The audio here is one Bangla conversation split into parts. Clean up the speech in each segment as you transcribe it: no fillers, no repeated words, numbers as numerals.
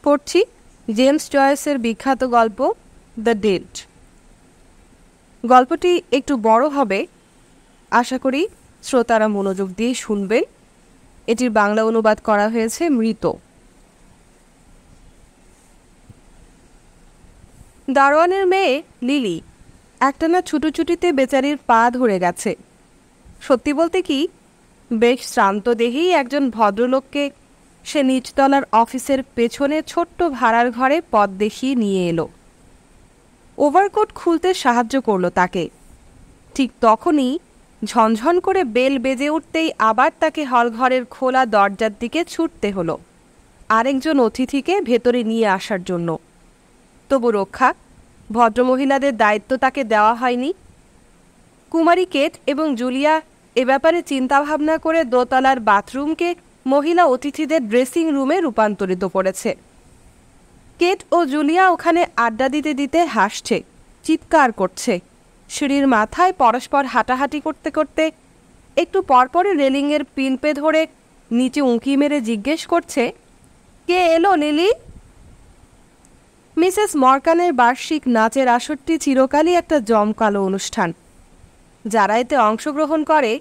পড়ছি জেমস জয়েসের বিখ্যাত গল্প দ্য ডেড। গল্পটি একটু বড় হবে, আশা করি শ্রোতারা মনোযোগ দিয়ে শুনবেন। এটির বাংলা অনুবাদ করা হয়েছে মৃত। দারোয়ানের মেয়ে লিলি একটানা ছুটোছুটিতে বেচারির পা ধরে গেছে। সত্যি বলতে কি, বেশ শ্রান্ত দেহেই একজন ভদ্রলোককে সে নিচতলার অফিসের পেছনে ছোট্ট ভাড়ার ঘরে পথ দেখিয়ে নিয়ে এলো। ওভারকোট খুলতে সাহায্য করলো তাকে। ঠিক তখনই ঝনঝন করে বেল বেজে উঠতেই আবার তাকে হলঘরের খোলা দরজার দিকে ছুটতে হলো আরেকজন অতিথিকে ভেতরে নিয়ে আসার জন্য। তবু রক্ষা, ভদ্রমহিলাদের দায়িত্ব তাকে দেওয়া হয়নি। কুমারী কেট এবং জুলিয়া এ ব্যাপারে চিন্তাভাবনা করে দোতলার বাথরুমকে মহিলা অতিথিদের ড্রেসিং রুমে রূপান্তরিত করেছে। কেট ও জুলিয়া ওখানে আড্ডা দিতে দিতে হাসছে, চিৎকার করছে, সিঁড়ির মাথায় পরস্পর হাঁটাহাঁটি করতে করতে একটু পরপরই রেলিংয়ের পিনপে ধরে নিচে উঁকি মেরে জিজ্ঞেস করছে, কে এলো লিলি? মিসেস মরকানের বার্ষিক নাচের আসরটি চিরকালই একটা জমকালো অনুষ্ঠান। যারা এতে অংশগ্রহণ করে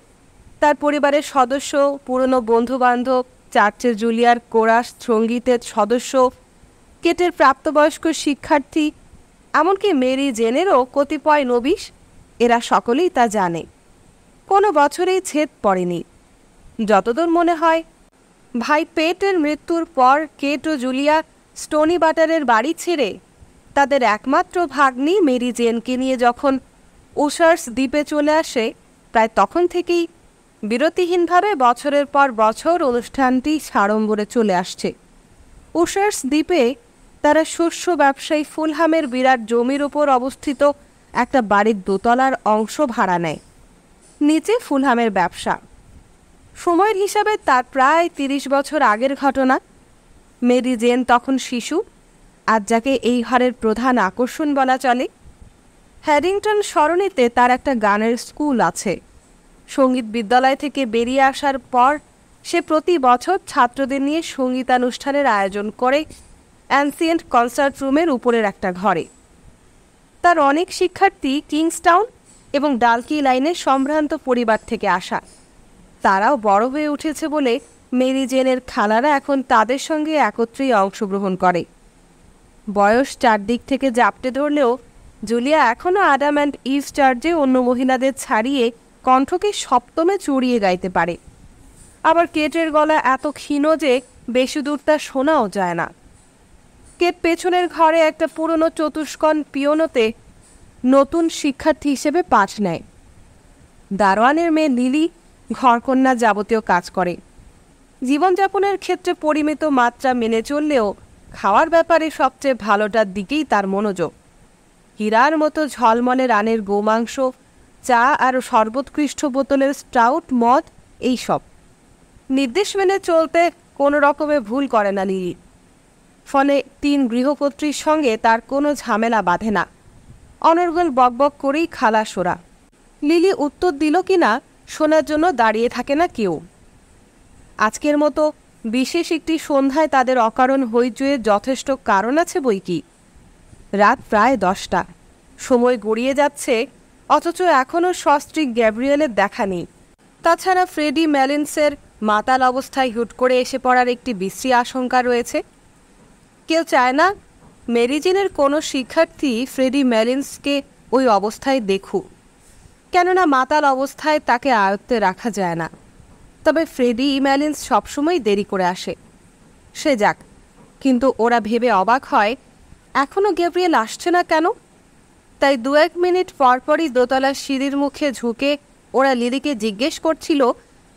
তার পরিবারের সদস্য, পুরনো বন্ধুবান্ধব, চার্চের জুলিয়ার কোরাস সঙ্গীতের সদস্য, কেটের প্রাপ্তবয়স্ক শিক্ষার্থী, এমনকি মেরি জেনেরও কতিপয় নবিশ, এরা সকলেই তা জানে। কোনো বছরেই ছেদ পড়েনি। যতদূর মনে হয়, ভাই পেটের মৃত্যুর পর কেট ও জুলিয়া স্টোনি বাটারের বাড়ি ছেড়ে তাদের একমাত্র ভাগ্নি মেরি জেনকে নিয়ে যখন উশার্স দ্বীপে চলে আসে, প্রায় তখন থেকেই বিরতিহীনভাবে বছরের পর বছর অনুষ্ঠানটি সাড়ম্বরে চলে আসছে। উশার্স দ্বীপে তারা শস্য ব্যবসায়ী ফুলহামের বিরাট জমির ওপর অবস্থিত একটা বাড়ির দোতলার অংশ ভাড়া নেয়। নিচে ফুলহামের ব্যবসা। সময়ের হিসাবে তার প্রায় 30 বছর আগের ঘটনা। মেরি জেন তখন শিশু, আজ যাকে এই ঘরের প্রধান আকর্ষণ বলা চলে। হ্যারিংটন সরণিতে তার একটা গানের স্কুল আছে। সঙ্গীত বিদ্যালয় থেকে বেরিয়ে আসার পর সে প্রতি বছর ছাত্রদের নিয়ে সঙ্গীতানুষ্ঠানের আয়োজন করে অ্যানসিয়েন্ট কনসার্ট রুমের উপরের একটা ঘরে। তার অনেক শিক্ষার্থী কিংসটাউন এবং ডালকি লাইনের সম্ভ্রান্ত পরিবার থেকে আসা। তারাও বড় হয়ে উঠেছে বলে মেরি জেনের খালারা এখন তাদের সঙ্গে একত্রেই অংশগ্রহণ করে। বয়স চারদিক থেকে জাপটে ধরলেও জুলিয়া এখনও আডাম অ্যান্ড ইভ চার্চে অন্য মহিলাদের ছাড়িয়ে কণ্ঠকে সপ্তমে চড়িয়ে গাইতে পারে। আবার কেটের গলা এত ক্ষীণ যে বেশি দূর তা শোনাও যায় না। কেট পেছনের ঘরে একটা পুরনো চতুষ্কোণ পিয়ানোতে নতুন শিক্ষার্থী হিসেবে পাঠ নেয়। দারোয়ানের মেয়ে লিলি ঘরকন্যা যাবতীয় কাজ করে। জীবনযাপনের ক্ষেত্রে পরিমিত মাত্রা মেনে চললেও খাওয়ার ব্যাপারে সবচেয়ে ভালোটার দিকেই তার মনোযোগ। হীরার মতো ঝলমলে রানের গোমাংস, চা আর সর্বোৎকৃষ্ট বোতলের স্টাউট মদ, এইসব নির্দেশ মেনে চলতে কোনো রকমে ভুল করে না লিলি। ফলে 3 গৃহকর্ত্রীর সঙ্গে তার কোনো ঝামেলা বাঁধে না। অনর্গল বকবক করেই খালাস ওরা। লিলি উত্তর দিল কিনা শোনার জন্য দাঁড়িয়ে থাকে না কেউ। আজকের মতো বিশেষ একটি সন্ধ্যায় তাদের অকারণ হইচইয়ের যথেষ্ট কারণ আছে বই কি। রাত প্রায় 10টা, সময় গড়িয়ে যাচ্ছে, অথচ এখনও সস্ত্রীক গ্যাব্রিয়েলের দেখা নেই। তাছাড়া ফ্রেডি ম্যালিন্সের মাতাল অবস্থায় হুট করে এসে পড়ার একটি বিশ্রী আশঙ্কা রয়েছে। কেউ চায় না মেরিজেনের কোনো শিক্ষার্থী ফ্রেডি ম্যালিন্সকে ওই অবস্থায় দেখুক, কেননা মাতাল অবস্থায় তাকে আয়ত্তে রাখা যায় না। তবে ফ্রেডি ম্যালিন্স সবসময় দেরি করে আসে। সে যাক, কিন্তু ওরা ভেবে অবাক হয় এখনও গ্যাব্রিয়েল আসছে না কেন। তাই 2-1 মিনিট পরপরই দোতলার সিঁড়ির মুখে ঝুঁকে ওরা লিলিকে জিজ্ঞেস করছিল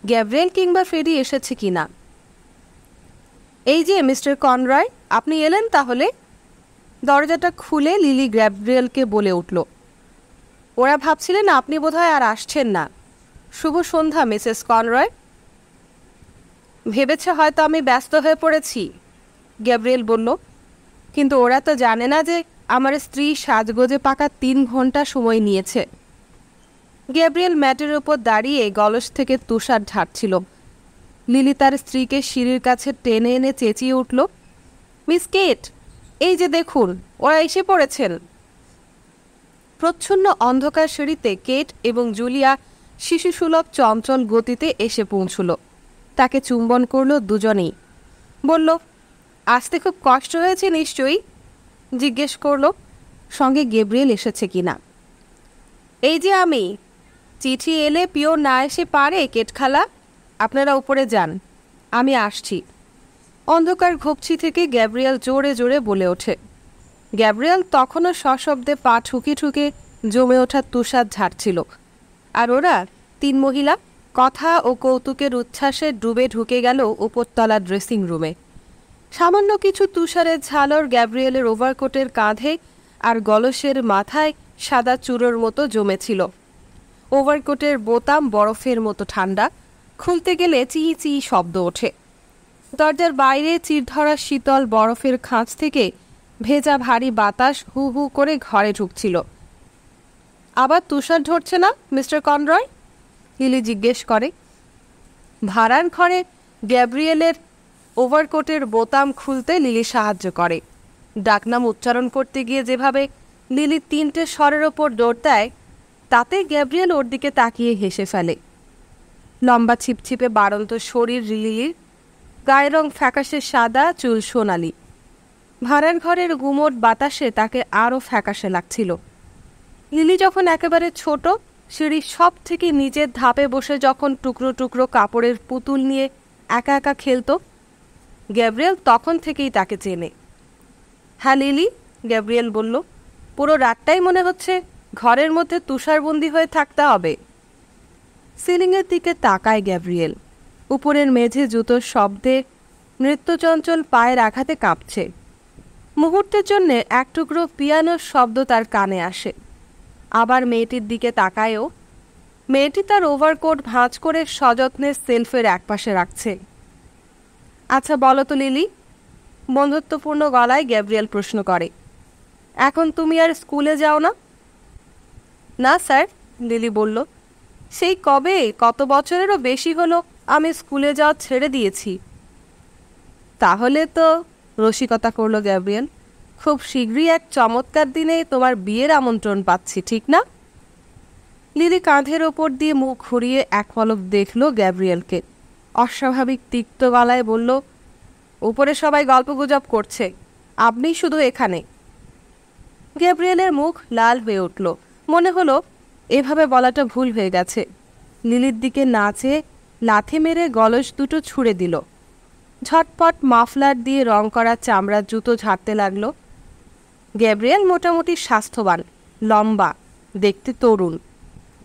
গ্যাব্রিয়েল কিংবা ফ্রেডি এসেছে কিনা। এই যে মিস্টার কনরয়, আপনি এলেন তাহলে? দরজাটা খুলে লিলি গ্যাব্রিয়েলকে বলে উঠল। ওরা ভাবছিলেন আপনি বোধহয় আর আসছেন না। শুভ সন্ধ্যা মিসেস কনরয়। ভেবেছে হয়তো আমি ব্যস্ত হয়ে পড়েছি, গ্যাব্রিয়েল বলল। কিন্তু ওরা তো জানে না যে আমার স্ত্রী সাজগোজে পাকা 3 ঘন্টা সময় নিয়েছে। গ্যাব্রিয়েল ম্যাটের ওপর দাঁড়িয়ে গলস থেকে তুষার ঝাড়ছিল। লিলি তার স্ত্রীকে সিঁড়ির কাছে টেনে এনে চেঁচিয়ে উঠল, মিস কেট, এই যে দেখুন, ওরা এসে পড়েছেন। প্রচ্ছন্ন অন্ধকার সিঁড়িতে কেট এবং জুলিয়া শিশুসুলভ চঞ্চল গতিতে এসে পৌঁছল। তাকে চুম্বন করল দুজনেই। বলল, আসতে খুব কষ্ট হয়েছে নিশ্চয়ই? জিজ্ঞেস করল, সঙ্গে গ্যাব্রিয়েল এসেছে কিনা। এই যে আমি। চিঠি এলে পিওর না এসে পারে কেট খালা? আপনারা উপরে যান, আমি আসছি। অন্ধকার ঘোপছি থেকে গ্যাব্রিয়েল জোরে জোরে বলে ওঠে। গ্যাব্রিয়েল তখনও সশব্দে পা ঠুকে ঠুকে জমে ওঠা তুষার ঝাড়ছিল, আর ওরা তিন মহিলা কথা ও কৌতুকের উচ্ছ্বাসে ডুবে ঢুকে গেল উপরতলা ড্রেসিং রুমে। সামান্য কিছু তুষারের ঝালর গ্যাব্রিয়েলের ওভারকোটের কাঁধে আর গলসের মাথায় সাদা চূড়োর মতো জমেছিল। ওভারকোটের বোতাম বরফের মতো ঠান্ডা, খুলতে গেলে চিঁ চিঁ শব্দ ওঠে। দরজার বাইরে চিরধরা শীতল বরফের খাঁজ থেকে ভেজা ভারী বাতাস হু হু করে ঘরে ঢুকছিল। আবার তুষার ঝরছে না মিস্টার কনরয়? লিলি জিজ্ঞেস করে। ভাড়ার ঘরে গ্যাব্রিয়েলের ওভারকোটের বোতাম খুলতে লিলি সাহায্য করে। ডাকনাম উচ্চারণ করতে গিয়ে যেভাবে লিলি তিনটে স্বরের ওপর দৌড় দেয়, তাতে গ্যাব্রিয়েল ওর দিকে তাকিয়ে হেসে ফেলে। লম্বা ছিপছিপে বাড়ন্ত শরীর লিলির, গায়ের রং ফ্যাকাশে সাদা, চুল সোনালি। ভাড়ার ঘরের গুমোট বাতাসে তাকে আরও ফ্যাকাশে লাগছিল। লিলি যখন একেবারে ছোট, সিঁড়ির সব থেকে নিচের ধাপে বসে যখন টুকরো টুকরো কাপড়ের পুতুল নিয়ে একা একা খেলত, গ্যাব্রিয়েল তখন থেকেই তাকে চেনে। হ্যাঁ লিলি, গ্যাব্রিয়েল বলল, পুরো রাতটাই মনে হচ্ছে ঘরের মধ্যে তুষারবন্দি হয়ে থাকতে হবে। সিলিংয়ের দিকে তাকায় গ্যাব্রিয়েল। উপরের মেঝে জুতোর শব্দে নৃত্যচঞ্চল পায়ের আঘাতে কাঁপছে। মুহূর্তের জন্য এক টুকরো পিয়ানোর শব্দ তার কানে আসে। আবার মেয়েটির দিকে তাকায়ও। মেয়েটি তার ওভারকোট ভাঁজ করে সযত্নে সেলফের একপাশে রাখছে। আচ্ছা বলো তো লিলি, বন্ধুত্বপূর্ণ গলায় গ্যাব্রিয়েল প্রশ্ন করে, এখন তুমি আর স্কুলে যাও না? না স্যার, লিলি বলল, সেই কবে, কত বছরেরও বেশি হলো আমি স্কুলে যাওয়া ছেড়ে দিয়েছি। তাহলে তো, রসিকতা করল গ্যাব্রিয়েল, খুব শীঘ্রই এক চমৎকার দিনে তোমার বিয়ের আমন্ত্রণ পাচ্ছি, ঠিক না? লিলি কাঁধের ওপর দিয়ে মুখ ঘুরিয়ে এক পলক দেখল গ্যাব্রিয়েলকে। অস্বাভাবিক তিক্ত গলায় বলল, উপরে সবাই গল্পগুজব করছে, আপনি শুধু এখানে। গ্যাব্রিয়েলের মুখ লাল হয়ে উঠল। মনে হলো এভাবে বলাটা ভুল হয়ে গেছে। লিলির দিকে না চেয়ে লাথি মেরে গলস দুটো ছুঁড়ে দিল। ঝটপট মাফলার দিয়ে রং করা চামড়ার জুতো ঝাড়তে লাগলো। গ্যাব্রিয়েল মোটামুটি স্বাস্থ্যবান, লম্বা, দেখতে তরুণ।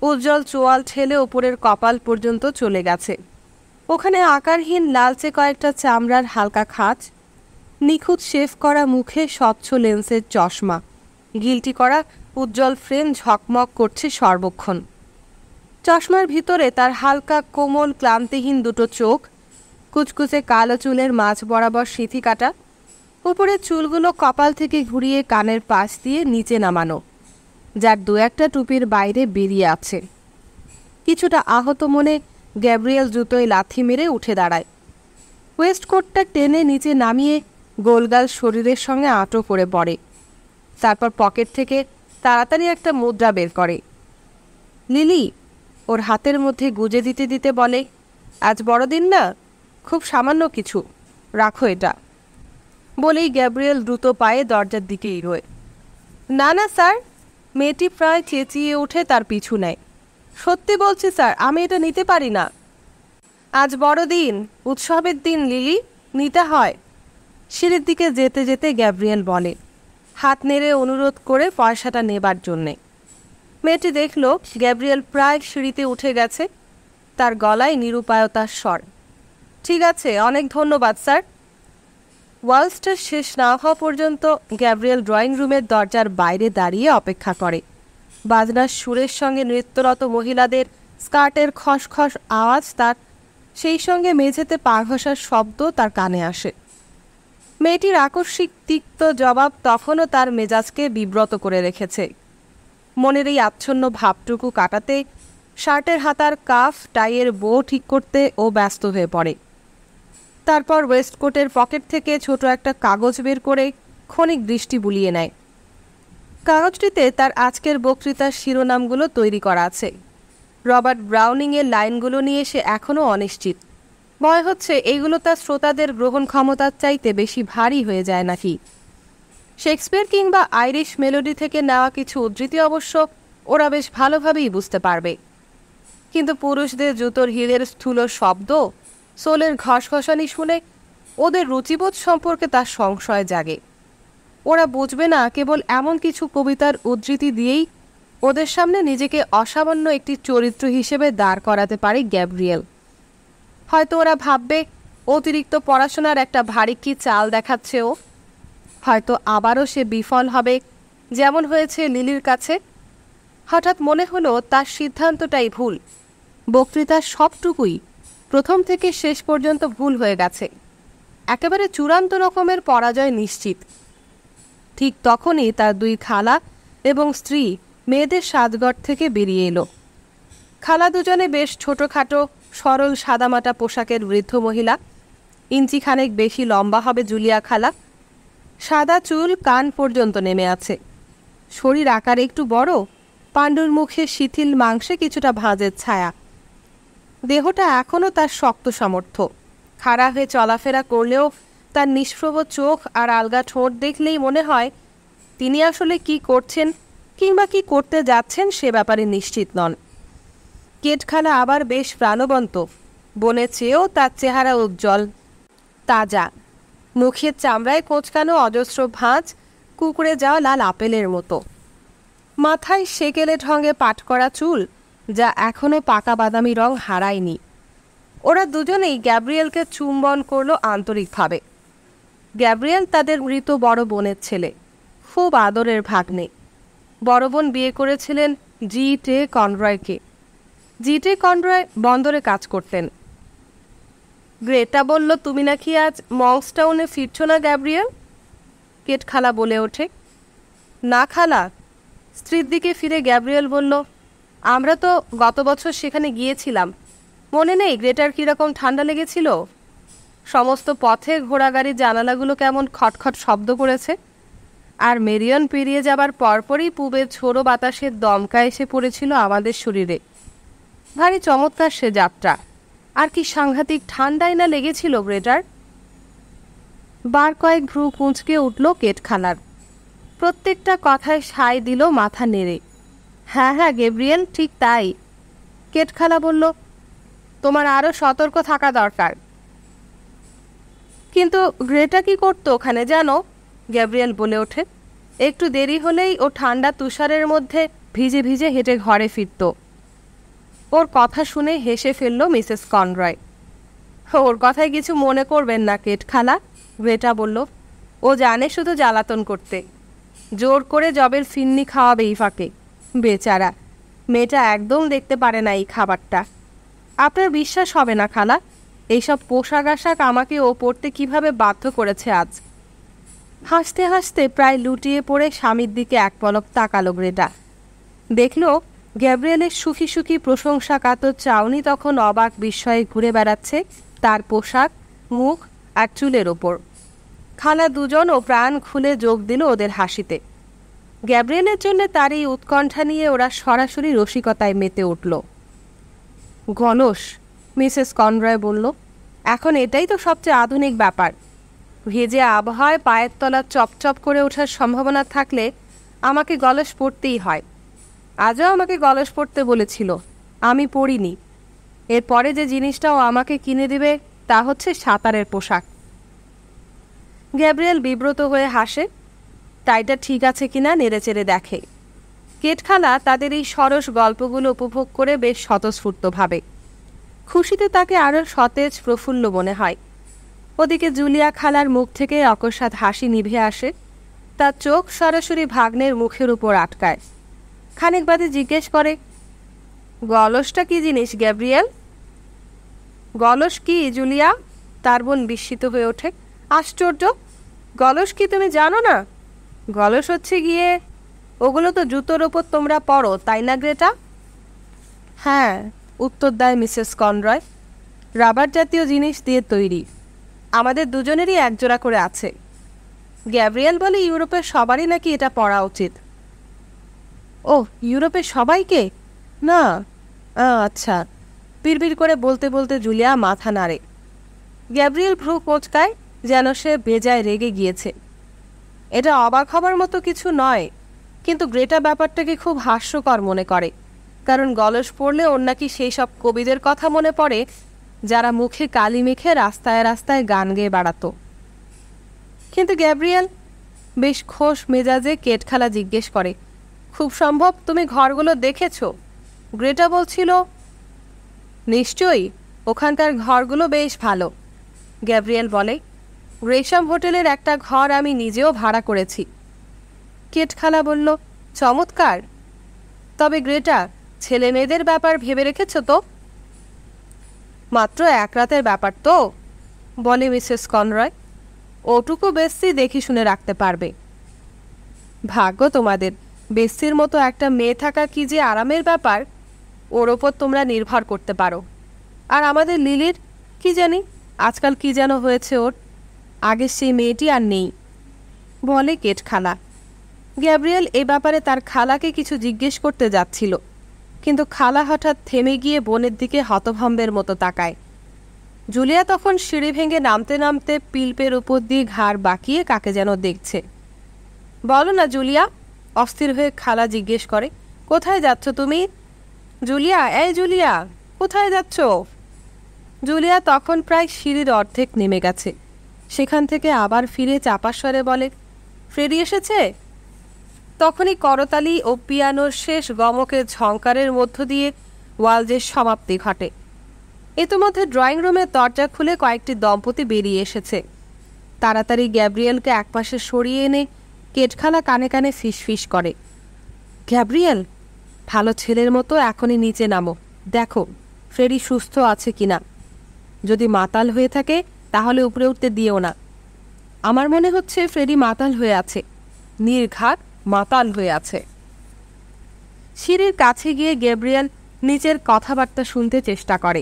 উজ্জ্বল চোয়াল ঠেলে ওপরের কপাল পর্যন্ত চলে গেছে। ওখানে আকারহীন লালচে কয়েকটা চামড়ার হালকা খাঁজ, নিখুঁত শেভ করা মুখে স্বচ্ছ লেন্সের চশমা, গিলটি করা উজ্জ্বল ফ্রেম ঝকমক করছে সর্বক্ষণ। চশমার ভিতরে তার হালকা কোমল ক্লান্তিহীন দুটো চোখ, কুচকুচে কালো চুলের মাঝ বরাবর সিঁথি কাটা, উপরের চুলগুলো কপাল থেকে ঘুরিয়ে কানের পাশ দিয়ে নিচে নামানো, যার দু একটা টুপির বাইরে বেরিয়ে আছে। কিছুটা আহত মনে গ্যাব্রিয়েল জুতোয় লাথি মেরে উঠে দাঁড়ায়। ওয়েস্টকোটটা টেনে নিচে নামিয়ে গোলগাল শরীরের সঙ্গে আঁটো করে পড়ে। তারপর পকেট থেকে তাড়াতাড়ি একটা মুদ্রা বের করে। লিলি ওর হাতের মধ্যে গুজে দিতে দিতে বলে, আজ বড়দিন না, খুব সামান্য কিছু, রাখো এটা। বলেই গ্যাব্রিয়েল দ্রুত পায়ে দরজার দিকে এগোয়। না না স্যার, মেয়েটি প্রায় চেঁচিয়ে উঠে তার পিছু নেয়। সত্যি বলছি স্যার, আমি এটা নিতে পারি না। আজ বড়দিন, উৎসবের দিন লিলি, নিতে হয়। সিঁড়ির দিকে যেতে যেতে গ্যাব্রিয়েল বলে, হাত নেড়ে অনুরোধ করে পয়সাটা নেবার জন্যে। মেয়েটি দেখল গ্যাব্রিয়েল প্রায় সিঁড়িতে উঠে গেছে। তার গলায় নিরুপায়তার স্বর। ঠিক আছে, অনেক ধন্যবাদ স্যার। ওয়ালসটা শেষ না হওয়া পর্যন্ত গ্যাব্রিয়েল ড্রয়িং রুমের দরজার বাইরে দাঁড়িয়ে অপেক্ষা করে। বাজনার সুরের সঙ্গে নৃত্যরত মহিলাদের স্কার্টের খসখস আওয়াজ তার, সেই সঙ্গে মেঝেতে পা ঘষার শব্দ তার কানে আসে। মেয়েটির আকস্মিক তিক্ত জবাব তখনও তার মেজাজকে বিব্রত করে রেখেছে। মনের এই আচ্ছন্ন ভাবটুকু কাটাতে শার্টের হাতার কাফ, টাইয়ের বো ঠিক করতে ও ব্যস্ত হয়ে পড়ে। তারপর ওয়েস্টকোটের পকেট থেকে ছোট একটা কাগজ বের করে ক্ষণিক দৃষ্টি বুলিয়ে নেয়। কাগজটিতে তার আজকের বক্তৃতার শিরোনামগুলো তৈরি করা আছে। রবার্ট ব্রাউনিংয়ের লাইনগুলো নিয়ে সে এখনও অনিশ্চিত। ভয় হচ্ছে এইগুলো তার শ্রোতাদের গ্রহণ ক্ষমতার চাইতে বেশি ভারী হয়ে যায় নাকি। শেক্সপিয়ার কিংবা আইরিশ মেলোডি থেকে নেওয়া কিছু উদ্ধৃতি অবশ্য ওরা বেশ ভালোভাবেই বুঝতে পারবে, কিন্তু পুরুষদের জুতোর হিলের স্থূল শব্দ, সোলের ঘসঘসানি শুনে ওদের রুচিবোধ সম্পর্কে তার সংশয় জাগে। ওরা বুঝবে না কেবল এমন কিছু কবিতার উদ্ধৃতি দিয়েই ওদের সামনে নিজেকে অসামান্য একটি চরিত্র হিসেবে দাঁড় করাতে পারে গ্যাব্রিয়েল। হয়তো ওরা ভাববে অতিরিক্ত পড়াশোনার একটা ভারী কি চাল দেখাচ্ছে ও। হয়তো আবারও সে বিফল হবে, যেমন হয়েছে লিলির কাছে। হঠাৎ মনে হলো তার সিদ্ধান্তটাই ভুল। বক্তৃতার সবটুকুই প্রথম থেকে শেষ পর্যন্ত ভুল হয়ে গেছে। একেবারে চূড়ান্ত রকমের পরাজয় নিশ্চিত। ঠিক তখনই তার দুই খালা এবং স্ত্রী মেয়েদের সাজঘর থেকে বেরিয়ে এলো। খালা দুজনে বেশ ছোটোখাটো সরল সাদামাটা পোশাকের বৃদ্ধ মহিলা। ইঞ্চিখানেক বেশি লম্বা হবে জুলিয়া খালা। সাদা চুল কান পর্যন্ত নেমে আছে। শরীর আকারে একটু বড়, পাণ্ডুর মুখে শিথিল মাংসে কিছুটা ভাঁজের ছায়া। দেহটা এখনও তার শক্ত সামর্থ্য। খাড়া হয়ে চলাফেরা করলেও তার নিষ্প্রভ চোখ আর আলগা ঠোঁট দেখলেই মনে হয় তিনি আসলে কি করছেন কিংবা কি করতে যাচ্ছেন সে ব্যাপারে নিশ্চিত নন। কেটখালা আবার বেশ প্রাণবন্ত, বনের চেয়েও তার চেহারা উজ্জ্বল, তাজা। মুখের চামড়ায় কোঁচকানো অজস্র ভাঁজ, কুকুরে যাওয়া লাল আপেলের মতো। মাথায় সেকেলে ঢঙে পাট করা চুল, যা এখনও পাকা বাদামি রং হারায়নি। ওরা দুজনেই গ্যাব্রিয়েলকে চুম্বন করল আন্তরিকভাবে। গ্যাব্রিয়েল তাদের মৃত বড় বোনের ছেলে, খুব আদরের ভাগ্নে। বড় বোন বিয়ে করেছিলেন জি.টে কনরয়কে। জি.টে কনরয় বন্দরে কাজ করতেন। গ্রেটা বলল, তুমি নাকি আজ মংসটাউনে ফিরছ না গ্যাব্রিয়েল? কেট খালা বলে ওঠে। না খালা। স্ত্রীর দিকে ফিরে গ্যাব্রিয়েল বলল, আমরা তো গত বছর সেখানে গিয়েছিলাম। মনে নেই গ্রেটার কীরকম ঠান্ডা লেগেছিল? সমস্ত পথে ঘোড়াগাড়ির জানালাগুলো কেমন খটখট শব্দ করেছে। আর মেরিয়ন পেরিয়ে যাবার পরপরই পূবের ঝোড়ো বাতাসের দমকা এসে পড়েছিল আমাদের শরীরে। ভারী চমৎকার সে যাত্রা। আর কি সাংঘাতিক ঠান্ডাই না লেগেছিল গ্রেটার। বার কয়েক ভ্রু কুঁচকে উঠল কেটখালার। প্রত্যেকটা কথায় সায় দিল মাথা নেড়ে। হ্যাঁ হ্যাঁ গ্যাব্রিয়েল, ঠিক তাই। কেটখালা বলল, তোমার আরও সতর্ক থাকা দরকার। কিন্তু গ্রেটা কি করতো ওখানে জানো? গ্যাব্রিয়েল বলে ওঠে। একটু দেরি হলেই ও ঠান্ডা তুষারের মধ্যে ভিজে ভিজে হেঁটে ঘরে ফিরত। ওর কথা শুনে হেসে ফেলল মিসেস কনরয়। ওর কথায় কিছু মনে করবেন না কেটখালা, গ্রেটা বলল। ও জানে শুধু জ্বালাতন করতে। জোর করে জবের ফিন্নি খাওয়াবে এই ফাঁকে। বেচারা মেয়েটা একদম দেখতে পারে না এই খাবারটা। আপনার বিশ্বাস হবে না খালা, এইসব পোশাক আশাক আমাকে ও পরতে কিভাবে বাধ্য করেছে আজ। হাসতে হাসতে প্রায় লুটিয়ে পড়ে স্বামীর দিকে এক পলক তাকালো গ্রেটা। দেখল গ্যাব্রিয়েলের সুখী সুখী প্রশংসা কাতর চাউনি তখন অবাক বিস্ময়ে ঘুরে বেড়াচ্ছে তার পোশাক, মুখ আর চুলের ওপর। খালা দুজনও প্রাণ খুলে যোগ দিল ওদের হাসিতে। গ্যাব্রিয়েলের জন্য তার এই উৎকণ্ঠা নিয়ে ওরা সরাসরি রসিকতায় মেতে উঠল। গলস, মিসেস কনরয় বলল। এখন এটাই তো সবচেয়ে আধুনিক ব্যাপার। ভেজে আবহাওয়ায় পায়ের তলা চপচপ করে ওঠার সম্ভাবনা থাকলে আমাকে গলস পরতেই হয়। আজও আমাকে গলস পরতে বলেছিল, আমি পরিনি। এরপরে যে জিনিসটাও আমাকে কিনে দেবে তা হচ্ছে সাঁতারের পোশাক। গ্যাব্রিয়েল বিব্রত হয়ে হাসে। টাইটা ঠিক আছে কিনা নেড়েচেড়ে দেখে। কেটখালা তাদের এই সরস গল্পগুলো উপভোগ করে বেশ স্বতঃস্ফূর্ত ভাবে। খুশিতে তাকে আরও সতেজ প্রফুল্ল মনে হয়। ওদিকে জুলিয়া খালার মুখ থেকে অকস্মাৎ হাসি নিভে আসে। তার চোখ সরাসরি ভাগ্নের মুখের উপর আটকায়। খানিক বাদে জিজ্ঞেস করে, গলসটা কি জিনিস গ্যাব্রিয়েল? গলস কি জুলিয়া? তার বোন বিস্মিত হয়ে ওঠে। আশ্চর্য, গলস কি তুমি জানো না? গলস হচ্ছে গিয়ে, ওগুলো তো জুতোর ওপর তোমরা পরো, তাই না গ্রেটা? হ্যাঁ, উত্তর দেয় মিসেস কনরয়। রাবার জাতীয় জিনিস দিয়ে তৈরি। আমাদের দুজনেরই একজোড়া করে আছে। গ্যাব্রিয়েল বলে ইউরোপের সবারই নাকি এটা পড়া উচিত। ও, ইউরোপের সবাইকে? না, আচ্ছা। বিড়বিড় করে বলতে বলতে জুলিয়া মাথা নাড়ে। গ্যাব্রিয়েল ভ্রু কোঁচকায়, যেন সে বেজায় রেগে গিয়েছে। এটা অবাক হবার মতো কিছু নয়, কিন্তু গ্রেটা ব্যাপারটাকে খুব হাস্যকর মনে করে, কারণ গলস পড়লে ওর নাকি সেই সব কবিদের কথা মনে পড়ে যারা মুখে কালি মেখে রাস্তায় রাস্তায় গান গেয়ে বেড়াতো। কিন্তু গ্যাব্রিয়েল বেশ খোশ মেজাজে কেটখালা জিজ্ঞেস করে, খুব সম্ভব তুমি ঘরগুলো দেখেছ? গ্রেটা বলছিল। নিশ্চয়ই, ওখানকার ঘরগুলো বেশ ভালো। গ্যাব্রিয়েল বলে, গ্রেশাম হোটেলের একটা ঘর আমি নিজেও ভাড়া করেছি। কেটখালা বলল, চমৎকার। তবে গ্রেটা, ছেলে মেয়েদের ব্যাপার ভেবে রেখেছ তো? মাত্র এক রাতের ব্যাপার তো, বলে মিসেস কনরয়। ওটুকু বেশি দেখি শুনে রাখতে পারবে। ভাগ্য তোমাদের, বেশির মতো একটা মেয়ে থাকা কি যে আরামের ব্যাপার, ওর ওপর তোমরা নির্ভর করতে পারো। আর আমাদের লিলির কি জানি আজকাল কি যেন হয়েছে ওর, আগের সেই মেয়েটি আর নেই, বলে কেটখালা। গ্যাব্রিয়েল এ ব্যাপারে তার খালাকে কিছু জিজ্ঞেস করতে যাচ্ছিল, কিন্তু খালা হঠাৎ থেমে গিয়ে বোনের দিকে হতভম্বের মতো তাকায়। জুলিয়া তখন সিঁড়ি ভেঙে নামতে নামতে পিলপের উপর দিয়ে ঘাড় বাঁকিয়ে কাকে যেন দেখছে। বলো না জুলিয়া, অস্থির হয়ে খালা জিজ্ঞেস করে, কোথায় যাচ্ছ তুমি? জুলিয়া, এই জুলিয়া, কোথায় যাচ্ছ? জুলিয়া তখন প্রায় সিঁড়ির অর্ধেক নেমে গেছে। সেখান থেকে আবার ফিরে চাপা স্বরে বলে, ফ্রেডি এসেছে? তখনই করতালি ও পিয়ানোর শেষ গমকের ঝংকারের মধ্য দিয়ে ওয়ালজের সমাপ্তি ঘটে। ইতিমধ্যে ড্রয়িং রুমের দরজা খুলে কয়েকটি দম্পতি বেরিয়ে এসেছে। তাড়াতাড়ি গ্যাব্রিয়েলকে একপাশে সরিয়ে এনে কেটখালা কানে কানে ফিসফিস করে, গ্যাব্রিয়েল, ভালো ছেলের মতো এখনই নিচে নামো, দেখো ফ্রেডি সুস্থ আছে কিনা। যদি মাতাল হয়ে থাকে তাহলে উপরে উঠতে দিও না। আমার মনে হচ্ছে ফ্রেডি মাতাল হয়ে আছে, নির্ঘাত মাতাল হয়ে আছে। সিঁড়ির কাছে গিয়ে গ্যাব্রিয়েল নিচের কথাবার্তা শুনতে চেষ্টা করে।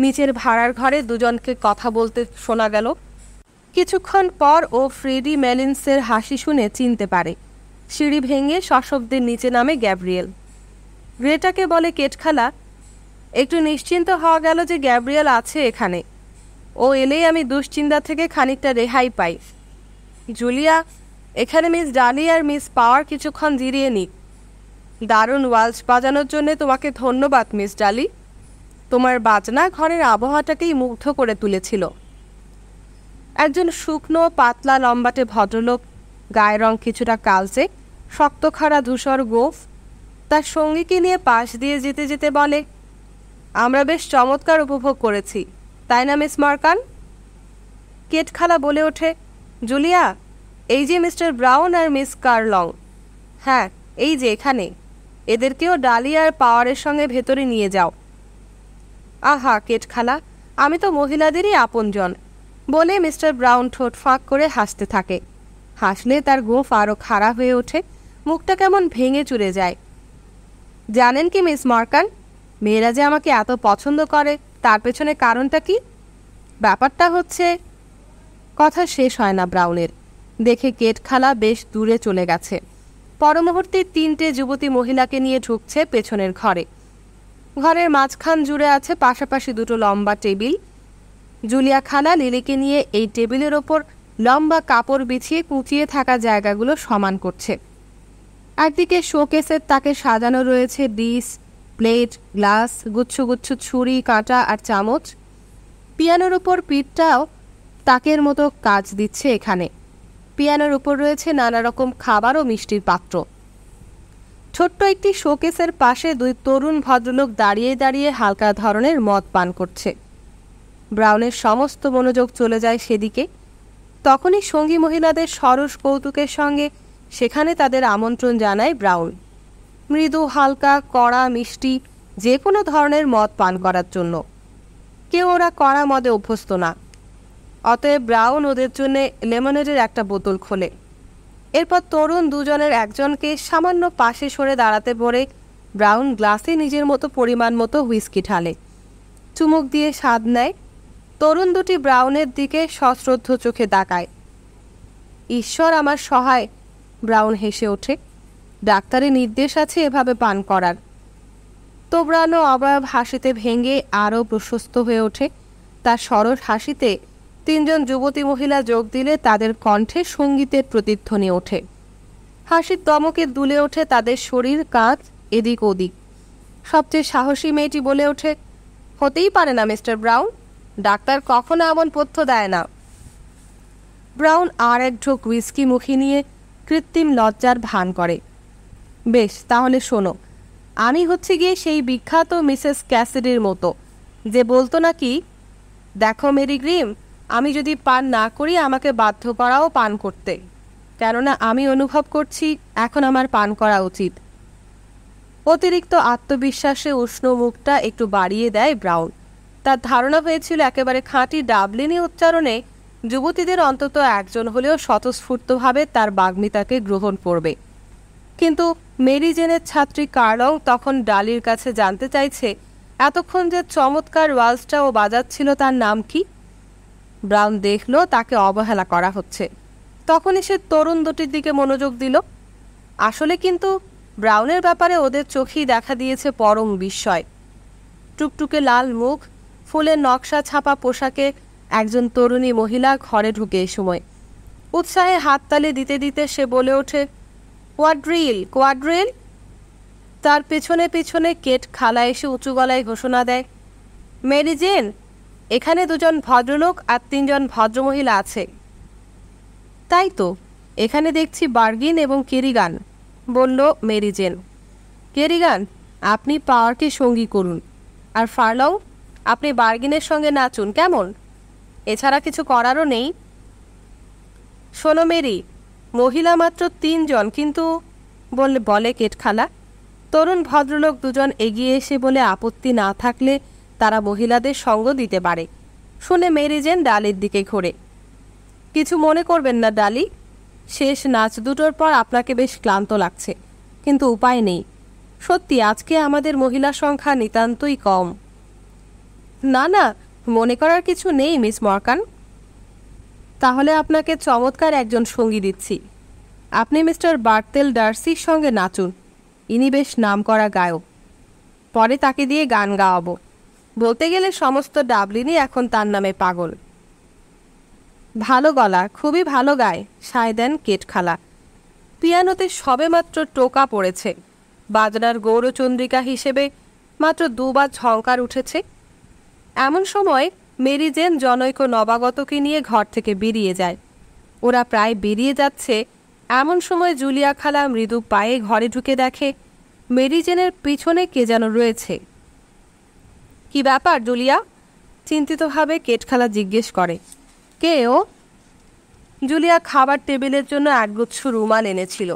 নিচের ভাড়ার ঘরে দুজনকে কথা বলতে শোনা গেল। কিছুক্ষণ পর ও ফ্রেডি মেলিন্সের হাসি শুনে চিনতে পারে। সিঁড়ি ভেঙে সশব্দে নিচে নামে গ্যাব্রিয়েল। গ্রেটাকে বলে কেটখালা, একটু নিশ্চিন্ত হওয়া গেল যে গ্যাব্রিয়েল আছে এখানে। ও এলেই আমি দুশ্চিন্তা থেকে খানিকটা রেহাই পাই। জুলিয়া, এখানে মিস ডালি আর মিস পাওয়ার কিছুক্ষণ জিরিয়ে নিক। দারুণ ওয়ালস বাজানোর জন্য তোমাকে ধন্যবাদ মিস ডালি। তোমার বাজনা ঘরের আবহাওয়াটাকেই মুগ্ধ করে তুলেছিল। একজন শুকনো পাতলা লম্বাটে ভদ্রলোক, গায়ের রং কিছুটা কালচে, শক্ত খাড়া ধূসর গোঁফ, তার সঙ্গীকে নিয়ে পাশ দিয়ে যেতে যেতে বলে, আমরা বেশ চমৎকার উপভোগ করেছি, তাই না মিস মার্কান? কেটখালা বলে ওঠে, জুলিয়া, এই যে মিস্টার ব্রাউন আর মিস কার্লং। হ্যাঁ, এই যে এখানে, এদেরকেও ডালি আর পাওয়ারের সঙ্গে ভেতরে নিয়ে যাও। আহা কেটখালা, আমি তো মহিলাদেরই আপনজন, বলে মিস্টার ব্রাউন ঠোঁট ফাঁক করে হাসতে থাকে। হাসলে তার গোঁফ আরও খাড়া হয়ে ওঠে, মুখটা কেমন ভেঙে চুরে যায়। জানেন কি মিস মার্কান, মেয়েরা যে আমাকে এত পছন্দ করে তার পেছনে কারণটা কি? ব্যাপারটা হচ্ছে। কথা শেষ হয় না ব্রাউনের। দেখে কেটখালা বেশ দূরে চলে গেছে। পরমুহূর্তে 3টে যুবতী মহিলাকে নিয়ে ঢুকছে পেছনের ঘরে। ঘরের মাঝখান জুড়ে আছে পাশাপাশি 2টো লম্বা টেবিল। জুলিয়া খালা লিলিকে নিয়ে এই টেবিলের ওপর লম্বা কাপড় বিছিয়ে কুঁচিয়ে থাকা জায়গাগুলো সমান করছে। একদিকে শোকেসের তাকে সাজানো রয়েছে ডিশ, প্লেট, গ্লাস, গুচ্ছ গুচ্ছ ছুরি, কাঁটা আর চামচ। পিয়ানোর উপর পিঠটাও তাকের মতো কাজ দিচ্ছে এখানে। পিয়ানোর উপর রয়েছে নানা রকম খাবার ও মিষ্টির পাত্র। ছোট্ট একটি শোকেসের পাশে 2 তরুণ ভদ্রলোক দাঁড়িয়ে দাঁড়িয়ে হালকা ধরনের মদ পান করছে। ব্রাউনের সমস্ত মনোযোগ চলে যায় সেদিকে। তখনই সঙ্গী মহিলাদের সরস কৌতুকের সঙ্গে সেখানে তাদের আমন্ত্রণ জানায় ব্রাউন, মৃদু হালকা কড়া মিষ্টি যে কোনো ধরনের মদ পান করার জন্য। কেউ ওরা কড়া মদে অভ্যস্ত না। অতএব ব্রাউন ওদের জন্য লেমনেডের একটা বোতল খোলে। এরপর তরুণ দুজনের একজনকে সামান্য পাশে সরে দাঁড়াতে বলে ব্রাউন গ্লাসে নিজের মতো পরিমাণ মতো হুইস্কি ঢালে, চুমুক দিয়ে স্বাদ নেয়। তরুণ দুটি ব্রাউনের দিকে সশ্রদ্ধ চোখে তাকায়। ঈশ্বর আমার সহায়, ব্রাউন হেসে ওঠে। ডাক্তারের নির্দেশ আছে এভাবে পান করার। তোবড়ানো অবয়ব হাসিতে ভেঙে আরও প্রশস্ত হয়ে ওঠে। তার সরস হাসিতে তিনজন যুবতী মহিলা যোগ দিলে তাদের কণ্ঠে সঙ্গীতের প্রতিধ্বনি ওঠে। হাসির দমকে দুলে ওঠে তাদের শরীর, কাঁধ এদিক ওদিক। সবচেয়ে সাহসী মেয়েটি বলে ওঠে, হতেই পারে না মিস্টার ব্রাউন, ডাক্তার কখনো এমন পথ্য দেয় না। ব্রাউন আর এক ঢোক হুইস্কি মুখে নিয়ে কৃত্রিম লজ্জার ভান করে। বেশ, তাহলে শোনো, আমি হচ্ছে গিয়ে সেই বিখ্যাত মিসেস ক্যাসিডির মতো, যে বলতো নাকি, দেখো মেরি গ্রিম, আমি যদি পান না করি আমাকে বাধ্য করাও পান করতে, কেননা আমি অনুভব করছি এখন আমার পান করা উচিত। অতিরিক্ত আত্মবিশ্বাসে উষ্ণ মুখটা একটু বাড়িয়ে দেয় ব্রাউন। তার ধারণা হয়েছিল একেবারে খাঁটি ডাবলিনি উচ্চারণে যুবতীদের অন্তত একজন হলেও স্বতঃস্ফূর্তভাবে তার বাগ্মিতাকে গ্রহণ করবে। কিন্তু মেরি জেনের ছাত্রী কার্লং তখন ডালির কাছে জানতে চাইছে এতক্ষণ যে চমৎকার ওয়ালসটা ও বাজাচ্ছিল তার নাম কি। ব্রাউন দেখল তাকে অবহেলা করা হচ্ছে। তখনই সে তরুণ দুটির দিকে মনোযোগ দিল। আসলে কিন্তু ব্রাউনের ব্যাপারে ওদের চোখেই দেখা দিয়েছে পরম বিস্ময়। টুকটুকে লাল মুখ, ফুলের নকশা ছাপা পোশাকে একজন তরুণী মহিলা ঘরে ঢুকে এ সময়। উৎসাহে হাততালি দিতে দিতে সে বলে ওঠে, কোয়াড্রিল, কোয়াড্রিল। তার পেছনে পেছনে কেট খালা এসে উঁচু গলায় ঘোষণা দেয়, মেরি জেন, এখানে দুজন ভদ্রলোক আর তিনজন ভদ্রমহিলা আছে। তাই তো, এখানে দেখছি বার্গিন এবং কেরিগান, বলল মেরি জেন। কেরিগান, আপনি পাওয়ারকে সঙ্গী করুন, আর ফার্লং, আপনি বার্গিনের সঙ্গে নাচুন, কেমন? এছাড়া কিছু করারও নেই। শোনো মেরি, মহিলা মাত্র 3 জন, কিন্তু বলে কেট খালা। তরুণ ভদ্রলোক দুজন এগিয়ে এসে বলে আপত্তি না থাকলে তারা মহিলাদের সঙ্গ দিতে পারে। শুনে মেরি জেন ডালির দিকে ঘোরে। কিছু মনে করবেন না ডালি, শেষ নাচ দুটোর পর আপনাকে বেশ ক্লান্ত লাগছে, কিন্তু উপায় নেই। সত্যি আজকে আমাদের মহিলা সংখ্যা নিতান্তই কম। না না, মনে করার কিছু নেই মিস মরকান। তাহলে আপনাকে চমৎকার একজন সঙ্গী দিচ্ছি। আপনি মিস্টার বার্তেল ডার্সির সঙ্গে নাচুন, ইনি বেশ নামকরা গায়ক। পরে তাকে দিয়ে গান গাওয়াবো। বলতে গেলে সমস্ত ডাবলিনই এখন তার নামে পাগল। ভালো গলা, খুবই ভালো গায়, সায় দেন কেট খালা। পিয়ানোতে সবেমাত্র টোকা পড়েছে। বাজনার গৌরচন্দ্রিকা হিসেবে মাত্র 2 বার ঝঙ্কার উঠেছে। এমন সময় মেরি জেন জনৈক নবাগতকে নিয়ে ঘর থেকে বেরিয়ে যায়। ওরা প্রায় বেরিয়ে যাচ্ছে, এমন সময় জুলিয়া খালা মৃদু পায়ে ঘরে ঢুকে দেখে মেরি জেনের পিছনে কে যেন রয়েছে। কি ব্যাপার জুলিয়া? চিন্তিতভাবে কেট খালা জিজ্ঞেস করে। কে ও? জুলিয়া খাবার টেবিলের জন্য একগুচ্ছ রুমাল এনেছিল।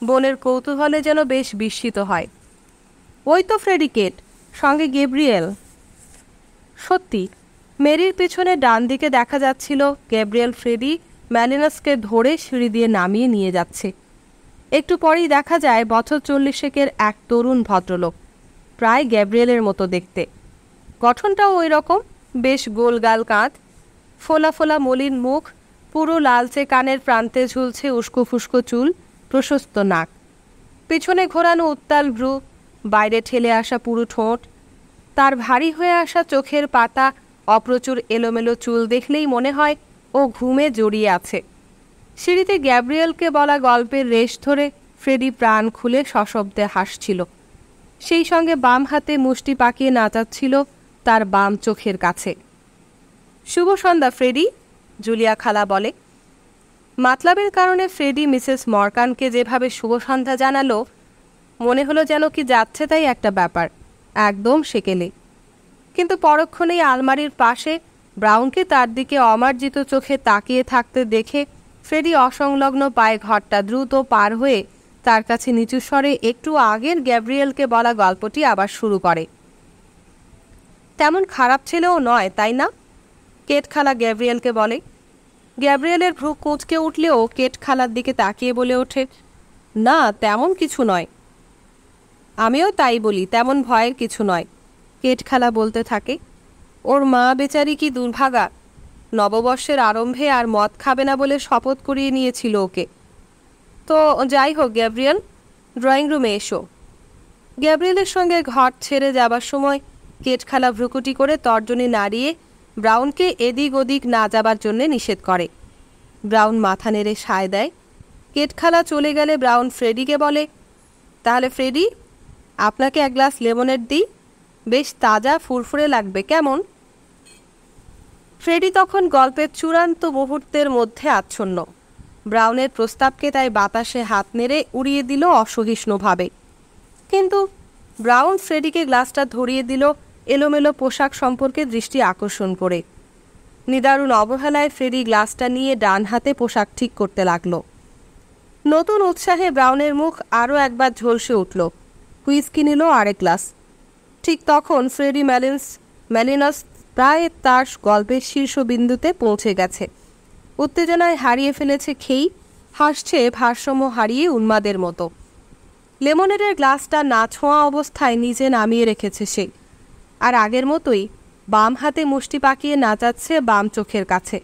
বোনের কৌতূহলে যেন বেশ বিস্মিত হয়। ওই তো ফ্রেডি কেট, সঙ্গে গ্যাব্রিয়েল। সত্যি, মেরির পিছনে ডান দিকে দেখা যাচ্ছিল গ্যাব্রিয়েল ফ্রেডি ম্যালিনাসকে ধরে সিঁড়ি দিয়ে নামিয়ে নিয়ে যাচ্ছে। একটু পরেই দেখা যায় বছর 40-এর এক তরুণ ভদ্রলোক, প্রায় গ্যাব্রিয়েলের মতো দেখতে। গঠনটাও ওই রকম, বেশ গোলগাল কাঁধ, ফোলা ফোলা মলিন মুখ, পুরো লালচে কানের প্রান্তে ঝুলছে উস্কো ফুস্কো চুল, প্রশস্ত নাক, পিছনে ঘোরানো উত্তাল ভ্রু, বাইরে ঠেলে আসা পুরু ঠোঁট। তার ভারী হয়ে আসা চোখের পাতা, অপ্রচুর এলোমেলো চুল দেখলেই মনে হয় ও ঘুমে জড়িয়ে আছে। সিঁড়িতে গ্যাব্রিয়েলকে বলা গল্পের রেশ ধরে ফ্রেডি প্রাণ খুলে সশব্দে হাসছিল। সেই সঙ্গে বাম হাতে মুষ্টি পাকিয়ে নাচাচ্ছিল তার বাম চোখের কাছে। শুভ সন্ধ্যা ফ্রেডি, জুলিয়া খালা বলে। মাতলাবের কারণে ফ্রেডি মিসেস মরকানকে যেভাবে শুভ সন্ধ্যা জানালো, মনে হলো যেন কি যাচ্ছে তাই একটা ব্যাপার, একদম সেকেলে। কিন্তু পরক্ষণেই আলমারির পাশে ব্রাউনকে তার দিকে অমার্জিত চোখে তাকিয়ে থাকতে দেখে ফ্রেডি অসংলগ্ন পায়ে ঘরটা দ্রুত পার হয়ে তার কাছে নিচু স্বরে একটু আগের গ্যাব্রিয়েলকে বলা গল্পটি আবার শুরু করে। তেমন খারাপ ছেলেও নয়, তাই না? কেট খালা গ্যাব্রিয়েলকে বলে। গ্যাব্রিয়েলের ভ্রু কুঁচকে উঠলেও কেট খালার দিকে তাকিয়ে বলে ওঠে, না তেমন কিছু নয়। আমিও তাই বলি, তেমন ভয়ের কিছু নয়, কেট খালা বলতে থাকে। ওর মা বেচারি কি দুর্ভাগা, নববর্ষের আরম্ভে আর মদ খাবে না বলে শপথ করিয়ে নিয়েছিল ওকে। তো যাই হোক গ্যাব্রিয়েল, ড্রয়িং রুমে এসো। গ্যাব্রিয়েলের সঙ্গে ঘর ছেড়ে যাবার সময় কেটখালা ভ্রুকুটি করে তর্জনী নাড়িয়ে ব্রাউনকে এদিক ওদিক না যাবার জন্যে নিষেধ করে। ব্রাউন মাথা নেড়ে সায় দেয়। কেটখালা চলে গেলে ব্রাউন ফ্রেডিকে বলে, তাহলে ফ্রেডি, আপনাকে এক গ্লাস লেমনেড দিই, বেশ তাজা ফুরফুরে লাগবে কেমন? ফ্রেডি তখন গল্পের চূড়ান্ত মুহূর্তের মধ্যে আচ্ছন্ন। ব্রাউনের প্রস্তাবকে তাই বাতাসে হাত নেড়ে উড়িয়ে দিল অসহিষ্ণুভাবে। কিন্তু ব্রাউন ফ্রেডিকে গ্লাসটা ধরিয়ে দিল এলোমেলো পোশাক সম্পর্কে দৃষ্টি আকর্ষণ করে। নিদারুণ অবহেলায় ফ্রেডি গ্লাসটা নিয়ে ডান হাতে পোশাক ঠিক করতে লাগলো। নতুন উৎসাহে ব্রাউনের মুখ আরও একবার ঝলসে উঠল। হুইস্কি নিল আরেক গ্লাস। ঠিক তখন ফ্রেডি ম্যালিনাস প্রায় তার গল্পের শীর্ষবিন্দুতে পৌঁছে গেছে। উত্তেজনায় হারিয়ে ফেলেছে খেই, হাসছে ভারসাম্য হারিয়ে উন্মাদের মতো। লেমনেডের গ্লাসটা না ছোঁয়া অবস্থায় নিচে নামিয়ে রেখেছে সে, আর আগের মতোই বাম হাতে মুষ্টি পাকিয়ে নাচাচ্ছে বাম চোখের কাছে।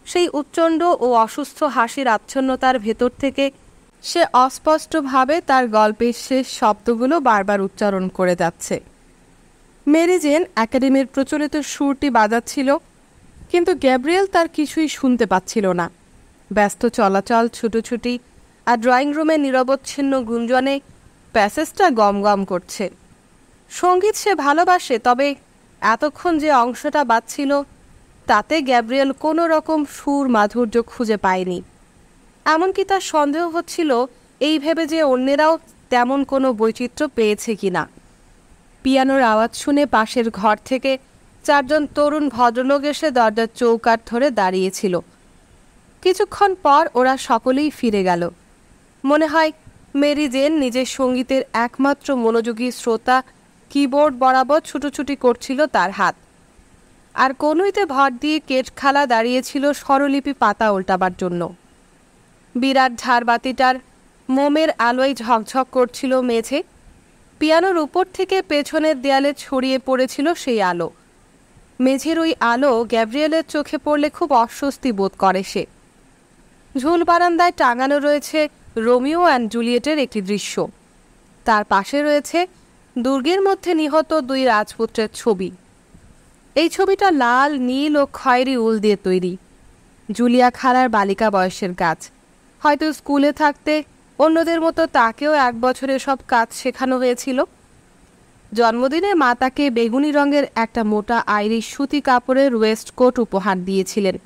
সেই উচ্চণ্ড ও অসুস্থ হাসির আচ্ছন্নতার ভেতর থেকে সে অস্পষ্টভাবে তার গল্পের শেষ শব্দগুলো বারবার উচ্চারণ করে যাচ্ছে। মেরি জেন একাডেমির প্রচলিত সুরটি বাজাচ্ছিল, কিন্তু গ্যাব্রিয়েল তার কিছুই শুনতে পাচ্ছিল না। ব্যস্ত চলাচল, ছুটোছুটি আর ড্রয়িং রুমে নিরবচ্ছিন্ন গুঞ্জনে প্যাসেজটা গমগম করছে। সঙ্গীত সে ভালোবাসে, তবে এতক্ষণ যে অংশটা বাজছিল তাতে গ্যাব্রিয়েল কোনো রকম সুর মাধুর্য খুঁজে পায়নি। এমনকি তার সন্দেহ হচ্ছিল এই ভেবে যে অন্যেরাও তেমন কোনো বৈচিত্র্য পেয়েছে কিনা। পিয়ানোর আওয়াজ শুনে পাশের ঘর থেকে 4 জন তরুণ ভদ্রলোক এসে দরজার চৌকাঠ ধরে দাঁড়িয়েছিল। কিছুক্ষণ পর ওরা সকলেই ফিরে গেল। মনে হয় মেরি জেন নিজের সঙ্গীতের একমাত্র মনোযোগী শ্রোতা কিবোর্ড বরাবর ছুটোছুটি করছিল তার হাত, আর কোনোইতে ভর দিয়ে কেটখালা দাঁড়িয়েছিল স্বরলিপি পাতা উল্টাবার জন্য। বিরাট ঝাড়বাতিটার মোমের আলোয় ঝকঝক করছিল মেঝে। পিয়ানোর উপর থেকে পেছনের দেয়ালে ছড়িয়ে পড়েছিল সেই আলো। মেঝের ওই আলো গ্যাব্রিয়েলের চোখে পড়লে খুব অস্বস্তি বোধ করে সে। ঝুল বারান্দায় টাঙানো রয়েছে রোমিও অ্যান্ড জুলিয়েটের একটি দৃশ্য। তার পাশে রয়েছে দুর্গের মধ্যে নিহত 2 রাজপুত্রের ছবি। এই ছবিটা লাল, নীল ও খয়েরি উল দিয়ে তৈরি। জুলিয়া খালার বালিকা বয়সের কাজ। হয়তো স্কুলে থাকতে অন্যদের মতো তাকেও 1 বছরে সব কাজ শেখানো হয়েছিল। জন্মদিনে মা তাকে বেগুনি রঙের একটা মোটা আইরিশ সুতি কাপড়ের ওয়েস্টকোট উপহার দিয়েছিলেন।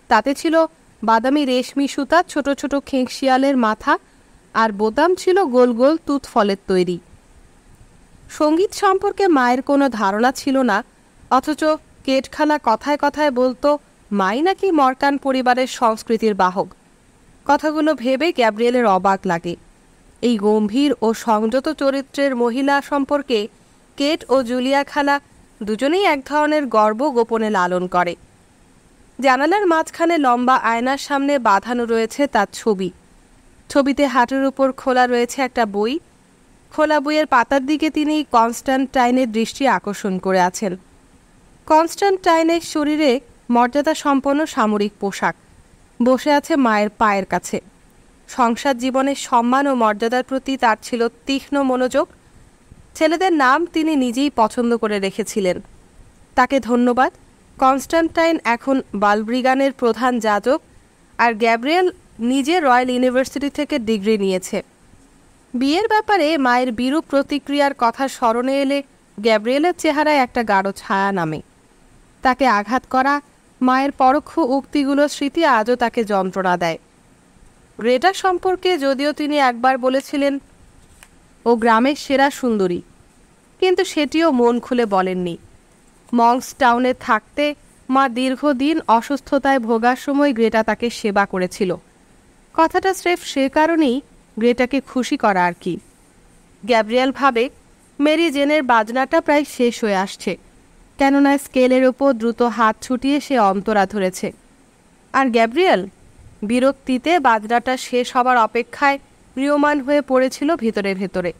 তাতে ছিল বাদামি রেশমি সুতা, ছোট ছোট খেঁকশিয়ালের মাথা, আর বোতাম ছিল গোল গোল তুঁত ফলের তৈরি। সঙ্গীত সম্পর্কে মায়ের কোনো ধারণা ছিল না, অথচ কেটখালা কথায় কথায় বলতো মাই নাকি মর্কান পরিবারের সংস্কৃতির বাহক। কথাগুলো ভেবে গ্যাব্রিয়েলের অবাক লাগে। এই গম্ভীর ও সংযত চরিত্রের মহিলা সম্পর্কে কেট ও জুলিয়া খালা দুজনেই এক ধরনের গর্ব গোপনে লালন করে। জানালার মাঝখানে লম্বা আয়নার সামনে বাঁধানো রয়েছে তার ছবি। ছবিতে হাঁটুর উপর খোলা রয়েছে একটা বই। খোলা বইয়ের পাতার দিকে তিনি কনস্ট্যান্টাইনের দৃষ্টি আকর্ষণ করে আছেন। কনস্ট্যান্টাইনের শরীরে মর্যাদা সম্পন্ন সামরিক পোশাক। বসে আছে মায়ের পায়ের কাছে। সংসার জীবনের সম্মান ও মর্যাদার প্রতি তার ছিল তীক্ষ্ণ মনোযোগ। ছেলেদের নাম তিনি নিজেই পছন্দ করে রেখেছিলেন। তাকে ধন্যবাদ। কনস্ট্যান্টাইন এখন বালব্রিগানের প্রধান যাজক, আর গ্যাব্রিয়েল নিজে রয়্যাল ইউনিভার্সিটি থেকে ডিগ্রি নিয়েছে। বিয়ের ব্যাপারে মায়ের বিরূপ প্রতিক্রিয়ার কথা স্মরণে এলে গ্যাব্রিয়েলের চেহারায় একটা গাঢ় ছায়া নামে। তাকে আঘাত করা মায়ের পরোক্ষ উক্তিগুলোর স্মৃতি আজও তাকে যন্ত্রণা দেয়। গ্রেটা সম্পর্কে যদিও তিনি একবার বলেছিলেন ও গ্রামের সেরা সুন্দরী, কিন্তু সেটিও মন খুলে বলেননি। মংস টাউনে থাকতে মা দীর্ঘদিন অসুস্থতায় ভোগার সময় গ্রেটা তাকে সেবা করেছিল। কথাটা স্রেফ সে কারণেই গ্রেটাকে খুশি করা আর কি। গ্যাব্রিয়েল ভাবে মেরি জেনের বাজনাটা প্রায় শেষ হয়ে আসছে, কেননা স্কেলের ওপর দ্রুত হাত ছুটিয়ে সে অন্তরা ধরেছে। আর গ্যাব্রিয়েল বিরক্তিতে বাজনাটা শেষ হবার অপেক্ষায় ম্রিয়মান হয়ে পড়েছিল ভেতরে ভেতরে।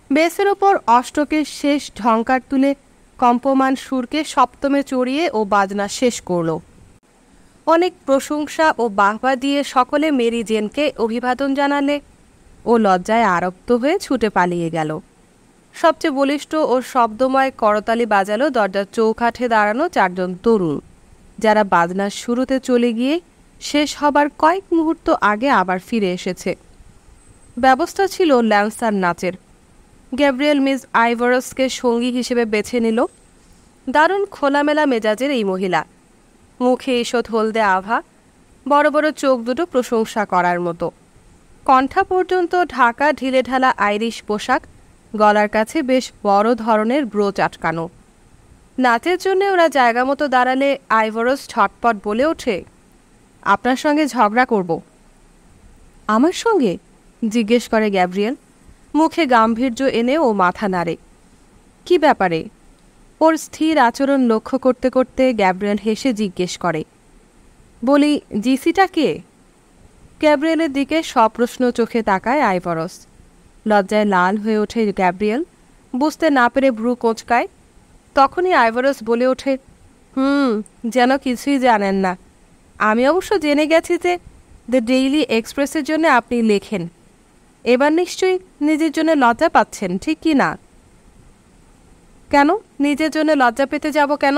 বেসের ওপর অষ্টকের শেষ ঢংকার তুলে কম্পমান সুরকে সপ্তমে চড়িয়ে ও বাজনা শেষ করল। অনেক প্রশংসা ও বাহবা দিয়ে সকলে মেরি জেনকে অভিবাদন জানালে ও লজ্জায় আরক্ত হয়ে ছুটে পালিয়ে গেল। সবচেয়ে বলিষ্ঠ ও শব্দময় করতালি বাজালো দরজার চৌকাঠে দাঁড়ানো 4 জন তরুণ, যারা বাজনার শুরুতে চলে গিয়ে শেষ হবার কয়েক মুহূর্ত আগে আবার ফিরে এসেছে। ব্যবস্থা ছিল ল্যান্সার নাচের। গ্যাব্রিয়েল মিস আইভারসকে সঙ্গী হিসেবে বেছে নিল। দারুণ খোলামেলা মেজাজের এই মহিলা, মুখে ঈষৎ হলদে আভা, বড় বড় চোখ দুটো প্রশংসা করার মতো, কণ্ঠা পর্যন্ত ঢাকা ঢিলেঢালা আইরিশ পোশাক, গলার কাছে বেশ বড় ধরনের ব্রোচ আটকানো। নাচের জন্য ওরা জায়গা মতো দাঁড়ালে আইভারস ছটপট বলে ওঠে, আপনার সঙ্গে ঝগড়া করব। আমার সঙ্গে? জিজ্ঞেস করে গ্যাব্রিয়েল, মুখে গাম্ভীর্য এনে ও মাথা নাড়ে। কি ব্যাপারে? ওর স্থির আচরণ লক্ষ্য করতে করতে গ্যাব্রিয়েল হেসে জিজ্ঞেস করে, বলি জিসিটা কে? গ্যাব্রিয়েলের দিকে সপ্রশ্ন চোখে তাকায় আইভারস। লজ্জায় লাল হয়ে ওঠে গ্যাব্রিয়েল, বুঝতে না পেরে ভ্রু কোঁচকায়। তখনই আইভারস বলে ওঠে, যেন কিছুই জানেন না। আমি অবশ্য জেনে গেছি যে দ্য ডেইলি এক্সপ্রেসের জন্য আপনি লেখেন। এবার নিশ্চয়ই নিজের জন্য লজ্জা পাচ্ছেন, ঠিক কি না? কেন নিজের জন্য লজ্জা পেতে যাব কেন?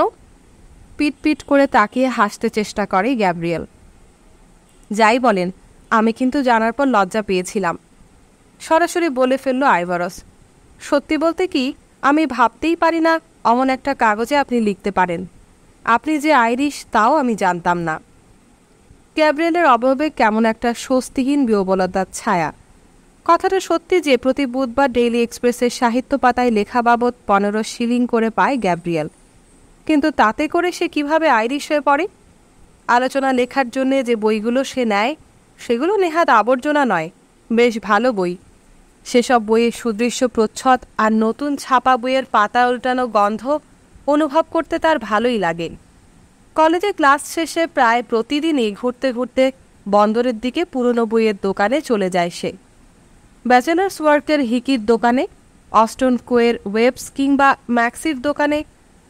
পিট পিট করে তাকিয়ে হাসতে চেষ্টা করে গ্যাব্রিয়েল। যাই বলেন, আমি কিন্তু জানার পর লজ্জা পেয়েছিলাম, সরাসরি বলে ফেলল আইভারস। সত্যি বলতে কি, আমি ভাবতেই পারি না অমন একটা কাগজে আপনি লিখতে পারেন। আপনি যে আইরিশ তাও আমি জানতাম না। গ্যাব্রিয়েলের অবয়বে কেমন একটা স্বস্তিহীন বিহ্বলতার ছায়া। কথাটা সত্যি যে প্রতি বুধবার ডেইলি এক্সপ্রেসের সাহিত্য পাতায় লেখা বাবদ 15 শিলিং করে পায় গ্যাব্রিয়েল, কিন্তু তাতে করে সে কিভাবে আইরিশ হয়ে পড়ে? আলোচনা লেখার জন্যে যে বইগুলো সে নেয় সেগুলো নেহাত আবর্জনা নয়, বেশ ভালো বই। সেসব বইয়ের সুদৃশ্য প্রচ্ছদ আর নতুন ছাপা বইয়ের পাতা উল্টানো গন্ধ অনুভব করতে তার ভালোই লাগে। কলেজে ক্লাস শেষে প্রায় প্রতিদিনই ঘুরতে ঘুরতে বন্দরের দিকে পুরনো বইয়ের দোকানে চলে যায় সে। ব্যাচেলার্স ওয়ার্কের হিকির দোকানে, অস্টন কোয়ের ওয়েবস কিংবা ম্যাক্সির দোকানে,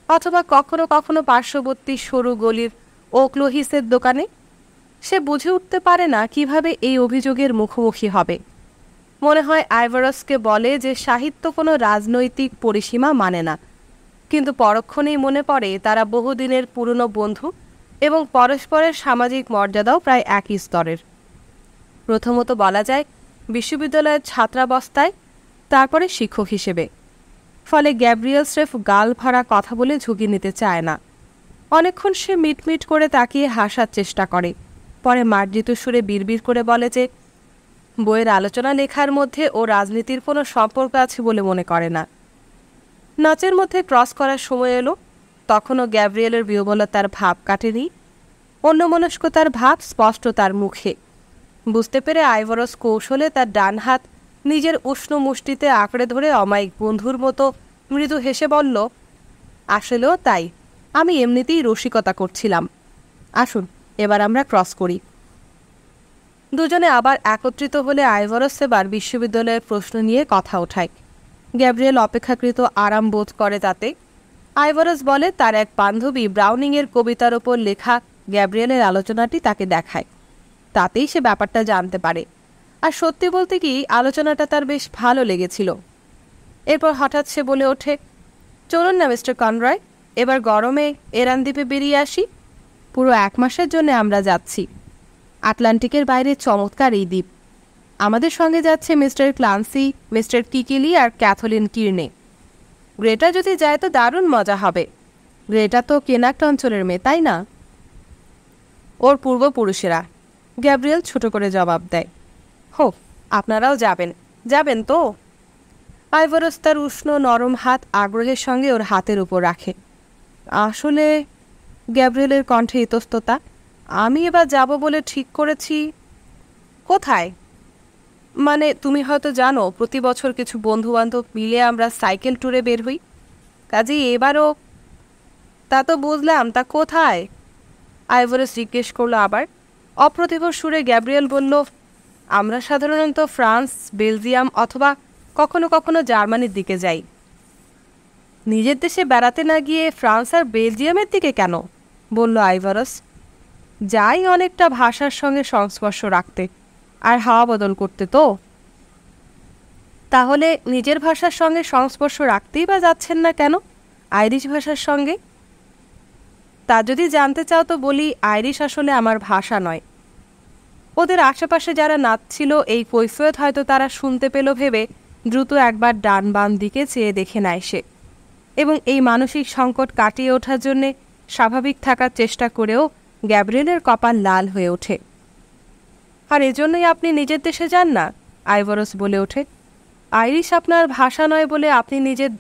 অথবা কখনো কখনো পার্শ্ববর্তী সরু গলির ওকলোহিসের দোকানে। সে বুঝে উঠতে পারে না কিভাবে এই অভিযোগের মুখোমুখি হবে। মনে হয় আইভারসকে বলে যে সাহিত্য কোনো রাজনৈতিক পরিসীমা মানে না, কিন্তু পরক্ষণেই মনে পড়ে তারা বহুদিনের পুরনো বন্ধু এবং পরস্পরের সামাজিক মর্যাদাও প্রায় একই স্তরের। প্রথমত বলা যায় বিশ্ববিদ্যালয়ের ছাত্রাবস্থায়, তারপরে শিক্ষক হিসেবে। ফলে গ্যাব্রিয়েল স্রেফ গাল ভরা কথা বলে ঝুঁকি নিতে চায় না। অনেকক্ষণ সে মিটমিট করে তাকিয়ে হাসার চেষ্টা করে, পরে মার্জিত সুরে বিড়বিড় করে বলে যে বইয়ের আলোচনা লেখার মধ্যে ও রাজনীতির কোনো সম্পর্ক আছে বলে মনে করে না। নাচের মধ্যে ক্রস করার সময় এলো, তখনও গ্যাব্রিয়েলের বিহ্বলতার ভাব কাটেনি। অন্যমনস্কতার ভাব স্পষ্ট তার মুখে। বুঝতে পেরে আইভারস কৌশলে তার ডান হাত নিজের উষ্ণ মুষ্টিতে আঁকড়ে ধরে অমায়িক বন্ধুর মতো মৃদু হেসে বলল, আসলেও তাই, আমি এমনিতেই রসিকতা করছিলাম। আসুন এবার আমরা ক্রস করি। দুজনে আবার একত্রিত হলে আইভারস এবার বিশ্ববিদ্যালয়ের প্রশ্ন নিয়ে কথা ওঠায়। গ্যাব্রিয়েল অপেক্ষাকৃত আরাম বোধ করে তাতে। আইভারস বলে তার এক বান্ধবী ব্রাউনিংয়ের কবিতার ওপর লেখা গ্যাব্রিয়েলের আলোচনাটি তাকে দেখায়। তাতেই সে ব্যাপারটা জানতে পারে। আর সত্যি বলতে কি, আলোচনাটা তার বেশ ভালো লেগেছিল। এরপর হঠাৎ সে বলে ওঠে, চলুন না মিস্টার কনরয়, এবার গরমে এরান দ্বীপে বেরিয়ে আসি। পুরো 1 মাসের জন্য আমরা যাচ্ছি। আটলান্টিকের বাইরে চমৎকার এই দ্বীপ। আমাদের সঙ্গে যাচ্ছে মিস্টার ক্লান্সি, মিস্টার কিকিলি আর ক্যাথলিন কির্নে। গ্রেটা যদি যায় তো দারুণ মজা হবে। গ্রেটা তো কেনাক্ট অঞ্চলের মেয়ে, তাই না? ওর পূর্বপুরুষেরা, গ্যাব্রিয়েল ছোট করে জবাব দেয়। হো, আপনারাও যাবেন? যাবেন তো? আইভারস তার উষ্ণ নরম হাত আগ্রহের সঙ্গে ওর হাতের উপর রাখে। আসলে, গ্যাব্রিয়েলের কণ্ঠে ইতস্ততা, আমি এবার যাব বলে ঠিক করেছি। কোথায়? মানে তুমি হয়তো জানো, প্রতি বছর কিছু বন্ধুবান্ধব মিলে আমরা সাইকেল ট্যুরে বের হই। কাজেই এবারও। তা তো বুঝলাম, তা কোথায়? আইভারস জিজ্ঞেস করলো আবার। অপ্রতিভ সুরে গ্যাব্রিয়েল বলল, আমরা সাধারণত ফ্রান্স, বেলজিয়াম অথবা কখনো কখনো জার্মানির দিকে যাই। নিজের দেশে বেড়াতে না গিয়ে ফ্রান্স আর বেলজিয়ামের দিকে কেন? বলল আইভারস। যাই অনেকটা ভাষার সঙ্গে সংস্পর্শ রাখতে আর হাওয়া বদল করতে তো। তাহলে নিজের ভাষার সঙ্গে সংস্পর্শ রাখতেই বা যাচ্ছেন না কেন আইরিশ ভাষার সঙ্গে? তা যদি জানতে চাও তো বলি, আইরিশ আসলে আমার ভাষা নয়। ওদের আশেপাশে যারা নাচছিল এই কৈফিয়ত হয়তো তারা শুনতে পেল ভেবে দ্রুত একবার ডান বাম দিকে চেয়ে দেখে নেয় সে, এবং এই মানসিক সংকট কাটিয়ে ওঠার জন্যে স্বাভাবিক থাকার চেষ্টা করেও গ্যাব্রিয়েলের কপাল লাল হয়ে ওঠে। আর এজন্যই আপনি নিজের দেশে যান না? আইভারস বলে ওঠে। আইরিশ আপনার ভাষা নয় বলে আপনি নিজের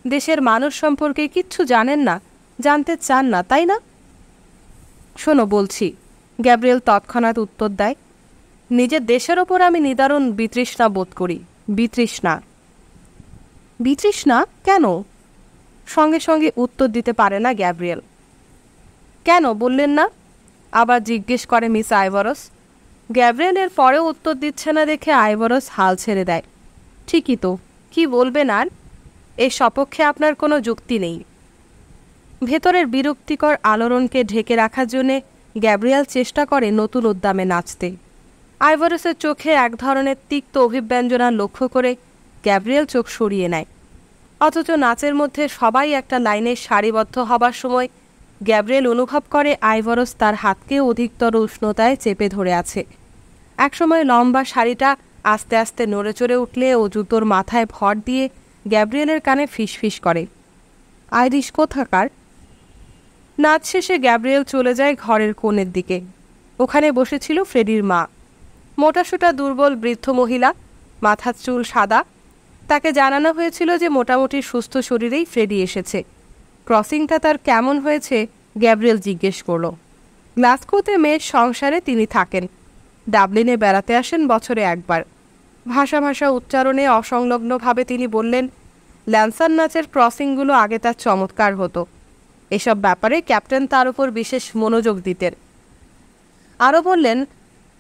দেশের মানুষ সম্পর্কে কিচ্ছু জানেন না, জানতে চান না, তাই না? শোনো বলছি, গ্যাব্রিয়েল তৎক্ষণাৎ উত্তর দেয়। নিজের দেশের ওপর আমি নিদারুণ বিতৃষ্ণা বোধ করি। বিতৃষ্ণা? বিতৃষ্ণা কেন? সঙ্গে সঙ্গে উত্তর দিতে পারে না গ্যাব্রিয়েল। কেন বললেন না? আবার জিজ্ঞেস করে মিস আইভারস। গ্যাব্রিয়েলের পরেও উত্তর দিচ্ছে না দেখে আইভারস হাল ছেড়ে দেয়। ঠিকই তো, কি বলবেন আর? এর সপক্ষে আপনার কোনো যুক্তি নেই। ভেতরের বিরক্তিকর আলোড়নকে ঢেকে রাখার জন্যে গ্যাব্রিয়েল চেষ্টা করে নতুন উদ্দামে নাচতে। আইভারসের চোখে এক ধরনের তিক্ত অভিব্যঞ্জনা লক্ষ্য করে গ্যাব্রিয়েল চোখ সরিয়ে নেয়। অথচ নাচের মধ্যে সবাই একটা লাইনে সারিবদ্ধ হবার সময় গ্যাব্রিয়েল অনুভব করে আইভারস তার হাতকে অধিকতর উষ্ণতায় চেপে ধরে আছে। একসময় লম্বা শাড়িটা আস্তে আস্তে নড়ে চড়ে উঠলে ও জুতোর মাথায় ভর দিয়ে গ্যাব্রিয়েলের কানে ফিসফিস করে, আইরিশ কোথাকার। নাচ শেষে গ্যাব্রিয়েল চলে যায় ঘরের কোণের দিকে। ওখানে বসেছিল ফ্রেডির মা, মোটাসোটা দুর্বল বৃদ্ধ মহিলা, মাথার চুল সাদা। তাকে জানানো হয়েছিল যে মোটামুটি সুস্থ শরীরেই ফ্রেডি এসেছে। ক্রসিংটা তার কেমন হয়েছে গ্যাব্রিয়েল জিজ্ঞেস করল। গ্লাসগোতে মেয়ের সংসারে তিনি থাকেন। ডাবলিনে বেড়াতে আসেন বছরে একবার। ভাষা উচ্চারণে অসংলগ্নভাবে তিনি বললেন, ল্যান্সার নাচের ক্রসিংগুলো আগে তার চমৎকার হতো। এসব ব্যাপারে ক্যাপ্টেন তার উপর বিশেষ মনোযোগ দিতেন। আরও বললেন,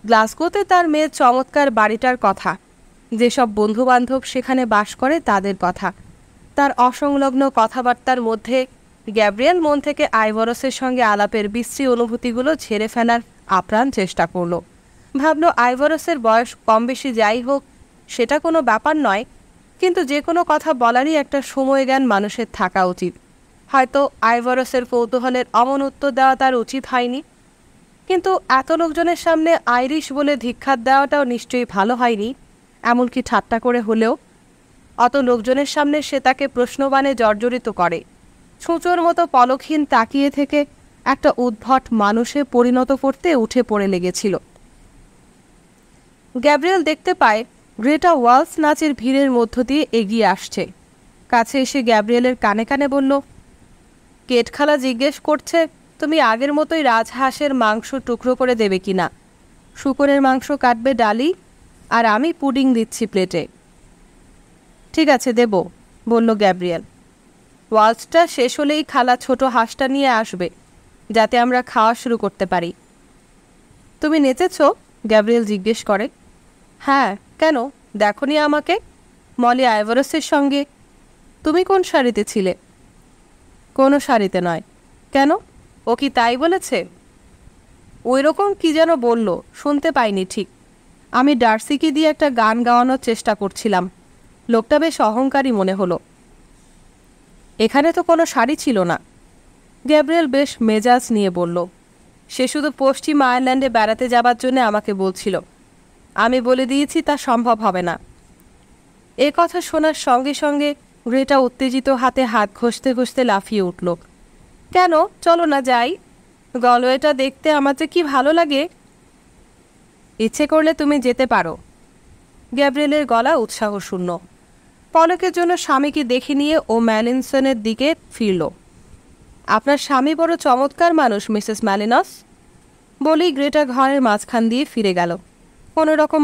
গ্লাসগোতে তার মেয়ের চমৎকার বাড়িটার কথা, যেসব বন্ধুবান্ধব সেখানে বাস করে তাদের কথা। তার অসংলগ্ন কথাবার্তার মধ্যে গ্যাব্রিয়েল মন থেকে আইভারসের সঙ্গে আলাপের বিশ্রী অনুভূতিগুলো ঝেড়ে ফেলার আপ্রাণ চেষ্টা করল। ভাবল আইভারসের বয়স কম বেশি যাই হোক সেটা কোনো ব্যাপার নয়, কিন্তু যে কোনো কথা বলারই একটা সময় জ্ঞান মানুষের থাকা উচিত। হয়তো আইভারসের কৌতূহলের অমন উত্তর দেওয়া তার উচিত হয়নি, কিন্তু এত লোকজনের সামনে আইরিশ বলে ধিক্ষার দেওয়াটাও নিশ্চয়ই ভালো হয়নি, এমনকি ঠাট্টা করে হলেও। অত লোকজনের সামনে সে তাকে প্রশ্নবাণে জর্জরিত করে। ছুঁচোর মতো পলকহীন তাকিয়ে থেকে একটা উদ্ভট মানুষে পরিণত করতে উঠে পড়ে লেগেছিল। গ্যাব্রিয়েল দেখতে পায় গ্রেটা ওয়ালস নাচের ভিড়ের মধ্য দিয়ে এগিয়ে আসছে। কাছে এসে গ্যাব্রিয়েলের কানে কানে বলল, কেট খালা জিজ্ঞেস করছে তুমি আগের মতোই রাজহাঁসের মাংস টুকরো করে দেবে কিনা। শূকরের মাংস কাটবে ডালি, আর আমি পুডিং দিচ্ছি প্লেটে। ঠিক আছে দেব, বলল গ্যাব্রিয়েল। ওয়ালসটা শেষ হলেই খালা ছোট হাঁসটা নিয়ে আসবে, যাতে আমরা খাওয়া শুরু করতে পারি। তুমি নেচেছ? গ্যাব্রিয়েল জিজ্ঞেস করে। হ্যাঁ, কেন দেখনি আমাকে? মলি আইভারসের সঙ্গে। তুমি কোন শাড়িতে ছিলে? কোনো শাড়িতে নয়। কেন? ও কি তাই বলেছে? ওই রকম কি যেন বলল, শুনতে পাইনি ঠিক। আমি ডার্সিকে দিয়ে একটা গান গাওয়ানোর চেষ্টা করছিলাম। লোকটা বেশ অহংকারী মনে হলো। এখানে তো কোনো শাড়ি ছিল না। গ্যাব্রিয়েল বেশ মেজাজ নিয়ে বলল, সে শুধু পশ্চিম আয়ারল্যান্ডে বেড়াতে যাবার জন্য আমাকে বলছিল। আমি বলে দিয়েছি তা সম্ভব হবে না। এ কথা শোনার সঙ্গে সঙ্গে গ্রেটা উত্তেজিত হাতে হাত ঘষতে ঘষতে লাফিয়ে উঠল। কেন, চলো না যাই। গলওয়েটা দেখতে আমার যে কি ভালো লাগে। ইচ্ছে করলে তুমি যেতে পারো। গ্যাব্রিয়েলের গলা উৎসাহ শূন্য। পলকের জন্য স্বামীকে দেখে নিয়ে ও ম্যালিনসনের দিকে ফিরল। আপনার স্বামী বড় চমৎকার মানুষ মিসেস ম্যালিনস, বলেই গ্রেটা ঘরের মাঝখান দিয়ে ফিরে গেল। কোনো রকম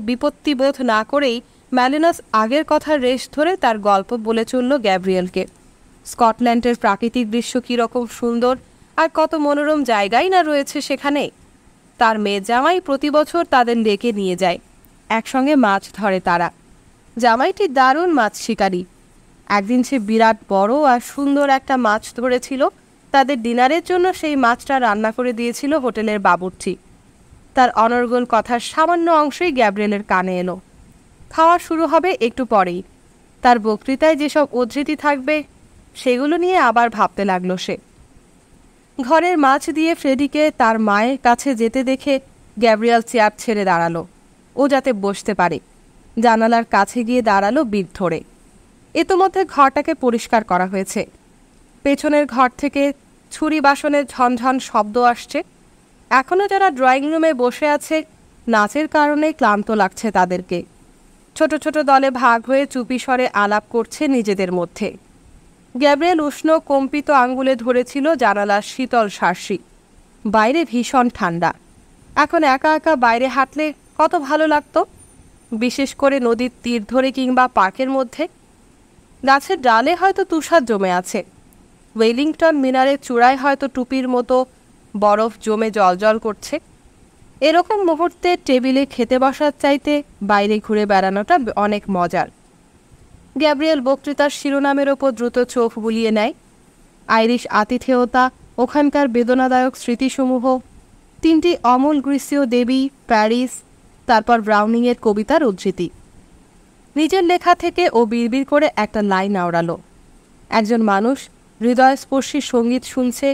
বিপত্তি বোধ না করেই ম্যালিনস আগের কথার রেশ ধরে তার গল্প বলে চলল গ্যাব্রিয়েলকে। স্কটল্যান্ডের প্রাকৃতিক দৃশ্য কীরকম সুন্দর, আর কত মনোরম জায়গাই না রয়েছে সেখানে। তার মেয়ে জামাই প্রতি বছর তাদের ডেকে নিয়ে যায়, একসঙ্গে মাছ ধরে তারা। জামাইটি দারুণ মাছ শিকারী, একদিন সে বিরাট বড় আর সুন্দর একটা মাছ ধরেছিল। তাদের ডিনারের জন্য সেই মাছটা রান্না করে দিয়েছিল হোটেলের বাবুর্চি। তার অনর্গল কথার সামান্য অংশই গ্যাব্রিয়েলের কানে এলো। খাওয়া শুরু হবে একটু পরেই। তার বক্তৃতায় যেসব উদ্ধৃতি থাকবে সেগুলো নিয়ে আবার ভাবতে লাগলো সে। ঘরের মাছ দিয়ে ফ্রেডিকে তার মায়ের কাছে যেতে দেখে গ্যাব্রিয়েল চেয়ার ছেড়ে দাঁড়ালো, ও যাতে বসতে পারে। জানালার কাছে গিয়ে দাঁড়ালো বিট ধরে। ইতোমধ্যে ঘরটাকে পরিষ্কার করা হয়েছে। পেছনের ঘর থেকে ছুরি বাসনের ঝনঝন শব্দ আসছে। এখনও যারা ড্রয়িং রুমে বসে আছে, নাচের কারণে ক্লান্ত লাগছে তাদেরকে। ছোট ছোট দলে ভাগ হয়ে চুপি স্বরে আলাপ করছে নিজেদের মধ্যে। গ্যাব্রিয়েল উষ্ণ কম্পিত আঙ্গুলে ধরেছিল জানালার শীতল শার্সি। বাইরে ভীষণ ঠান্ডা। এখন একা একা বাইরে হাঁটলে কত ভালো লাগতো, বিশেষ করে নদীর তীর ধরে কিংবা পার্কের মধ্যে। গাছের ডালে হয়তো তুষার জমে আছে, ওয়েলিংটন মিনারের চূড়ায় হয়তো টুপির মতো বরফ জমে জলজল করছে। এরকম মুহূর্তে টেবিলে খেতে বসার চাইতে বাইরে ঘুরে বেড়ানোটা অনেক মজার। গ্যাব্রিয়েল বক্তৃতার শিরোনামের ওপর দ্রুত চোখ বুলিয়ে নেয়। আইরিশ আতিথেয়তা, ওখানকার বেদনাদায়ক স্মৃতিসমূহ, 3টি অমূল গ্রীসীয় দেবী, প্যারিস, তারপর ব্রাউনিংয়ের কবিতার উদ্ধৃতি। নিজের লেখা থেকে ও বিড়বিড় করে একটা লাইন আওড়ালো। একজন মানুষ হৃদয়স্পর্শী সঙ্গীত শুনছে,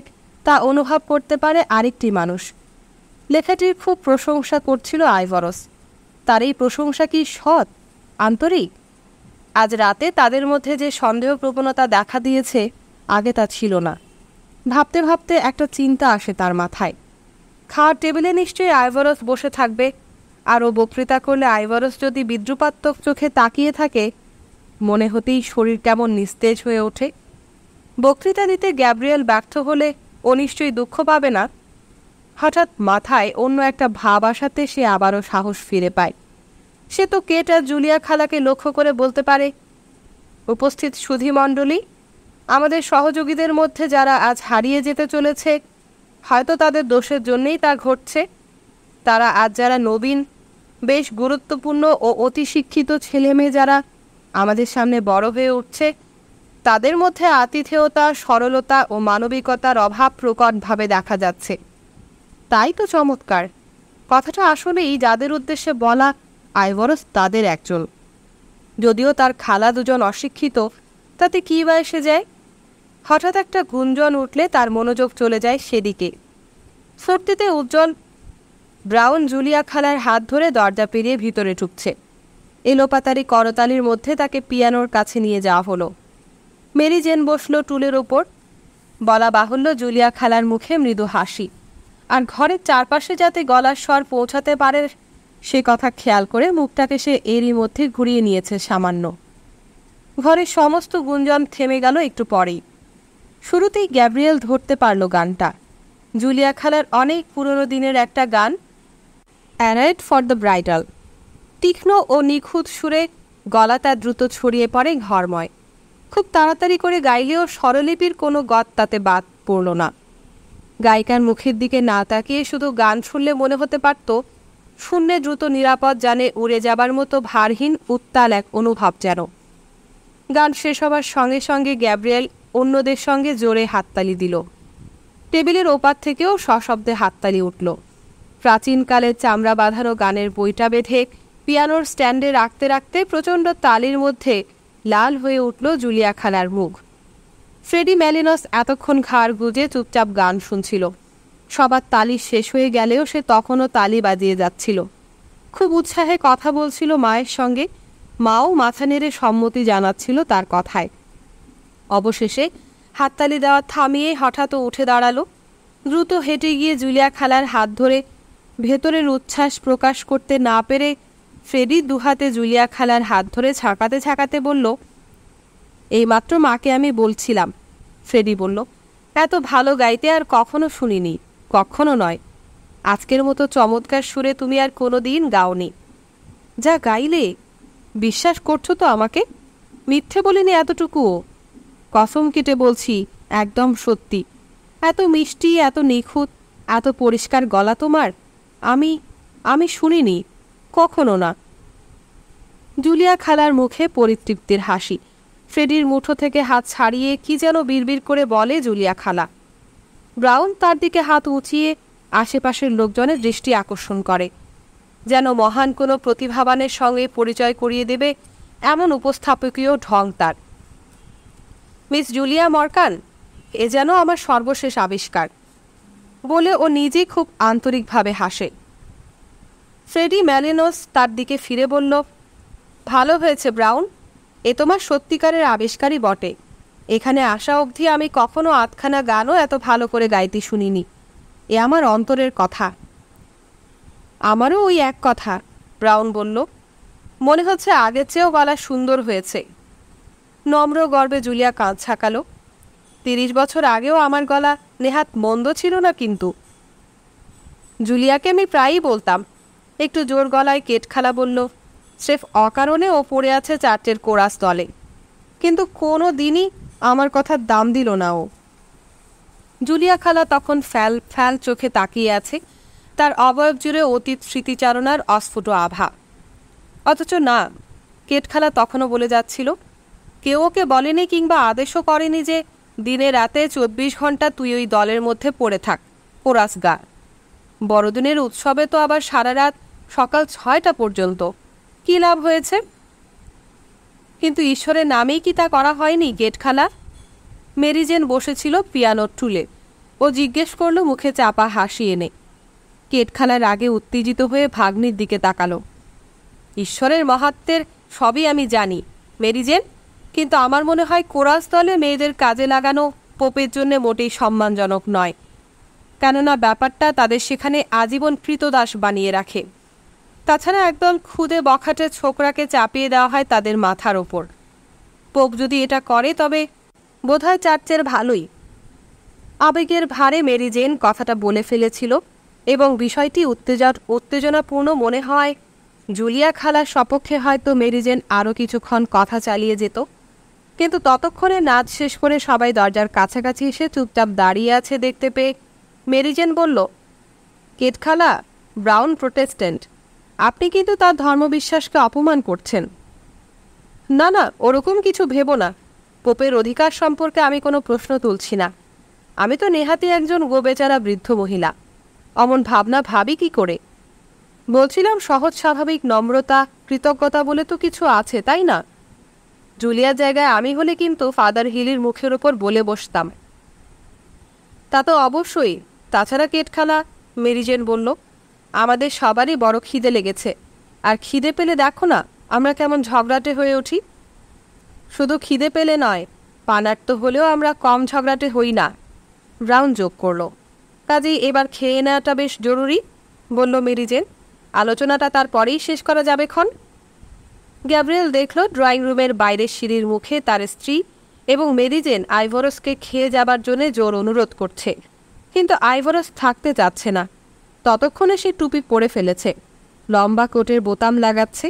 তা অনুভব করতে পারে আরেকটি মানুষ। লেখাটির খুব প্রশংসা করছিল আইভরস। তার এই প্রশংসা কি সৎ, আন্তরিক? আজ রাতে তাদের মধ্যে যে সন্দেহ প্রবণতা দেখা দিয়েছে, আগে তা ছিল না। ভাবতে ভাবতে একটা চিন্তা আসে তার মাথায়। খাওয়ার টেবিলে নিশ্চয়ই আইভরস বসে থাকবে, আর ও বক্তৃতা করলে আইভরস যদি বিদ্রুপাত্মক চোখে তাকিয়ে থাকে, মনে হতেই শরীর কেমন নিস্তেজ হয়ে ওঠে। বক্তৃতা দিতে গ্যাব্রিয়েল ব্যর্থ হলে ও নিশ্চয়ই দুঃখ পাবে না। হঠাৎ মাথায় অন্য একটা ভাব আসাতে সে আবারও সাহস ফিরে পায়। সে তো কেট আর জুলিয়া খালাকে লক্ষ্য করে বলতে পারে, উপস্থিত সুধীমণ্ডলী, আমাদের সহযোগীদের মধ্যে যারা আজ হারিয়ে যেতে চলেছে, হয়তো তাদের দোষের জন্যেই তা ঘটছে। তারা আজ যারা নবীন, বেশ গুরুত্বপূর্ণ ও অতি শিক্ষিত ছেলেমেয়ে যারা আমাদের সামনে বড় হয়ে উঠছে, তাদের মধ্যে আতিথেয়তা, সরলতা ও মানবিকতার অভাব প্রকটভাবে দেখা যাচ্ছে। তাই তো চমৎকার। কথাটা আসলেই যাদের উদ্দেশ্যে বলা, আইভরস তাদের একজন। যদিও তার খালা দুজন অশিক্ষিত, তাতে কী বা এসে যায়? হঠাৎ একটা গুঞ্জন উঠলে তার মনোযোগ চলে যায় সেদিকে। ফুর্তিতে উজ্জ্বল ব্রাউন জুলিয়া খালার হাত ধরে দরজা পেরিয়ে ভিতরে ঢুকছে। এলোপাতারি করতালির মধ্যে তাকে পিয়ানোর কাছে নিয়ে যাওয়া হলো। মেরি জেন বসল টুলের ওপর। বলা বাহুল্য, জুলিয়া খালার মুখে মৃদু হাসি, আর ঘরের চারপাশে যাতে গলার স্বর পৌঁছাতে পারে সে কথা খেয়াল করে মুখটাকে সে এরই মধ্যে ঘুরিয়ে নিয়েছে সামান্য। ঘরের সমস্ত গুঞ্জন থেমে গেল একটু পরেই। শুরুতেই গ্যাব্রিয়েল ধরতে পারল গানটা। জুলিয়া খালার অনেক পুরনো দিনের একটা গান, অ্যারাইড ফর দ্য ব্রাইডাল। তীক্ষ্ণ ও নিখুঁত সুরে গলা তার দ্রুত ছড়িয়ে পড়ে ঘরময়। খুব তাড়াতাড়ি করে গাইলেও স্বরলিপির কোনো গত তাতে বাদ পড়ল না। গায়িকার মুখের দিকে না তাকিয়ে শুধু গান শুনলে মনে হতে পারত শূন্যে দ্রুত নিরাপদ জানে উড়ে যাবার মতো ভারহীন উত্তাল এক অনুভব যেন। গান শেষ হবার সঙ্গে সঙ্গে গ্যাব্রিয়েল অন্যদের সঙ্গে জোরে হাততালি দিল। টেবিলের ওপার থেকেও সশব্দে হাততালি উঠল। প্রাচীনকালের চামড়া বাঁধানো গানের বইটা বেঁধে পিয়ানোর স্ট্যান্ডে রাখতে রাখতে প্রচণ্ড তালির মধ্যে লাল হয়ে উঠল জুলিয়া খালার মুখ। ফ্রেডি ম্যালিনস এতক্ষণ ঘাড় গুজে চুপচাপ গান শুনছিল। সবার তালি শেষ হয়ে গেলেও সে তখনও তালি বাজিয়ে যাচ্ছিল। খুব উৎসাহে কথা বলছিল মায়ের সঙ্গে। মাও মাথা নেড়ে সম্মতি জানাচ্ছিল তার কথায়। অবশেষে হাততালি দেওয়া থামিয়ে হঠাৎ উঠে দাঁড়ালো। দ্রুত হেঁটে গিয়ে জুলিয়া খালার হাত ধরে ভেতরের উচ্ছ্বাস প্রকাশ করতে না পেরে ফ্রেডি দুহাতে জুলিয়া খালার হাত ধরে ছাকাতে ছাকাতে বলল, এইমাত্র মাকে আমি বলছিলাম। ফ্রেডি বলল, এত ভালো গাইতে আর কখনো শুনিনি। কখনো নয়, আজকের মতো চমৎকার সুরে তুমি আর কোনো দিন গাওনি। যা গাইলে! বিশ্বাস করছো তো আমাকে? মিথ্যে বলিনি এতটুকুও। কসম কেটে বলছি, একদম সত্যি। এত মিষ্টি, এত নিখুঁত, এত পরিষ্কার গলা তোমার আমি শুনিনি কখনো না। জুলিয়া খালার মুখে পরিতৃপ্তির হাসি। ফ্রেডির মুঠো থেকে হাত ছাড়িয়ে কি যেন বিড়বিড় করে বলে জুলিয়া খালা। ব্রাউন তার দিকে হাত উঁচিয়ে আশেপাশের লোকজনের দৃষ্টি আকর্ষণ করে, যেন মহান কোনো প্রতিভাবানের সঙ্গে পরিচয় করিয়ে দেবে এমন উপস্থাপকীয় ঢং তার। মিস জুলিয়া মরকান, এ যেন আমার সর্বশেষ আবিষ্কার বলে ও নিজেই খুব আন্তরিকভাবে হাসে। ফ্রেডি ম্যালিনোস তার দিকে ফিরে বলল, ভালো হয়েছে ব্রাউন, এ তোমার সত্যিকারের আবিষ্কারই বটে। এখানে আসা অবধি আমি কখনো আধখানা গানও এত ভালো করে গাইতে শুনিনি। এ আমার অন্তরের কথা। আমারও ওই এক কথা, ব্রাউন বলল। মনে হচ্ছে আগের চেয়েও গলা সুন্দর হয়েছে। নম্র গর্বে জুলিয়া কাঁধ ছাকালো। 30 বছর আগেও আমার গলা নেহাত মন্দ ছিল না কিন্তু। জুলিয়াকে আমি প্রায়ই বলতাম। একটু জোর গলায় কেটখালা বলল, স্রেফ অকারণে ও পড়ে আছে চার্চের কোরাস দলে, কিন্তু কোনো দিনই আমার কথার দাম দিল না ও। জুলিয়া খালা তখন ফ্যাল ফ্যাল চোখে তাকিয়ে আছে, তার অবয়ব জুড়ে অতীত স্মৃতিচারণার অস্ফুট আভা। অথচ না, কেটখালা তখনও বলে যাচ্ছিল, কেউ ওকে বলেনি কিংবা আদেশও করেনি যে দিনে রাতে 24 ঘন্টা তুই ওই দলের মধ্যে পড়ে থাক, কোরাস গা। বড়দিনের উৎসবে তো আবার সারা রাত সকাল 6টা পর্যন্ত। কী লাভ হয়েছে? কিন্তু ঈশ্বরের নামেই কি তা করা হয়নি গেটখালা? মেরিজেন বসেছিল পিয়ানোর টুলে। ও জিজ্ঞেস করল মুখে চাপা হাসি এনে। কেটখালার আগে উত্তেজিত হয়ে ভাগ্নির দিকে তাকালো। ঈশ্বরের মাহাত্ম্যের সবই আমি জানি মেরিজেন, কিন্তু আমার মনে হয় কোরাস দলে মেয়েদের কাজে লাগানো পোপের জন্য মোটেই সম্মানজনক নয়, কেননা ব্যাপারটা তাদের সেখানে আজীবন কৃতদাস বানিয়ে রাখে। তাছাড়া একদল খুদে বখাটে ছোকরাকে চাপিয়ে দেওয়া হয় তাদের মাথার ওপর। পোপ যদি এটা করে তবে বোধহয় চার্চের ভালোই। আবেগের ভারে মেরিজেন কথাটা বলে ফেলেছিল এবং বিষয়টি উত্তেজনাপূর্ণ মনে হয় জুলিয়া খালার সপক্ষে হয়তো মেরিজেন আরও কিছুক্ষণ কথা চালিয়ে যেত, কিন্তু ততক্ষণে নাচ শেষ করে সবাই দরজার কাছাকাছি এসে চুপচাপ দাঁড়িয়ে আছে দেখতে পেয়ে মেরিজেন বলল, কেটখালা, ব্রাউন প্রোটেস্ট্যান্ট, আপনি কিন্তু তার ধর্মবিশ্বাসকে অপমান করছেন। না না, ওরকম কিছু ভেবো না। পোপের অধিকার সম্পর্কে আমি কোনো প্রশ্ন তুলছি না। আমি তো নেহাতি একজন গোবেচারা বৃদ্ধ মহিলা, অমন ভাবনা ভাবি কি করে? বলছিলাম সহজ স্বাভাবিক নম্রতা কৃতজ্ঞতা বলে তো কিছু আছে, তাই না? জুলিয়ার জায়গায় আমি হলে কিন্তু ফাদার হিলির মুখের ওপর বলে বসতাম। তা তো অবশ্যই। তাছাড়া কেটখালা, মেরিজেন বলল, আমাদের সবারই বড় খিদে লেগেছে, আর খিদে পেলে দেখো না আমরা কেমন ঝগড়াটে হয়ে উঠি। শুধু খিদে পেলে নয়, পানার্ত হলেও আমরা কম ঝগড়াটে হই না, ব্রাউন যোগ করল। কাজেই এবার খেয়ে নেওয়াটা বেশ জরুরি, বলল মেরিজেন। আলোচনাটা তারপরেই শেষ করা যাবে ক্ষণ। গ্যাব্রিয়েল দেখল ড্রয়িং রুমের বাইরের সিঁড়ির মুখে তার স্ত্রী এবং মেরিজেন আইভরসকে খেয়ে যাবার জন্য জোর অনুরোধ করছে, কিন্তু আইভরস থাকতে চাচ্ছে না। ততক্ষণে সে টুপি পরে ফেলেছে, লম্বা কোটের বোতাম লাগাচ্ছে।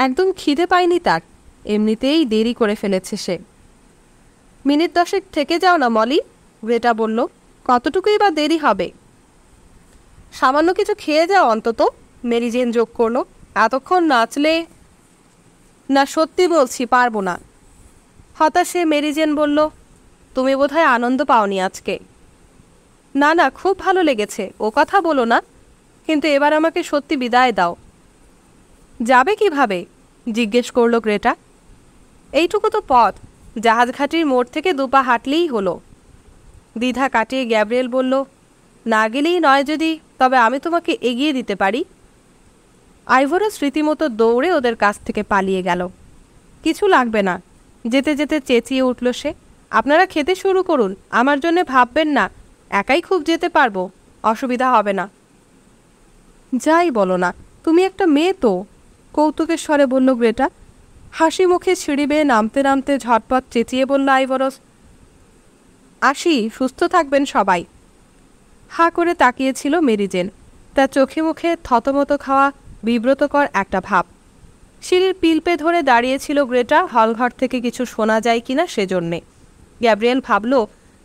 একদম খিদে পায়নি তার, এমনিতেই দেরি করে ফেলেছে সে। মিনিট 10 থেকে যাও না মলি, গ্রেটা বলল। কতটুকুই বা দেরি হবে? সামান্য কিছু খেয়ে যাও অন্তত, মেরিজেন যোগ করল। এতক্ষণ নাচলে না, সত্যি বলছি পারবো না। হতাশে মেরিজেন বলল, তুমি বোধহয় আনন্দ পাওনি আজকে। না না, খুব ভালো লেগেছে, ও কথা বলো না, কিন্তু এবার আমাকে সত্যি বিদায় দাও। যাবে কিভাবে? জিজ্ঞেস করল গ্রেটা। এইটুকু তো পথ, জাহাজঘাটির মোড় থেকে 2 পা হাঁটলেই হলো। দ্বিধা কাটিয়ে গ্যাব্রিয়েল বলল, না গেলেই নয় যদি, তবে আমি তোমাকে এগিয়ে দিতে পারি। আইভরস রীতিমতো দৌড়ে ওদের কাছ থেকে পালিয়ে গেল। কিছু লাগবে না, যেতে যেতে চেঁচিয়ে উঠল সে। আপনারা খেতে শুরু করুন, আমার জন্য ভাববেন না, একাই খুব যেতে পারবো, অসুবিধা হবে না। যাই বলো না, তুমি একটা মেয়ে তো, কৌতুকের স্বরে বলল গ্রেটা। হাসি মুখে সিঁড়ি বেয়ে নামতে নামতে ঝটপট চেঁচিয়ে বলল আইভরস, আসি, সুস্থ থাকবেন সবাই। হা করে তাকিয়েছিল মেরিজেন, তার চোখে মুখে থতমত খাওয়া বিব্রতকর একটা ভাব। সিঁড়ির পিলপে ধরে দাঁড়িয়েছিল গ্রেটা, হলঘর থেকে কিছু শোনা যায় কিনা সেজন্যে। গ্যাব্রিয়েল ভাবল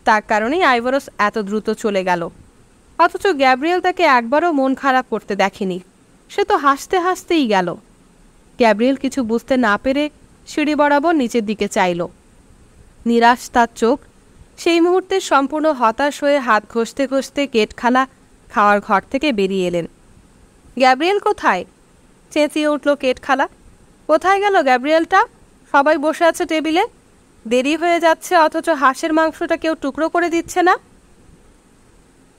তার কারণেই আইভরস এত দ্রুত চলে গেল, অথচ গ্যাব্রিয়েল তাকে একবারও মন খারাপ করতে দেখেনি। সে তো হাসতে হাসতেই গেল। গ্যাব্রিয়েল কিছু বুঝতে না পেরে সিঁড়ি বরাবর নিচের দিকে চাইল। নিরাশ তার চোখ। সেই মুহূর্তে সম্পূর্ণ হতাশ হয়ে হাত ঘষতে ঘষতে কেট খালা খাওয়ার ঘর থেকে বেরিয়ে এলেন। গ্যাব্রিয়েল কোথায়? চেঁচিয়ে উঠল কেট খালা। কোথায় গেল গ্যাব্রিয়েলটা? সবাই বসে আছে টেবিলে, দেরি হয়ে যাচ্ছে অথচ হাঁসের মাংসটা কেউ টুকরো করে দিচ্ছে না।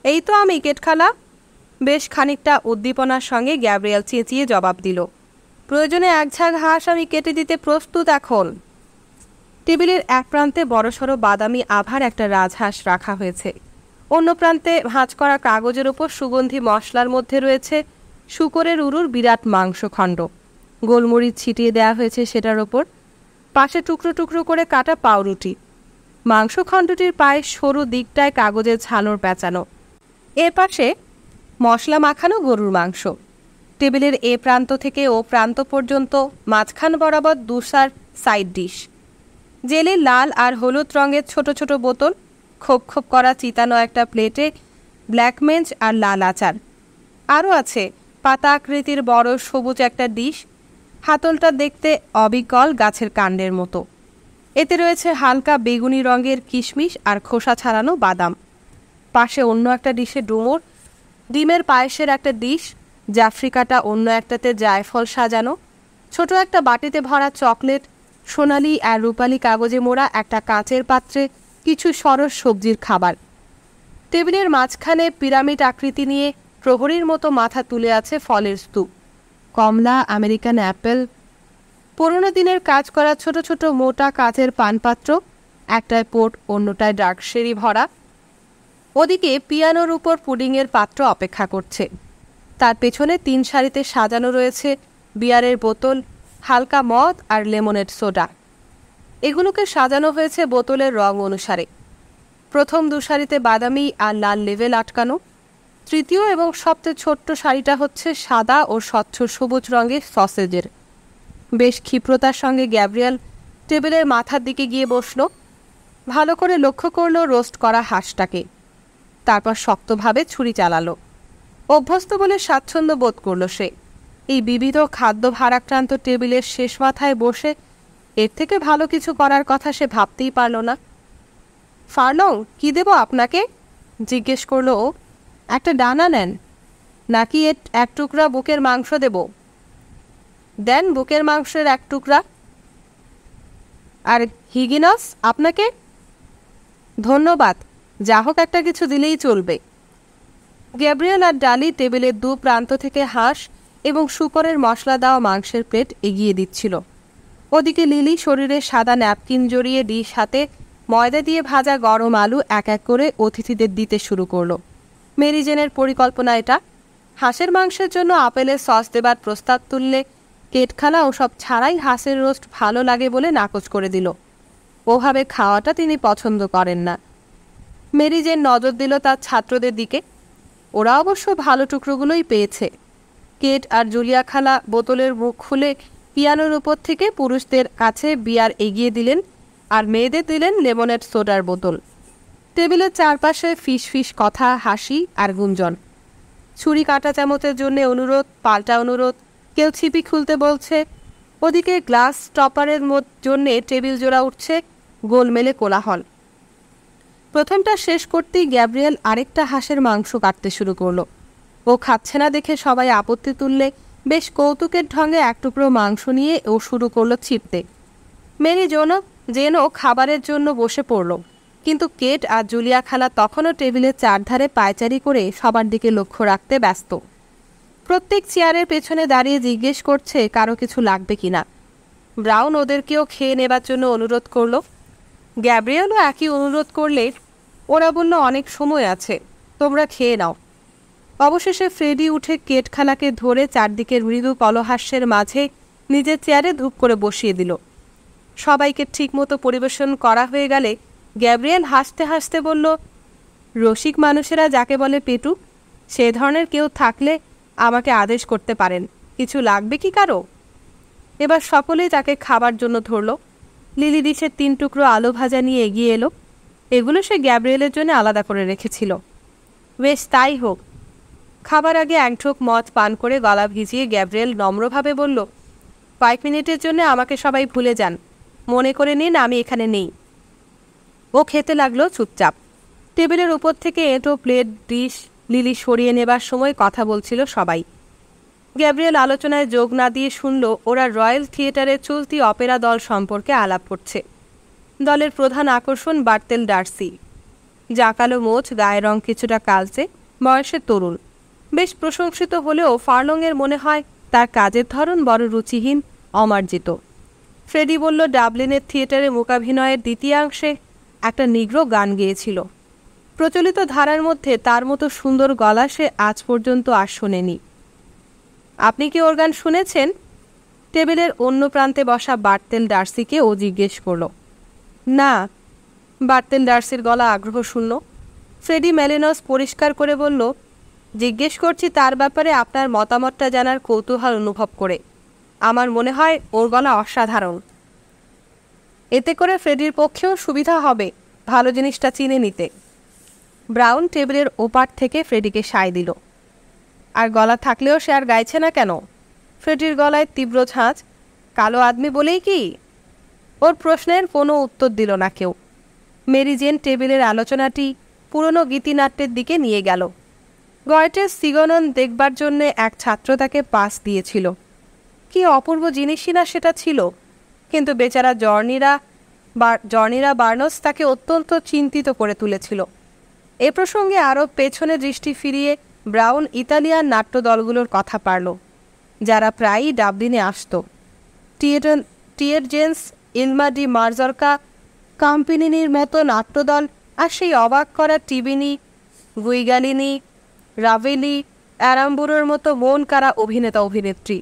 এই তো আমি কেট খালা। বেশ খানিকটা উদ্দীপনার সঙ্গে গ্যাব্রিয়েল চেঁচিয়ে জবাব দিল। প্রয়োজনে এক ঝাঁক হাঁস আমি কেটে দিতে প্রস্তুত এখন। টেবিলের এক প্রান্তে বড়সড় বাদামি আভার একটা রাজহাঁস রাখা হয়েছে, অন্য প্রান্তে ভাঁজ করা কাগজের ওপর সুগন্ধি মশলার মধ্যে রয়েছে শূকরের উরুর বিরাট মাংসখণ্ড। গোলমরিচ ছিটিয়ে দেওয়া হয়েছে সেটার ওপর। পাশে টুকরো টুকরো করে কাটা পাউরুটি। মাংসখণ্ডটির পায়ের সরু দিকটায় কাগজের ঝালর পেঁচানো। এর পাশে মশলা মাখানো গরুর মাংস। টেবিলের এ প্রান্ত থেকে ও প্রান্ত পর্যন্ত মাঝখান বরাবর দুসার সাইড ডিশ। জেলে লাল আর হলুদ রঙের ছোট ছোট বোতল, খোপ খোপ করা চিতানো একটা প্লেটে ব্ল্যাকমেঞ্চ আর লাল আচার। আরও আছে পাতা আকৃতির বড় সবুজ একটা ডিশ, হাতলটা দেখতে অবিকল গাছের কাণ্ডের মতো। এতে রয়েছে হালকা বেগুনি রঙের কিশমিশ আর খোসা ছাড়ানো বাদাম। পাশে অন্য একটা ডিশে ডুমুর, ডিমের পায়েসের একটা ডিশ, জাফরি কাটা অন্য একটাতে জায়ফল সাজানো, ছোট একটা বাটিতে ভরা চকলেট, সোনালি আর রূপালি কাগজে মোড়া একটা কাঁচের পাত্রে কিছু সরস সবজির খাবার। টেবিলের মাঝখানে পিরামিড আকৃতি নিয়ে প্রহরীর মতো মাথা তুলে আছে ফলের স্তূপ, কমলা, আমেরিকান অ্যাপেল, পুরোনো দিনের কাজ করা ছোট ছোট মোটা কাচের পানপাত্র, একটায় পোর্ট অন্যটায় ডার্কশেরি ভরা। ওদিকে পিয়ানোর উপর পুডিংয়ের পাত্র অপেক্ষা করছে। তার পেছনে 3 সারিতে সাজানো রয়েছে বিয়ারের বোতল, হালকা মদ আর লেমনেড সোডা। এগুলোকে সাজানো হয়েছে বোতলের রং অনুসারে। প্রথম 2 সারিতে বাদামি আর লাল লেভেল আটকানো। তৃতীয় এবং সবচেয়ে ছোট্ট সারিটা হচ্ছে সাদা ও স্বচ্ছ সবুজ রঙের সসেজের। বেশ ক্ষিপ্রতার সঙ্গে গ্যাব্রিয়েল টেবিলের মাথার দিকে গিয়ে বসল। ভালো করে লক্ষ্য করল রোস্ট করা হাঁসটাকে। তারপর শক্তভাবে ছুরি চালালো। অভ্যস্ত বলে স্বাচ্ছন্দ্য বোধ করল সে। এই বিবিধ খাদ্য ভারাক্রান্ত টেবিলের শেষ মাথায় বসে এর থেকে ভালো কিছু করার কথা সে ভাবতেই পারল না। ফার্লং, কি দেব আপনাকে? জিজ্ঞেস করলো ও। একটা ডানা নেন, নাকি এক টুকরা বুকের মাংস দেব? দেন বুকের মাংসের 1 টুকরা। আর হিগিনস, আপনাকে? ধন্যবাদ, যা হোক একটা কিছু দিলেই চলবে। গ্যাব্রিয়েল আর ডালি টেবিলের 2 প্রান্ত থেকে হাঁস এবং শূকরের মশলা দেওয়া মাংসের প্লেট এগিয়ে দিচ্ছিল। ওদিকে লিলি শরীরে সাদা ন্যাপকিন জড়িয়ে ডিশ হাতে ময়দা দিয়ে ভাজা গরম আলু এক এক করে অতিথিদের দিতে শুরু করলো। মেরি জেনের পরিকল্পনা এটা। হাঁসের মাংসের জন্য আপেলের সস দেবার প্রস্তাব তুললে কেটখালা ওসব ছাড়াই হাঁসের রোস্ট ভালো লাগে বলে নাকচ করে দিল। ওভাবে খাওয়াটা তিনি পছন্দ করেন না। মেরি জেন নজর দিল তার ছাত্রদের দিকে। ওরা অবশ্য ভালো টুকরোগুলোই পেয়েছে। কেট আর জুলিয়া খালা বোতলের মুখ খুলে পিয়ানোর উপর থেকে পুরুষদের কাছে বিয়ার এগিয়ে দিলেন আর মেয়েদের দিলেন লেমনেড সোডার বোতল। টেবিলের চারপাশে ফিস ফিস কথা, হাসি আর গুঞ্জন। ছুরি কাটা চামচের জন্য অনুরোধ, পাল্টা অনুরোধ, কেউ ছিপি খুলতে বলছে। ওদিকে গ্লাস টপারের জন্যে টেবিল জোড়া উঠছে, গোলমেলে কোলাহল। প্রথমটা শেষ করতেই গ্যাব্রিয়েল আরেকটা হাঁসের মাংস কাটতে শুরু করলো। ও খাচ্ছে না দেখে সবাই আপত্তি তুললে বেশ কৌতুকের ঢঙ্গে 1 টুকরো মাংস নিয়ে ও শুরু করলো ছিপতে। মেরি যেন খাবারের জন্য বসে পড়ল, কিন্তু কেট আর জুলিয়া খালা তখনও টেবিলের চারধারে পায়চারি করে সবার দিকে লক্ষ্য রাখতে ব্যস্ত। প্রত্যেক চেয়ারের পেছনে দাঁড়িয়ে জিজ্ঞেস করছে কারো কিছু লাগবে কিনা। ব্রাউন ওদেরকেও খেয়ে নেবার জন্য অনুরোধ করল। গ্যাব্রিয়েলও একই অনুরোধ করলে ওরা বলল অনেক সময় আছে, তোমরা খেয়ে নাও। অবশেষে ফ্রেডি উঠে কেট খালাকে ধরে চারদিকের মৃদু কলহাস্যের মাঝে নিজের চেয়ারে ধূপ করে বসিয়ে দিল। সবাইকে ঠিকমতো পরিবেশন করা হয়ে গেলে গ্যাব্রিয়েল হাসতে হাসতে বলল, রসিক মানুষেরা যাকে বলে পেটু, সে ধরনের কেউ থাকলে আমাকে আদেশ করতে পারেন, কিছু লাগবে কি কারো? এবার সকলেই তাকে খাবার জন্য ধরল। লিলি ডিশের 3 টুকরো আলু ভাজা নিয়ে এগিয়ে এলো। এগুলো সে গ্যাব্রিয়েলের জন্য আলাদা করে রেখেছিল। বেশ, তাই হোক। খাবার আগে 1 ঢোক মদ পান করে গলা ভিজিয়ে গ্যাব্রিয়েল নম্রভাবে বলল, 5 মিনিটের জন্য আমাকে সবাই ভুলে যান, মনে করে নিন আমি এখানে নেই। ও খেতে লাগলো চুপচাপ। টেবিলের উপর থেকে এঁটো প্লেট ডিশ লিলি সরিয়ে নেবার সময় কথা বলছিল সবাই। গ্যাব্রিয়েল আলোচনায় যোগ না দিয়ে শুনল ওরা রয়্যাল থিয়েটারে চলতি অপেরা দল সম্পর্কে আলাপ করছে। দলের প্রধান আকর্ষণ বার্তেল ডার্সি। জাকালো মোচ, গায়ের রং কিছুটা কালচে, বয়সে তরুণ। বেশ প্রশংসিত হলেও ফার্লংয়ের মনে হয় তার কাজের ধরন বড় রুচিহীন, অমার্জিত। ফ্রেডি বলল ডাবলিনের থিয়েটারে মূকাভিনয়ের দ্বিতীয়াংশে একটা নিগ্রো গান গেয়েছিল। প্রচলিত ধারার মধ্যে তার মতো সুন্দর গলা সে আজ পর্যন্ত আর শোনেনি। আপনি কি ওর গান শুনেছেন? টেবিলের অন্য প্রান্তে বসা বার্তেল ডার্সিকে ও জিজ্ঞেস করল। না। বার্তেল ডার্সির গলা আগ্রহ শূন্য। ফ্রেডি মেলিনস পরিষ্কার করে বলল, জিজ্ঞেস করছি তার ব্যাপারে আপনার মতামতটা জানার কৌতূহল অনুভব করে। আমার মনে হয় ওর গলা অসাধারণ। এতে করে ফ্রেডির পক্ষেও সুবিধা হবে ভালো জিনিসটা চিনে নিতে। ব্রাউন টেবিলের ওপার থেকে ফ্রেডিকে সায় দিল। আর গলা থাকলেও সে আর গাইছে না কেন? ফ্রেডির গলায় তীব্র ঝাঁঝ। কালো আদমি বলেই কি? ওর প্রশ্নের কোনো উত্তর দিল না কেউ। মেরি জেন টেবিলের আলোচনাটি পুরনো গীতিনাট্যের দিকে নিয়ে গেল। গয়েটের সিগনন দেখবার জন্যে এক ছাত্র তাকে পাস দিয়েছিল। কি অপূর্ব জিনিসই না সেটা ছিল। কিন্তু বেচারা জর্নিরা বার্নস তাকে অত্যন্ত চিন্তিত করে তুলেছিল। এ প্রসঙ্গে আরও পেছনে দৃষ্টি ফিরিয়ে ব্রাউন ইতালিয়ান নাট্যদলগুলোর কথা পারল, যারা প্রায়ই ডাবলিনে আসত। টিয়েরজেন্স, ইলমা ডি মার্জরকা, কাম্পিনিনির মতো নাট্যদল, আর সেই অবাক করা টিবিনি, গুইগালিনি, রাভেলি, অ্যারাম্বুরোর মতো মন কারা অভিনেতা অভিনেত্রী।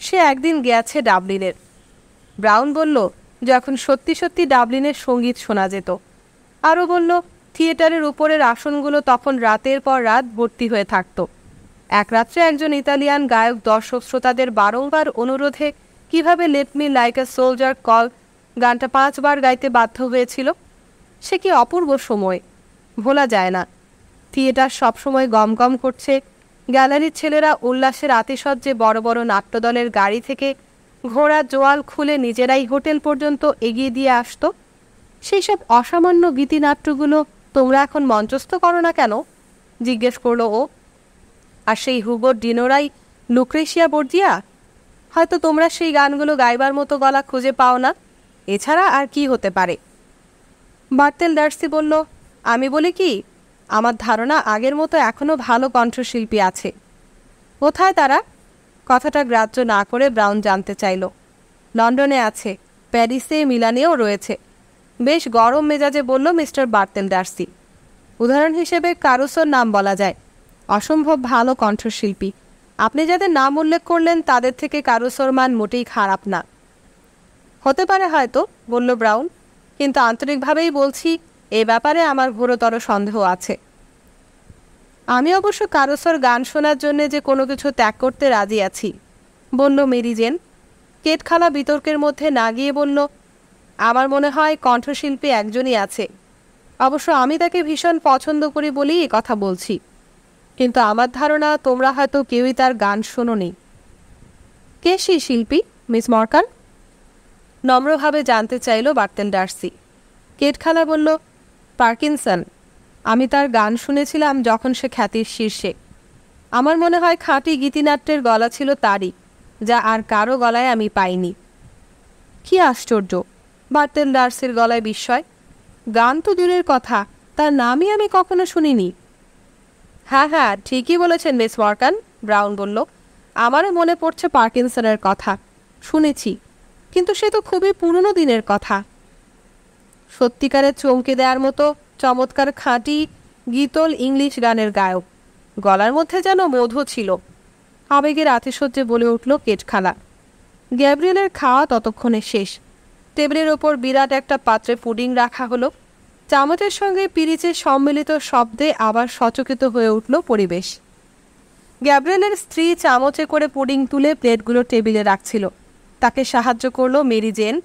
সে একদিন গেছে ডাবলিনের। ব্রাউন বলল, যখন সত্যি সত্যি ডাবলিনের সঙ্গীত শোনা যেত। আরও বলল, থিয়েটারের উপরের আসনগুলো তখন রাতের পর রাত ভর্তি হয়ে থাকত। এক রাত্রে একজন ইতালিয়ান গায়ক দর্শক শ্রোতাদের বারংবার অনুরোধে কিভাবে let me like a soldier call গানটা 5 বার গাইতে বাধ্য হয়েছিল। সে কি অপূর্ব সময়, ভোলা যায় না। থিয়েটার সবসময় গমগম করছে। গ্যালারির ছেলেরা উল্লাসের আতিশয্যে বড় বড় নাট্যদলের গাড়ি থেকে ঘোড়া জোয়াল খুলে নিজেরাই হোটেল পর্যন্ত এগিয়ে দিয়ে আসত। সেই সব অসামান্য গীতিনাট্যগুলো তোমরা এখন মঞ্চস্থ করো না কেন? জিজ্ঞেস করল ও। আর সেই হুগো ডিনোরাই, লুক্রেশিয়া বর্জিয়া, হয়তো তোমরা সেই গানগুলো গাইবার মতো গলা খুঁজে পাও না। এছাড়া আর কি হতে পারে? বার্তেল ডার্সি বলল, আমি বলি কি, আমার ধারণা আগের মতো এখনও ভালো কণ্ঠশিল্পী আছে। কোথায় তারা? কথাটা গ্রাহ্য না করে ব্রাউন জানতে চাইল। লন্ডনে আছে, প্যারিসে, মিলানেও রয়েছে। বেশ গরম মেজাজে বলল মিস্টার বার্তেল ডার্সি। উদাহরণ হিসেবে কারুসোর নাম বলা যায়, অসম্ভব ভালো কণ্ঠশিল্পী। আপনি যাদের নাম উল্লেখ করলেন তাদের থেকে কারুসোর মান মোটেই খারাপ না। হতে পারে হয়তো, বলল ব্রাউন, কিন্তু আন্তরিকভাবেই বলছি এ ব্যাপারে আমার ঘোরতর সন্দেহ আছে। আমি অবশ্য কারুসোর গান শোনার জন্যে যে কোনো কিছু ত্যাগ করতে রাজি আছি, বলল মেরি জেন। কেটখালা বিতর্কের মধ্যে না গিয়ে বলল, আমার মনে হয় কণ্ঠশিল্পী একজনই আছে। অবশ্য আমি তাকে ভীষণ পছন্দ করি বলেই এ কথা বলছি। কিন্তু আমার ধারণা তোমরা হয়তো কেউই তার গান শোনোনি। কে সেই শিল্পী, মিস মরকান? নম্রভাবে জানতে চাইল বার্তেল ডার্সি। কেটখালা বলল, পার্কিনসন। আমি তার গান শুনেছিলাম যখন সে খ্যাতির শীর্ষে। আমার মনে হয় খাঁটি গীতিনাট্যের গলা ছিল তারই, যা আর কারো গলায় আমি পাইনি। কি আশ্চর্য! বার্তেল ডার্সির গলায় বিস্ময়। গান তো দূরের কথা, তার নামই আমি কখনো শুনিনি। হ্যাঁ হ্যাঁ, ঠিকই বলেছেন মিস মরকান, ব্রাউন বলল। আমারও মনে পড়ছে পার্কিনসনের কথা, শুনেছি, কিন্তু সে তো খুবই পুরনো দিনের কথা। সত্যিকারের চমকে দেওয়ার মতো চমৎকার খাঁটি গীতল ইংলিশ গানের গায়ক। গলার মধ্যে যেন মধু ছিল। আবেগের আতিশয্যে বলে উঠল কেটখালা। গ্যাব্রিয়েলের খাওয়া ততক্ষণে শেষ। টেবিলের ওপর বিরাট একটা পাত্রে পুডিং রাখা হলো। চামচের সঙ্গে পিরিচের সম্মিলিত শব্দে আবার সচকিত হয়ে উঠল পরিবেশ। গ্যাব্রিয়েলের স্ত্রী চামচে করে পুডিং তুলে প্লেটগুলো টেবিলে রাখছিল। তাকে সাহায্য করল মেরি জেন।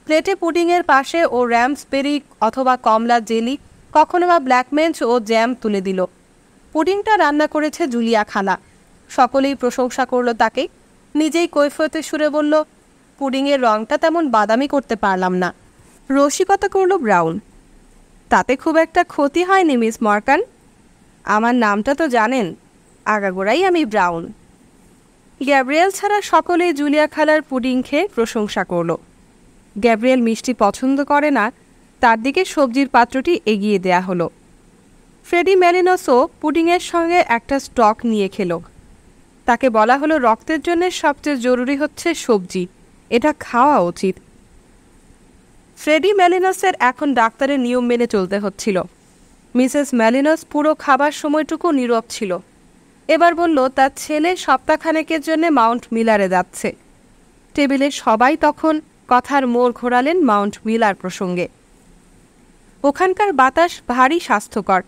প্লেটে পুডিংয়ের পাশে ও র্যামসবেরি অথবা কমলা জেলি, কখনো বা ব্ল্যাকমেঞ্চ ও জ্যাম তুলে দিল। পুডিংটা রান্না করেছে জুলিয়া খালা। সকলেই প্রশংসা করল তাকে। নিজেই কৈফিয়তের সুরে বলল, পুডিংয়ের রঙটা তেমন বাদামি করতে পারলাম না। রসিকতা করল ব্রাউন। তাতে খুব একটা ক্ষতি হয়নি মিস মর্গান। আমার নামটা তো জানেন, আগাগোড়াই আমি ব্রাউন। গ্যাব্রিয়েল ছাড়া সকলেই জুলিয়া খালার পুডিং খেয়ে প্রশংসা করল। গ্যাব্রিয়েল মিষ্টি পছন্দ করে না, তার দিকে সবজির পাত্রটি এগিয়ে দেয়া হলো। ফ্রেডি ম্যালিনসও পুডিংয়ের সঙ্গে একটা স্টক নিয়ে খেল। তাকে বলা হলো রক্তের জন্য সবচেয়ে জরুরি হচ্ছে সবজি, এটা খাওয়া উচিত। ফ্রেডি ম্যালিনসের এখন ডাক্তারের নিয়ম মেনে চলতে হচ্ছিল। মিসেস ম্যালিনস পুরো খাবার সময়টুকু নীরব ছিল। এবার বলল তার ছেলে সপ্তাহখানেকের জন্য মাউন্ট মিলারে যাচ্ছে। টেবিলে সবাই তখন কথার মোড় ঘোরালেন মাউন্ট মিলার প্রসঙ্গে। ওখানকার বাতাস ভারী স্বাস্থ্যকর,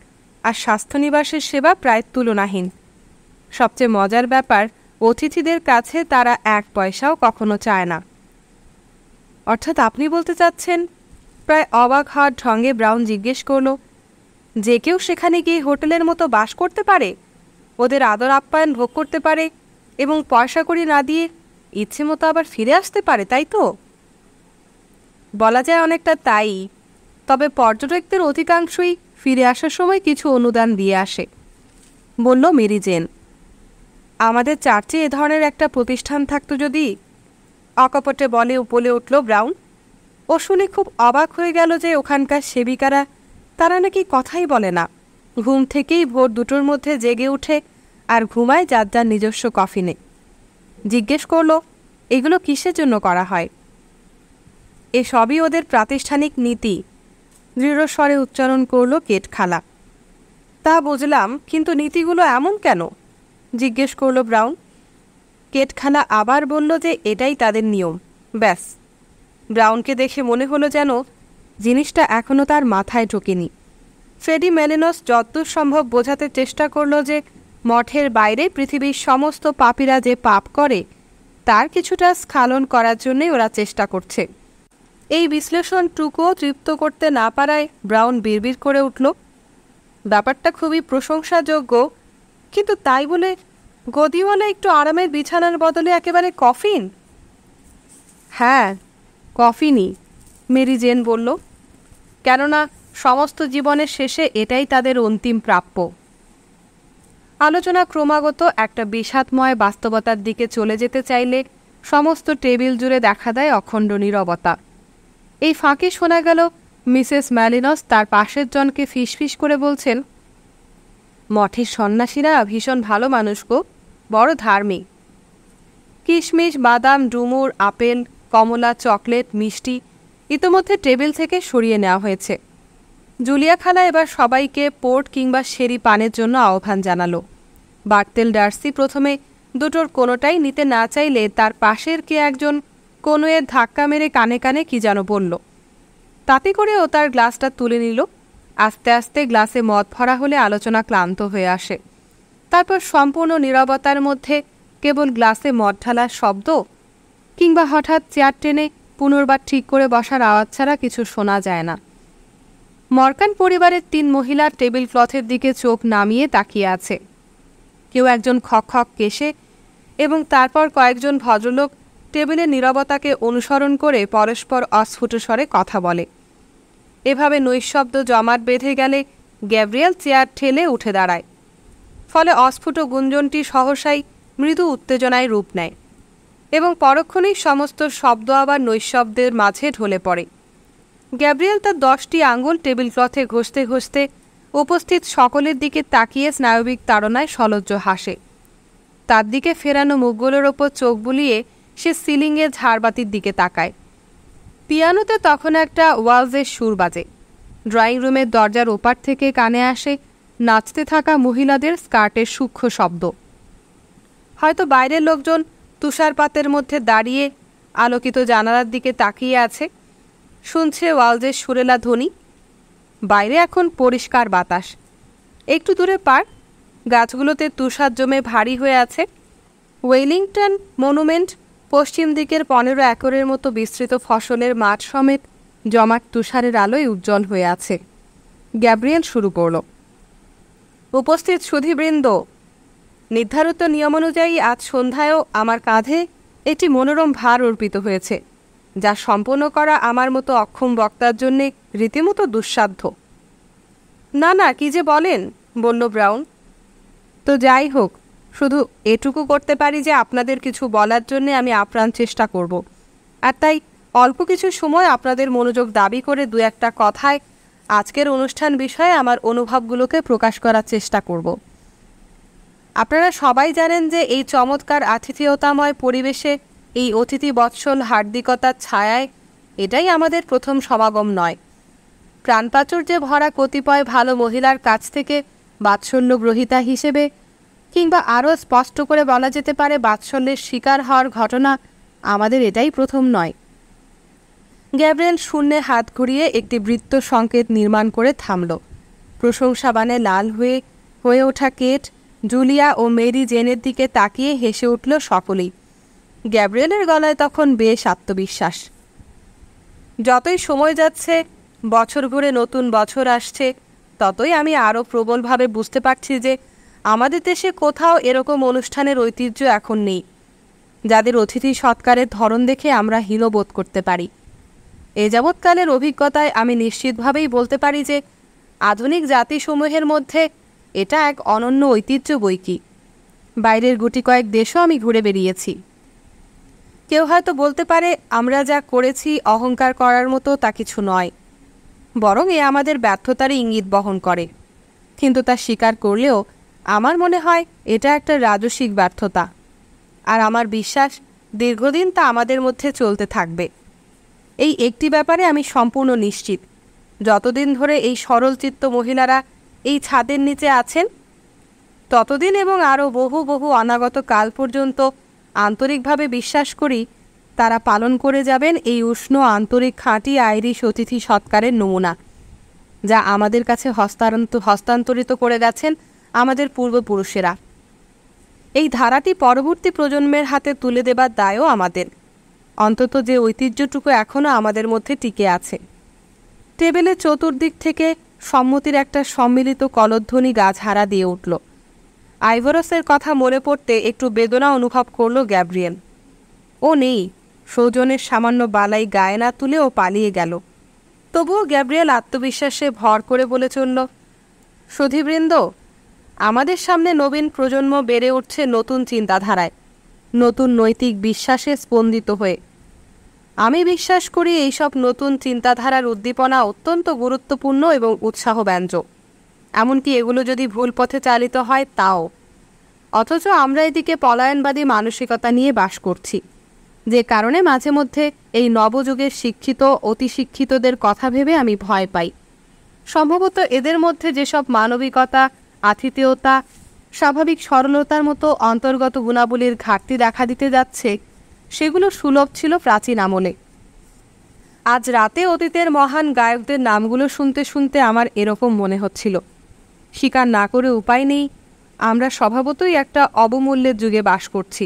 আর স্বাস্থ্যনিবাসের সেবা প্রায় তুলনাহীন। সবচেয়ে মজার ব্যাপার, অতিথিদের কাছে তারা 1 পয়সাও কখনো চায় না। অর্থাৎ আপনি বলতে চাচ্ছেন? প্রায় অবাক হওয়ার ঢঙ্গে ব্রাউন জিজ্ঞেস করল, যে কেউ সেখানে গিয়ে হোটেলের মতো বাস করতে পারে, ওদের আদর আপ্যায়ন ভোগ করতে পারে এবং পয়সা কড়ি না দিয়ে ইচ্ছে মতো আবার ফিরে আসতে পারে, তাই তো? বলা যায় অনেকটা তাই, তবে পর্যটকদের অধিকাংশই ফিরে আসার সময় কিছু অনুদান দিয়ে আসে, বলল মেরি জেন। আমাদের চার্চে এ ধরনের একটা প্রতিষ্ঠান থাকতো যদি, অকপটে বলে উঠল ব্রাউন। ও শুনে খুব অবাক হয়ে গেল যে ওখানকার সেবিকারা, তারা নাকি কথাই বলে না, ঘুম থেকেই ভোর 2টোর মধ্যে জেগে উঠে আর ঘুমায় যার যার নিজস্ব কফিনে। জিজ্ঞেস করল, এগুলো কিসের জন্য করা হয়? এসবই ওদের প্রাতিষ্ঠানিক নীতি, দৃঢ়স্বরে উচ্চারণ করল কেট খালা। তা বুঝলাম, কিন্তু নীতিগুলো এমন কেন? জিজ্ঞেস করল ব্রাউন। কেট খালা আবার বলল যে এটাই তাদের নিয়ম, ব্যাস। ব্রাউনকে দেখে মনে হলো যেন জিনিসটা এখনও তার মাথায় ঢোকেনি। ফ্রেডি ম্যালিনস যতদূর সম্ভব বোঝাতে চেষ্টা করল যে মঠের বাইরে পৃথিবীর সমস্ত পাপীরা যে পাপ করে তার কিছুটা স্খলন করার জন্যই ওরা চেষ্টা করছে। এই বিশ্লেষণটুকুও তৃপ্ত করতে না পারায় ব্রাউন বিড়বিড় করে উঠল, ব্যাপারটা খুবই প্রশংসাযোগ্য, কিন্তু তাই বলে গদিওয়ালা একটু আরামের বিছানার বদলে একেবারে কফিন? হ্যাঁ, কফিনই, মেরি জেন বলল, কেননা সমস্ত জীবনের শেষে এটাই তাদের অন্তিম প্রাপ্য। আলোচনা ক্রমাগত একটা বিষাদময় বাস্তবতার দিকে চলে যেতে চাইলে সমস্ত টেবিল জুড়ে দেখা দেয় অখণ্ড নীরবতা। এই ফাঁকে শোনা গেল মিসেস ম্যালিনস তার পাশের জনকে ফিসফিস করে বলছেন, মঠের সন্ন্যাসীরা ভীষণ ভালো মানুষ গো, বড় ধার্মিক। কিশমিশ, বাদাম, ডুমুর, আপেল, কমলা, চকলেট, মিষ্টি ইতোমধ্যে টেবিল থেকে সরিয়ে নেওয়া হয়েছে। জুলিয়া খালা এবার সবাইকে পোর্ট কিংবা শেরি পানের জন্য আহ্বান জানালো। বার্তেল ডার্সি প্রথমে 2টোর কোনোটাই নিতে না চাইলে তার পাশের কে একজন কোনোয়ের ধাক্কা মেরে কানে কানে কি যেন বলল। তাতে করে ও তার গ্লাসটা তুলে নিল। আস্তে আস্তে গ্লাসে মদ ভরা হলে আলোচনা ক্লান্ত হয়ে আসে। তারপর সম্পূর্ণ নীরবতার মধ্যে কেবল গ্লাসে মদ ঢালার শব্দ কিংবা হঠাৎ চেয়ার টেনে পুনর্বার ঠিক করে বসার আওয়াজ ছাড়া কিছু শোনা যায় না। মর্গান পরিবারের 3 মহিলা টেবিল ক্লথের দিকে চোখ নামিয়ে তাকিয়ে আছে। কেউ একজন খক খক কেশে এবং তারপর কয়েকজন ভদ্রলোক টেবিলের নীরবতাকে অনুসরণ করে পরস্পর অস্ফুট স্বরে কথা বলে। এভাবে নৈশব্দ জমাট বেঁধে গেলে গ্যাব্রিয়েল চেয়ার ঠেলে উঠে দাঁড়ায়। ফলে অস্ফুট গুঞ্জনটি সহসাই মৃদু উত্তেজনায় রূপ নেয় এবং পরক্ষণেই সমস্ত শব্দ আবার নৈশব্দের মাঝে ঢলে পড়ে। গ্যাব্রিয়েল তার 10টি আঙুল টেবিল ক্লথে ঘষতে ঘষতে উপস্থিত সকলের দিকে তাকিয়ে স্নায়বিক তাড়নায় সলজ্জ হাসে। তার দিকে ফেরানো মুখগুলোর ওপর চোখ বুলিয়ে সে সিলিংয়ে ঝাড়বাতির দিকে তাকায়। পিয়ানোতে তখন একটা ওয়ালজের সুর বাজে। ড্রয়িং রুমের দরজার ওপার থেকে কানে আসে নাচতে থাকা মহিলাদের স্কার্টের সূক্ষ্ম শব্দ। হয়তো বাইরের লোকজন তুষারপাতের মধ্যে দাঁড়িয়ে আলোকিত জানালার দিকে তাকিয়ে আছে, শুনছে ওয়ালজের সুরেলা ধ্বনি। বাইরে এখন পরিষ্কার বাতাস। একটু দূরে পার্ক, গাছগুলোতে তুষার জমে ভারী হয়ে আছে। ওয়েলিংটন মনুমেন্ট পশ্চিম দিকের 15 একরের মতো বিস্তৃত ফসলের মাঠ সমেত জমাট তুষারের আলোয় উজ্জ্বল হয়ে আছে। গ্যাব্রিয়েল শুরু করল, উপস্থিত সুধীবৃন্দ, নির্ধারিত নিয়মানুযায়ী আজ সন্ধ্যায়ও আমার কাঁধে একটি মনোরম ভার অর্পিত হয়েছে, যা সম্পন্ন করা আমার মতো অক্ষম বক্তার জন্যে রীতিমতো দুঃসাধ্য। না না, কি যে বলেন, বলল ব্রাউন। তো যাই হোক, শুধু এটুকু করতে পারি যে আপনাদের কিছু বলার জন্যে আমি আপ্রাণ চেষ্টা করব। আর তাই অল্প কিছু সময় আপনাদের মনোযোগ দাবি করে দু একটা কথায় আজকের অনুষ্ঠান বিষয়ে আমার অনুভবগুলোকে প্রকাশ করার চেষ্টা করব। আপনারা সবাই জানেন যে এই চমৎকার আতিথেয়তাময় পরিবেশে, এই অতিথি বৎসল হার্দিকতার ছায়ায় এটাই আমাদের প্রথম সমাগম নয়। প্রাণপ্রাচুর্যে ভরা কতিপয় ভালো মহিলার কাছ থেকে বাৎসল্য গ্রহীতা হিসেবে, কিংবা আরও স্পষ্ট করে বলা যেতে পারে বাৎসল্যের শিকার হওয়ার ঘটনা আমাদের এটাই প্রথম নয়। গ্যাব্রিয়েল শূন্যে হাত ঘুরিয়ে একটি বৃত্ত সংকেত নির্মাণ করে থামল। প্রশংসাবানে লাল হয়ে ওঠা কেট, জুলিয়া ও মেরি জেনের দিকে তাকিয়ে হেসে উঠল সকলেই। গ্যাব্রিয়েলের গলায় তখন বেশ আত্মবিশ্বাস। যতই সময় যাচ্ছে, বছর ঘুরে নতুন বছর আসছে, ততই আমি আরও প্রবলভাবে বুঝতে পারছি যে আমাদের দেশে কোথাও এরকম অনুষ্ঠানের ঐতিহ্য এখন নেই, যাদের অতিথি সৎকারের ধরন দেখে আমরা হীনবোধ করতে পারি। এ যাবৎকালের অভিজ্ঞতায় আমি নিশ্চিতভাবেই বলতে পারি যে আধুনিক জাতিসমূহের মধ্যে এটা এক অনন্য ঐতিহ্য বৈকি। বাইরের গুটি কয়েক দেশও আমি ঘুরে বেরিয়েছি। কেউ হয়তো বলতে পারে আমরা যা করেছি অহংকার করার মতো তা কিছু নয়, বরং এ আমাদের ব্যর্থতারই ইঙ্গিত বহন করে। কিন্তু তা স্বীকার করলেও আমার মনে হয় এটা একটা রাজসিক ব্যর্থতা, আর আমার বিশ্বাস দীর্ঘদিন তা আমাদের মধ্যে চলতে থাকবে। এই একটি ব্যাপারে আমি সম্পূর্ণ নিশ্চিত, যতদিন ধরে এই সরলচিত্ত মহিলারা এই ছাদের নিচে আছেন, ততদিন এবং আরও বহু বহু অনাগত কাল পর্যন্ত আন্তরিকভাবে বিশ্বাস করি তারা পালন করে যাবেন এই উষ্ণ আন্তরিক খাঁটি আইরিশ অতিথি সৎকারের নমুনা, যা আমাদের কাছে হস্তান্তরিত করে গেছেন আমাদের পূর্বপুরুষেরা। এই ধারাটি পরবর্তী প্রজন্মের হাতে তুলে দেবার দায়ও আমাদের, অন্তত যে ঐতিহ্যটুকু এখনও আমাদের মধ্যে টিকে আছে। টেবিলের চতুর্দিক থেকে সম্মতির একটা সম্মিলিত কলধ্বনি গাছহারা দিয়ে উঠল। আইভরসের কথা মনে পড়তে একটু বেদনা অনুভব করল গ্যাব্রিয়েল। ও নেই, সৌজনের সামান্য বালাই গায়ে না তুলে ও পালিয়ে গেল। তবুও গ্যাব্রিয়েল আত্মবিশ্বাসে ভর করে বলে চলল, সুধীবৃন্দ, আমাদের সামনে নবীন প্রজন্ম বেড়ে উঠছে নতুন চিন্তাধারায়, নতুন নৈতিক বিশ্বাসে স্পন্দিত হয়ে। আমি বিশ্বাস করি এইসব নতুন চিন্তাধারার উদ্দীপনা অত্যন্ত গুরুত্বপূর্ণ এবং উৎসাহব্যঞ্জক, এমনকি এগুলো যদি ভুল পথে চালিত হয় তাও। অথচ আমরা এদিকে পলায়নবাদী মানসিকতা নিয়ে বাস করছি, যে কারণে মাঝে মধ্যে এই নবযুগের শিক্ষিত অতিশিক্ষিতদের কথা ভেবে আমি ভয় পাই। সম্ভবত এদের মধ্যে যেসব মানবিকতা, আতিথেয়তা, স্বাভাবিক সরলতার মতো অন্তর্গত গুণাবলীর ঘাটতি দেখা দিতে যাচ্ছে, সেগুলো সুলভ ছিল প্রাচীন আমলে। আজ রাতে অতীতের মহান গায়কদের নামগুলো শুনতে শুনতে আমার এরকম মনে হচ্ছিল। স্বীকার না করে উপায় নেই, আমরা স্বভাবতই একটা অবমূল্যের যুগে বাস করছি।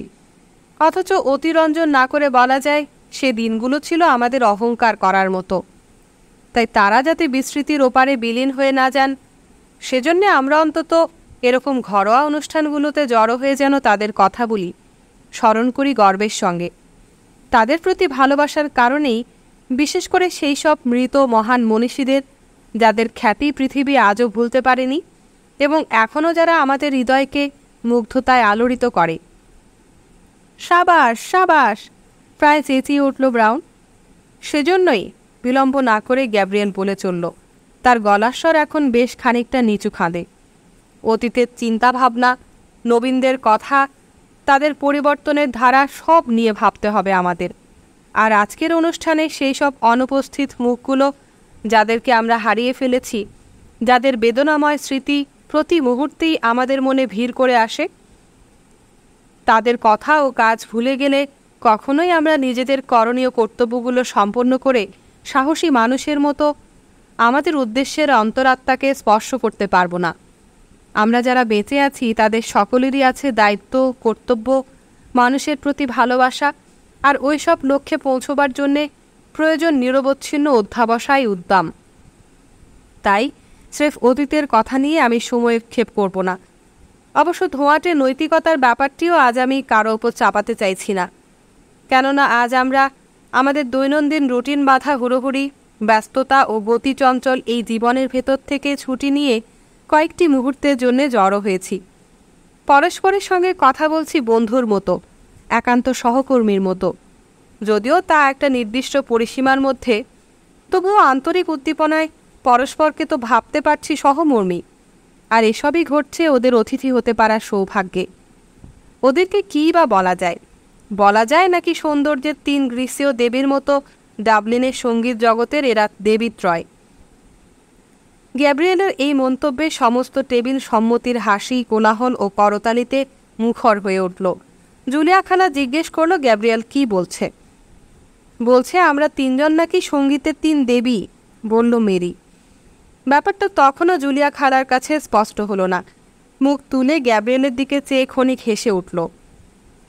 অথচ অতিরঞ্জন না করে বলা যায় সে দিনগুলো ছিল আমাদের অহংকার করার মতো। তাই তারা যাতে বিস্মৃতির ওপারে বিলীন হয়ে না যান, সেজন্যে আমরা অন্তত এরকম ঘরোয়া অনুষ্ঠানগুলোতে জড়ো হয়ে যেন তাদের কথা বলি, স্মরণ করি গর্বের সঙ্গে। তাদের প্রতি ভালোবাসার কারণেই, বিশেষ করে সেই সব মৃত মহান মনীষীদের যাদের খ্যাতি পৃথিবী আজও ভুলতে পারেনি এবং এখনও যারা আমাদের হৃদয়কে মুগ্ধতায় আলোড়িত করে। সাবাস সাবাস, প্রায় চেঁচিয়ে উঠল ব্রাউন। সেজন্যই বিলম্ব না করে গ্যাব্রিয়েল বলে চলল, তার গলার স্বর এখন বেশ খানিকটা নিচু খাঁদে। অতীতের চিন্তাভাবনা, নবীনদের কথা, তাদের পরিবর্তনের ধারা সব নিয়ে ভাবতে হবে আমাদের। আর আজকের অনুষ্ঠানে সেই সব অনুপস্থিত মুখগুলো, যাদেরকে আমরা হারিয়ে ফেলেছি, যাদের বেদনাময় স্মৃতি প্রতি মুহূর্তেই আমাদের মনে ভিড় করে আসে, তাদের কথা ও কাজ ভুলে গেলে কখনোই আমরা নিজেদের করণীয় কর্তব্যগুলো সম্পন্ন করে সাহসী মানুষের মতো আমাদের উদ্দেশ্যের অন্তরাত্মাকে স্পর্শ করতে পারবো না। আমরা যারা বেঁচে আছি তাদের সকলেরই আছে দায়িত্ব, কর্তব্য, মানুষের প্রতি ভালোবাসা, আর ওই সব লক্ষ্যে পৌঁছবার জন্যে প্রয়োজন নিরবচ্ছিন্ন অধ্যাবসায় উদ্যম। তাই স্রেফ অতীতের কথা নিয়ে আমি সময়ক্ষেপ করব না। অবশ্য ধোঁয়াটে নৈতিকতার ব্যাপারটিও আজ আমি কারো ওপর চাপাতে চাইছি না, কেননা আজ আমরা আমাদের দৈনন্দিন রুটিন বাঁধা হুড়োহুড়ি, ব্যস্ততা ও গতিচঞ্চল এই জীবনের ভেতর থেকে ছুটি নিয়ে কয়েকটি মুহূর্তের জন্য জড়ো হয়েছি। পরস্পরের সঙ্গে কথা বলছি বন্ধুর মতো, একান্ত সহকর্মীর মতো। যদিও তা একটা নির্দিষ্ট পরিসীমার মধ্যে, তবুও আন্তরিক উদ্দীপনায় পরস্পরকে তো ভাবতে পারছি সহমর্মী। আর এসবই ঘটছে ওদের অতিথি হতে পারার সৌভাগ্যে। ওদেরকে কী বা বলা যায় নাকি সৌন্দর্যের 3 গ্রীসীয় দেবীর মতো ডাবলিনের সঙ্গীত জগতের এরা দেবীত্রয়। গ্যাব্রিয়েলের এই মন্তব্যে সমস্ত টেবিল সম্মতির হাসি, কোলাহল ও করতালিতে মুখর হয়ে উঠল। জুলিয়া খালা জিজ্ঞেস করল, গ্যাব্রিয়েল কি বলছে? বলছে আমরা 3 জন নাকি সঙ্গীতের 3 দেবী, বলল মেরি। ব্যাপারটা তখনও জুলিয়া খালার কাছে স্পষ্ট হলো না। মুখ তুলে গ্যাব্রিয়েলের দিকে চেয়ে ক্ষণিক হেসে উঠল।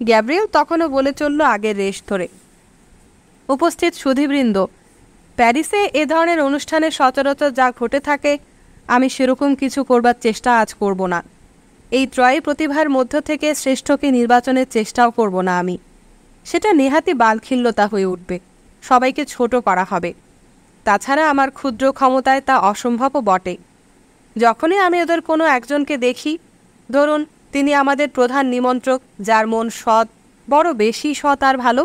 গ্যাব্রিয়েল তখনও বলে চলল আগের রেশ ধরে, উপস্থিত সুধীবৃন্দ, প্যারিসে এ ধরনের অনুষ্ঠানের সচরাচর যা ঘটে থাকে, আমি সেরকম কিছু করবার চেষ্টা আজ করব না। এই ত্রয়ী প্রতিভার মধ্য থেকে শ্রেষ্ঠকে নির্বাচনের চেষ্টাও করব না আমি। সেটা নেহাতি বালখিল্যতা হয়ে উঠবে, সবাইকে ছোট করা হবে। তাছাড়া আমার ক্ষুদ্র ক্ষমতায় তা অসম্ভবও বটে। যখনই আমি ওদের কোনো একজনকে দেখি, ধরুন তিনি আমাদের প্রধান নিমন্ত্রক, যার মন সৎ, বড় বেশি সৎ আর ভালো,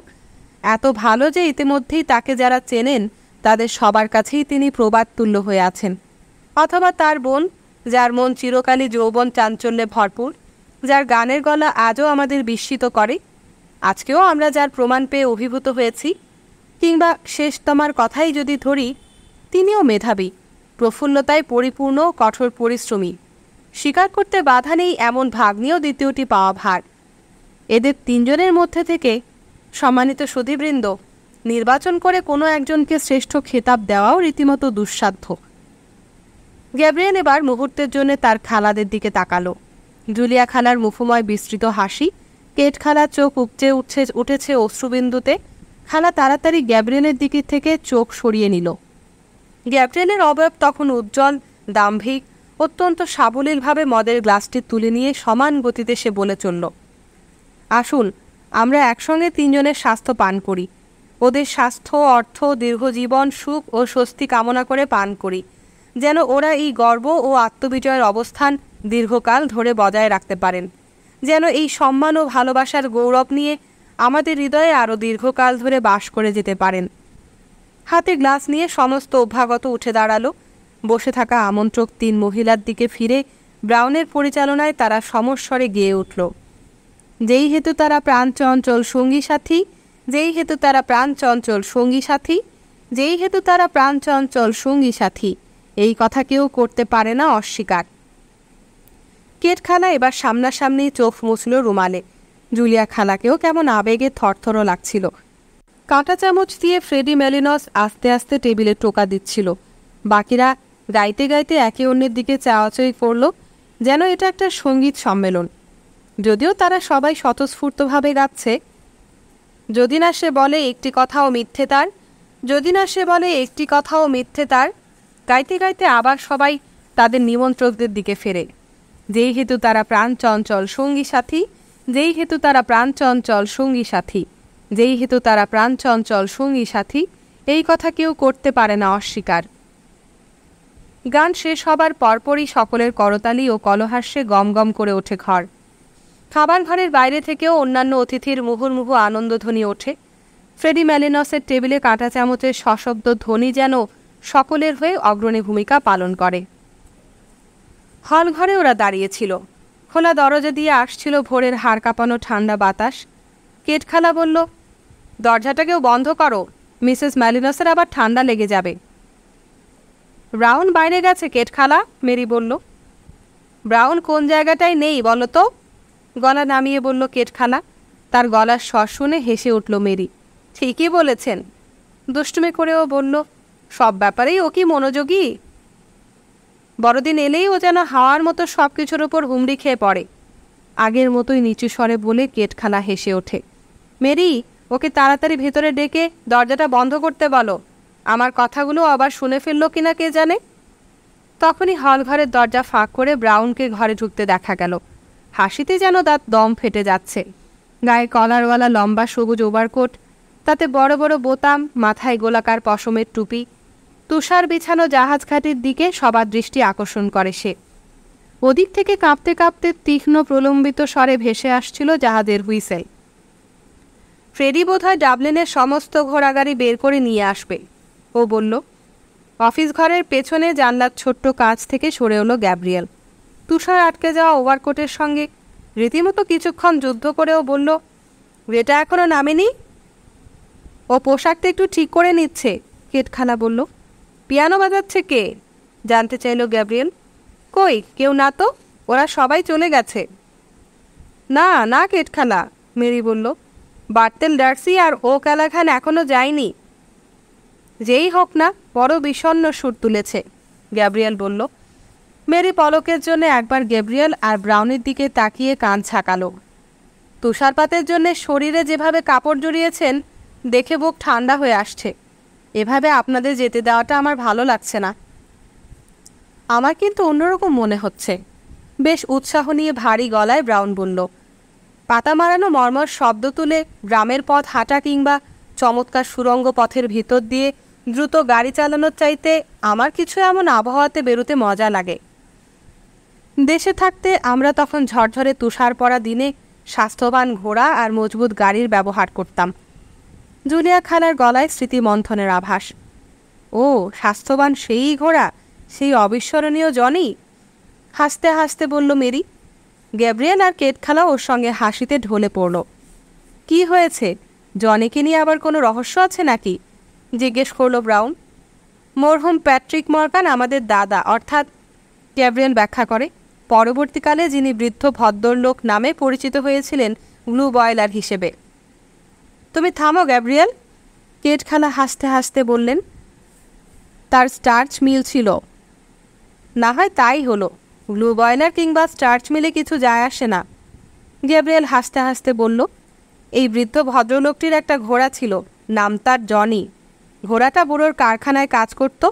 এত ভালো যে ইতিমধ্যেই তাকে যারা চেনেন তাদের সবার কাছেই তিনি প্রবাদতুল্য হয়ে আছেন। অথবা তার বোন, যার মন চিরকালই যৌবন চাঞ্চল্যে ভরপুর, যার গানের গলা আজও আমাদের বিস্মিত করে, আজকেও আমরা যার প্রমাণ পেয়ে অভিভূত হয়েছি। কিংবা শেষতমার কথাই যদি ধরি, তিনিও মেধাবী, প্রফুল্লতায় পরিপূর্ণ, কঠোর পরিশ্রমী। স্বীকার করতে বাধা নেই এমন ভাগ্নিও দ্বিতীয়টি পাওয়া ভার। এদের 3 জনের মধ্যে থেকে সম্মানিত সুধীবৃন্দ নির্বাচন করে কোনো একজনকে শ্রেষ্ঠ খেতাব দেওয়াও রীতিমতো দুঃসাধ্য। গ্যাব্রিয়েল এবার মুহূর্তের জন্য তার খালাদের দিকে তাকালো। জুলিয়া খালার মুখময় বিস্তৃত হাসি, কেট খালার চোখ উপচে উঠেছে অশ্রুবিন্দুতে। খালা তাড়াতাড়ি গ্যাব্রিয়েলের দিক থেকে চোখ সরিয়ে নিল। গ্যাব্রিয়েলের অবয়ব তখন উজ্জ্বল, দাম্ভিক, অত্যন্ত সাবলীলভাবে মদের গ্লাসটি তুলে নিয়ে সমান গতিতে সে বলে চলল, আসুন আমরা একসঙ্গে 3 জনের স্বাস্থ্য পান করি। ওদের স্বাস্থ্য, অর্থ, দীর্ঘজীবন, সুখ ও স্বস্তি কামনা করে পান করি, যেন ওরা এই গর্ব ও আত্মবিজয়ের অবস্থান দীর্ঘকাল ধরে বজায় রাখতে পারেন, যেন এই সম্মান ও ভালোবাসার গৌরব নিয়ে আমাদের হৃদয়ে আরও দীর্ঘকাল ধরে বাস করে যেতে পারেন। হাতে গ্লাস নিয়ে সমস্ত অভ্যাগত উঠে দাঁড়ালো। বসে থাকা আমন্ত্রক 3 মহিলার দিকে ফিরে ব্রাউনের পরিচালনায় তারা সমস্বরে গেয়ে উঠল, যেই হেতু তারা প্রাণ চঞ্চল সঙ্গী সাথী, যেই হেতু তারা প্রাণ চঞ্চল সঙ্গী সাথী, যেই হেতু তারা প্রাণ চঞ্চল সঙ্গী সাথী, এই কথা কেউ করতে পারে না অস্বীকার। কেট খালা এবার সামনাসামনি চোখ মুছল রুমালে। জুলিয়া খালাকেও কেমন আবেগে থরথর লাগছিল। কাঁটা চামচ দিয়ে ফ্রেডি মেলিনস আস্তে আস্তে টেবিলে টোকা দিচ্ছিল। বাকিরা গাইতে গাইতে একে অন্যের দিকে চাওয়াচাই করল, যেন এটা একটা সঙ্গীত সম্মেলন। যদিও তারা সবাই স্বতঃস্ফূর্তভাবে গাচ্ছে, যদি না সে বলে একটি কথাও মিথ্যে তার, যদি না সে বলে একটি কথাও মিথ্যে তার, গাইতে গাইতে আবার সবাই তাদের নিমন্ত্রকদের দিকে ফেরে। যেই হেতু তারা প্রাণ চঞ্চল সঙ্গী সাথী, যেই হেতু তারা প্রাণ চঞ্চল সঙ্গী সাথী, যেই হেতু তারা প্রাণ চঞ্চল সঙ্গী সাথী, এই কথা কেউ করতে পারে না অস্বীকার। গান শেষ হবার পরপরই সকলের করতালি ও কলহাস্যে গমগম করে ওঠে ঘর। খাবার ঘরের বাইরে থেকেও অন্যান্য অতিথির মুহুর্মুহু আনন্দধ্বনি ওঠে। ফ্রেডি মেলিনসের টেবিলে কাঁটা চামচের সশব্দ ধ্বনি যেন সকলের হয়ে অগ্রণী ভূমিকা পালন করে। হল ঘরে ওরা দাঁড়িয়েছিল। খোলা দরজা দিয়ে আসছিল ভোরের হাড় কাঁপানো ঠান্ডা বাতাস। কেট খালা বলল, দরজাটাকেও বন্ধ করো, মিসেস মেলিনসের আবার ঠান্ডা লেগে যাবে। ব্রাউন বাইরে গেছে কেট খালা, মেরি বলল। ব্রাউন কোন জায়গাটায় নেই বলো তো, গলা নামিয়ে বলল কেট খালা। তার গলার স্বর শুনে হেসে উঠল মেরি। ঠিকই বলেছেন, দুষ্টুমি করেও বলল, সব ব্যাপারেই ও কি মনোযোগী। বড়দিন এলেই ও যেন হাওয়ার মতো সব কিছুর ওপর হুমড়ি খেয়ে পড়ে। আগের মতোই নিচু স্বরে বলে কেট খালা হেসে ওঠে। মেরি, ওকে তাড়াতাড়ি ভেতরে ডেকে দরজাটা বন্ধ করতে বলো, আমার কথাগুলো আবার শুনে ফেললো কিনা কে জানে। তখনই হল ঘরের দরজা ফাঁক করে ব্রাউনকে ঘরে ঢুকতে দেখা গেল। হাসিতে যেন তার দম ফেটে যাচ্ছে। গায়ে কলারওয়ালা লম্বা সবুজ ওভারকোট, তাতে বড় বড় বোতাম, মাথায় গোলাকার পশমের টুপি। তুষার বিছানো জাহাজ ঘাটির দিকে সবার দৃষ্টি আকর্ষণ করে সে। ওদিক থেকে কাঁপতে কাঁপতে তীক্ষ্ণ প্রলম্বিত স্বরে ভেসে আসছিল জাহাজের হুইসেল। ফ্রেডি বোধহয় ডাবলিনের সমস্ত ঘোড়াগাড়ি বের করে নিয়ে আসবে, ও বলল। অফিস ঘরের পেছনে জানলার ছোট্ট কাঁচ থেকে সরে এলো গ্যাব্রিয়েল। তুষার আটকে যাওয়া ওভারকোটের সঙ্গে রীতিমতো কিছুক্ষণ যুদ্ধ করেও বলল, রেটা এখনও নামেনি। ও পোশাকটা একটু ঠিক করে নিচ্ছে, কেট খালা বলল। পিয়ানো বাজাচ্ছে কে? জানতে চাইল গ্যাব্রিয়েল। কই, কেউ না তো, ওরা সবাই চলে গেছে। না না কেট খালা, মেরি বলল। বার্টেল ডার্সি আর ও ক্যালাঘান এখনও যায়নি। যেই হোক না, বড় বিষণ্ণ সুর তুলেছে, গ্যাব্রিয়েল বলল। মেরি পলকের জন্য একবার গ্যাব্রিয়েল আর ব্রাউনের দিকে তাকিয়ে কান ছাকালো। তুষারপাতের জন্য শরীরে যেভাবে কাপড় জড়িয়েছেন দেখে বুক ঠান্ডা হয়ে আসছে। এভাবে আপনাদের যেতে দেওয়াটা আমার ভালো লাগছে না। আমার কিন্তু অন্যরকম মনে হচ্ছে, বেশ উৎসাহ নিয়ে ভারী গলায় ব্রাউন বলল। পাতা মারানো মর্মর শব্দ তুলে গ্রামের পথ হাঁটা কিংবা চমৎকার সুরঙ্গ পথের ভিতর দিয়ে দ্রুত গাড়ি চালানোর চাইতে আমার কিছু এমন আবহাওয়াতে বেরোতে মজা লাগে। দেশে থাকতে আমরা তখন ঝরঝরে তুষার পড়া দিনে স্বাস্থ্যবান ঘোড়া আর মজবুত গাড়ির ব্যবহার করতাম। জুলিয়া খালার গলায় স্মৃতিমন্থনের আভাস। ও স্বাস্থ্যবান সেই ঘোড়া, সেই অবিস্মরণীয় জনি, হাসতে হাসতে বলল মেরি। গ্যাব্রিয়েল আর কেট খালা ওর সঙ্গে হাসিতে ঢলে পড়ল। কি হয়েছে, জনিকে নিয়ে আবার কোনো রহস্য আছে নাকি? জিজ্ঞেস করল ব্রাউন। মরহুম প্যাট্রিক মর্গান আমাদের দাদা, অর্থাৎ, গ্যাব্রিয়েল ব্যাখ্যা করে, পরবর্তীকালে যিনি বৃদ্ধ ভদ্রলোক নামে পরিচিত হয়েছিলেন ব্লু বয়লার হিসেবে। তুমি থামো গ্যাব্রিয়েল, কেট খালা হাসতে হাসতে বললেন। তার স্টার্চ মিল ছিল। না হয় তাই হলো, ব্লু বয়লার কিংবা স্টার্চ মিলে কিছু যায় আসে না। গ্যাব্রিয়েল হাসতে হাসতে বলল। এই বৃদ্ধ ভদ্রলোকটির একটা ঘোড়া ছিল, নাম তার জনি। ঘোড়াটা বুড়োর কারখানায় কাজ করত।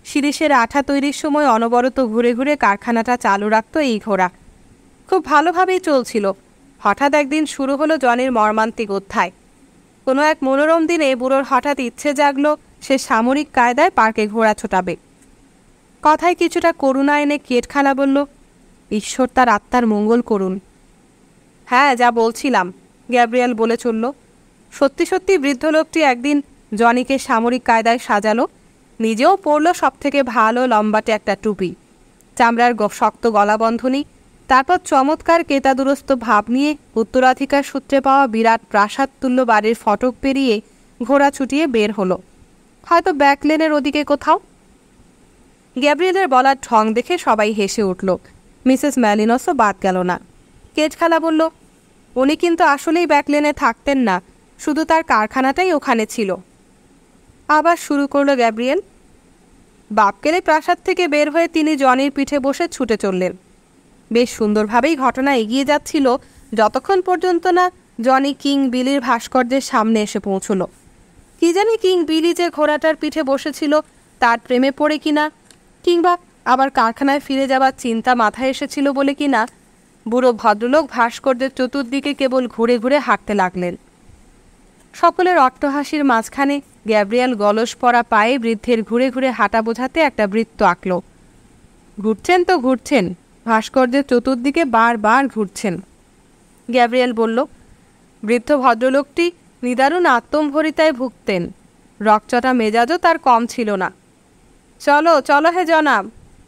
শিরিষের আঠা তৈরির সময় অনবরত ঘুরে ঘুরে কারখানাটা চালু রাখত এই ঘোড়া। খুব ভালোভাবেই চলছিল। হঠাৎ একদিন শুরু হলো জনির মর্মান্তিক অধ্যায়। কোনো এক মনোরম দিনে বুড়োর হঠাৎ ইচ্ছে জাগলো সে সামরিক কায়দায় পার্কে ঘোড়া ছোটাবে। কথায় কিছুটা করুণা এনে কেট খালা বলল, ঈশ্বর তার আত্মার মঙ্গল করুন। হ্যাঁ, যা বলছিলাম, গ্যাব্রিয়েল বলে চলল। সত্যি সত্যি বৃদ্ধ লোকটি একদিন জনিকে সামরিক কায়দায় সাজালো, নিজেও পরল সবথেকে ভালো লম্বাটে একটা টুপি, চামড়ার শক্ত গলাবন্ধনী, তারপর চমৎকার কেতাদুরস্ত ভাব নিয়ে উত্তরাধিকার সূত্রে পাওয়া বিরাট প্রাসাদ তুল্য বাড়ির ফটক পেরিয়ে ঘোড়া ছুটিয়ে বের হলো, হয়তো ব্যাকলেনের ওদিকে কোথাও। গ্যাব্রিয়েলের বলার ঢং দেখে সবাই হেসে উঠল, মিসেস ম্যালিনসও বাদ গেল না। কেট খালা বলল, উনি কিন্তু আসলেই ব্যাকলেনে থাকতেন না, শুধু তার কারখানাটাই ওখানে ছিল। আবার শুরু করলো গ্যাব্রিয়েল। বাপকেলে প্রাসাদ থেকে বের হয়ে তিনি জনির পিঠে বসে ছুটে চললেন। বেশ সুন্দরভাবেই ঘটনা এগিয়ে যাচ্ছিল যতক্ষণ পর্যন্ত না জনি কিং বিলির ভাস্কর্যের সামনে এসে পৌঁছল। কি জানি কিং বিলি যে ঘোড়াটার পিঠে বসেছিল তার প্রেমে পড়ে কিনা, কিংবা আবার কারখানায় ফিরে যাবার চিন্তা মাথায় এসেছিল বলে কিনা, বুড়ো ভদ্রলোক ভাস্কর্যের চতুর্দিকে কেবল ঘুরে ঘুরে হাঁটতে লাগলেন। সকলের অট্টহাসির মাঝখানে গ্যাব্রিয়েল গলস পরা পায়ে বৃদ্ধের ঘুরে ঘুরে হাঁটা বোঝাতে একটা বৃত্ত আঁকল। ঘুরছেন তো ঘুরছেন, ভাস্কর্যের চতুর্দিকে বারবার ঘুরছেন। গ্যাব্রিয়েল বলল, বৃদ্ধ ভদ্রলোকটি নিদারুণ আত্মম্ভরিতায় ভুগতেন, রকচটা মেজাজও তার কম ছিল না। চলো চলো হে জনাব,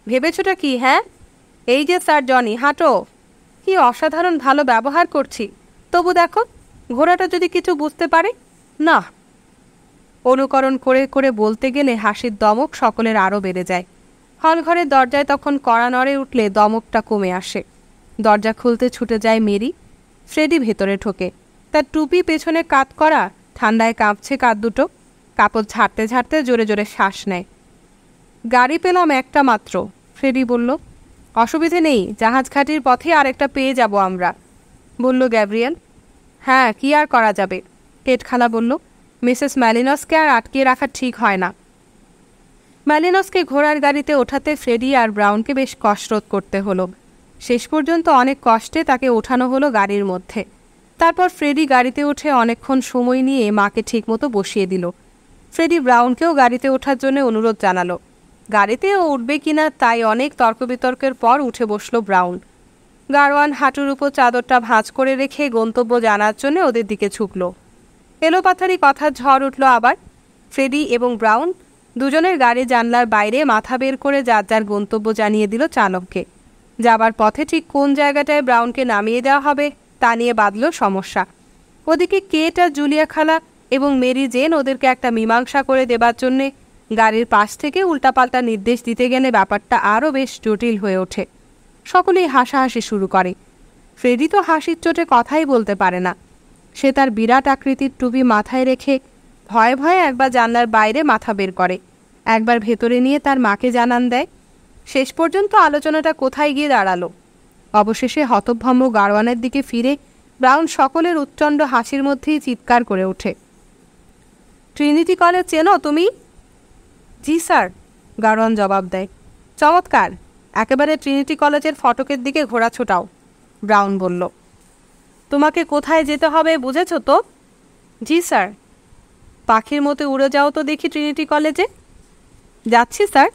ভেবেছোটা কি? হ্যাঁ, এই যে স্যার জনি, হাঁটো। কি অসাধারণ ভালো ব্যবহার করছি, তবু দেখো ঘোড়াটা যদি কিছু বুঝতে পারে না। অনুকরণ করে করে বলতে গেলে হাসির দমক সকলের আরও বেড়ে যায়। হলঘরের দরজায় তখন কড়া নড়ে উঠলে দমকটা কমে আসে। দরজা খুলতে ছুটে যায় মেরি। ফ্রেডি ভেতরে ঢোকে, তার টুপি পেছনে কাত করা, ঠান্ডায় কাঁপছে কাঁধ দুটো, কাপড় ঝাড়তে ঝাড়তে জোরে জোরে শ্বাস নেয়। গাড়ি পেলাম একটা মাত্র, ফ্রেডি বলল। অসুবিধে নেই, জাহাজ ঘাটির পথে আরেকটা পেয়ে যাব আমরা, বলল গ্যাব্রিয়েল। হ্যাঁ, কি আর করা যাবে, কেট খালা বলল। মিসেস ম্যালিনসকে আর আটকে রাখা ঠিক হয় না। ম্যালিনসকে ঘোড়ার গাড়িতে ওঠাতে ফ্রেডি আর ব্রাউনকে বেশ কসরত করতে হলো। শেষ পর্যন্ত অনেক কষ্টে তাকে ওঠানো হলো গাড়ির মধ্যে। তারপর ফ্রেডি গাড়িতে উঠে অনেকক্ষণ সময় নিয়ে মাকে ঠিকমতো বসিয়ে দিল। ফ্রেডি ব্রাউনকেও গাড়িতে ওঠার জন্য অনুরোধ জানালো। গাড়িতে ও উঠবে কিনা তাই অনেক তর্কবিতর্কের পর উঠে বসল ব্রাউন। গাড়োয়ান হাঁটুর উপর চাদরটা ভাঁজ করে রেখে গন্তব্য জানার জন্য ওদের দিকে ছুটল। এলোপাথারি কথার ঝড় উঠল আবার। ফ্রেডি এবং ব্রাউন দুজনের গাড়ি জানলার বাইরে মাথা বের করে যার যার গন্তব্য জানিয়ে দিল চালককে। যাবার পথে ঠিক কোন জায়গাটায় ব্রাউনকে নামিয়ে দেওয়া হবে তা নিয়ে বাঁধল সমস্যা। ওদিকে কেট আর জুলিয়া খালা এবং মেরি জেন ওদেরকে একটা মীমাংসা করে দেবার জন্যে গাড়ির পাশ থেকে উল্টাপাল্টা নির্দেশ দিতে গেলে ব্যাপারটা আরও বেশ জটিল হয়ে ওঠে। সকলেই হাসাহাসি শুরু করে। ফ্রেডি তো হাসির চোটে কথাই বলতে পারে না। সে তার বিরাট আকৃতির টুপি মাথায় রেখে ভয়ে ভয়ে একবার জানলার বাইরে মাথা বের করে, একবার ভেতরে নিয়ে তার মাকে জানান দেয়। শেষ পর্যন্ত আলোচনাটা কোথায় গিয়ে দাঁড়ালো? অবশেষে হতভম্ব গাড়োয়ানের দিকে ফিরে ব্রাউন সকলের উচ্চণ্ড হাসির মধ্যেই চিৎকার করে ওঠে, ট্রিনিটি কলেজ চেনো তুমি? জি স্যার, গাড়োয়ান জবাব দেয়। চমৎকার, একেবারে ট্রিনিটি কলেজের ফটকের দিকে ঘোড়া ছোটাও, ব্রাউন বলল। তোমাকে কোথায় যেতে হবে বুঝেছ তো? জি স্যার। পাখির মতো উড়ে যাও তো দেখি ট্রিনিটি কলেজে। যাচ্ছি স্যার।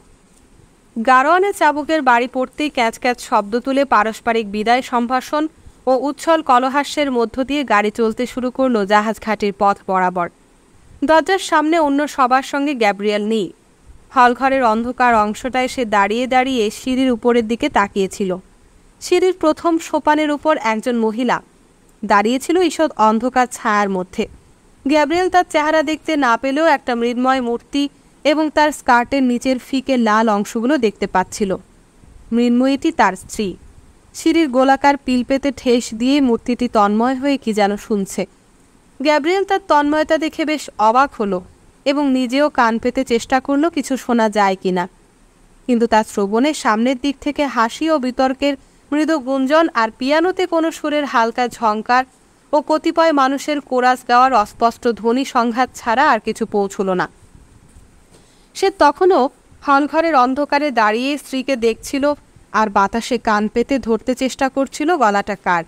গাড়োয়ানের চাবুকের বাড়ি পড়তেই ক্যাচ ক্যাচ শব্দ তুলে পারস্পরিক বিদায় সম্ভাষণ ও উচ্ছল কলহাস্যের মধ্য দিয়ে গাড়ি চলতে শুরু করলো জাহাজঘাটির পথ বরাবর। দরজার সামনে অন্য সবার সঙ্গে গ্যাব্রিয়েল নেই। হলঘরের অন্ধকার অংশটায় সে দাঁড়িয়ে দাঁড়িয়ে সিঁড়ির উপরের দিকে তাকিয়েছিল। সিঁড়ির প্রথম সোপানের উপর একজন মহিলা দাঁড়িয়েছিল ঈষৎ অন্ধকার ছায়ার মধ্যে। গ্যাব্রিয়েল তার চেহারা দেখতে না পেলেও একটা মৃন্ময় মূর্তি এবং তার স্কার্টের নিচের ফিকে লাল অংশগুলো দেখতে পাচ্ছিল। মৃন্ময়ীটি তার স্ত্রী। সিঁড়ির গোলাকার পিল পেতে ঠেস দিয়ে মূর্তিটি তন্ময় হয়ে কি যেন শুনছে। গ্যাব্রিয়েল তার তন্ময়তা দেখে বেশ অবাক হলো এবং নিজেও কান পেতে চেষ্টা করলো কিছু শোনা যায় কিনা। কিন্তু তার শ্রবণের সামনের দিক থেকে হাসি ও বিতর্কের মৃদু গুঞ্জন আর পিয়ানোতে কোনো সুরের হালকা ঝংকার ও কতিপয় মানুষের কোরাস গাওয়ার অস্পষ্ট ধ্বনি সংঘাত ছাড়া আর কিছু পৌঁছল না। সে তখনও হলঘরের অন্ধকারে দাঁড়িয়ে স্ত্রীকে দেখছিল আর বাতাসে কান পেতে ধরতে চেষ্টা করছিল গলাটা কার,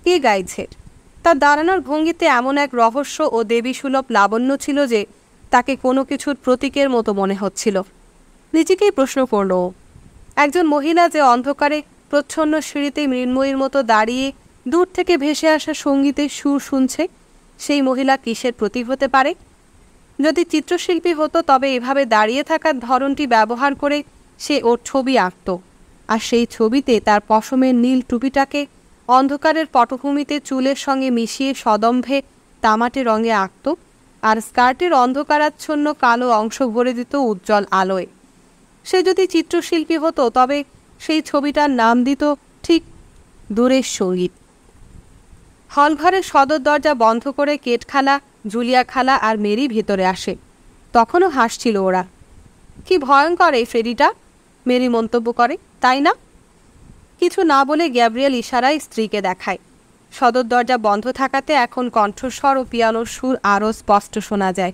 কে গাইছে। তার দাঁড়ানোর ভঙ্গিতে এমন এক রহস্য ও দেবীসুলভ লাবণ্য ছিল যে তাকে কোনো কিছুর প্রতীকের মতো মনে হচ্ছিল। নিজেকেই প্রশ্ন করল, একজন মহিলা যে অন্ধকারে প্রচ্ছন্ন সিঁড়িতে মৃন্ময়ীর মতো দাঁড়িয়ে দূর থেকে ভেসে আসা সঙ্গীতের সুর শুনছে, সেই মহিলা কিসের প্রতীক হতে পারে? যদি চিত্রশিল্পী হতো তবে এভাবে দাঁড়িয়ে থাকার ধরনটি ব্যবহার করে সে ওর ছবি আঁকত, আর সেই ছবিতে তার পশমের নীল টুপিটাকে অন্ধকারের পটভূমিতে চুলের সঙ্গে মিশিয়ে সদম্ভে তামাটে রঙে আঁকত, আর স্কার্টের অন্ধকারাচ্ছন্ন কালো অংশ ভরে দিত উজ্জ্বল আলোয়। সে যদি চিত্রশিল্পী হতো তবে সেই ছবিটার নাম দিত ঠিক দূরের সঙ্গীত। হলঘরের সদর দরজা বন্ধ করে কেট খালা, জুলিয়া খালা আর মেরি ভেতরে আসে। তখনও হাসছিল ওরা। কি ভয়ঙ্কর এই ফ্রেডিটা, মেরি মন্তব্য করে, তাই না? কিছু না বলে গ্যাব্রিয়েল ইশারায় স্ত্রীকে দেখায়। সদর দরজা বন্ধ থাকাতে এখন কণ্ঠস্বর ও পিয়ানোর সুর আরও স্পষ্ট শোনা যায়।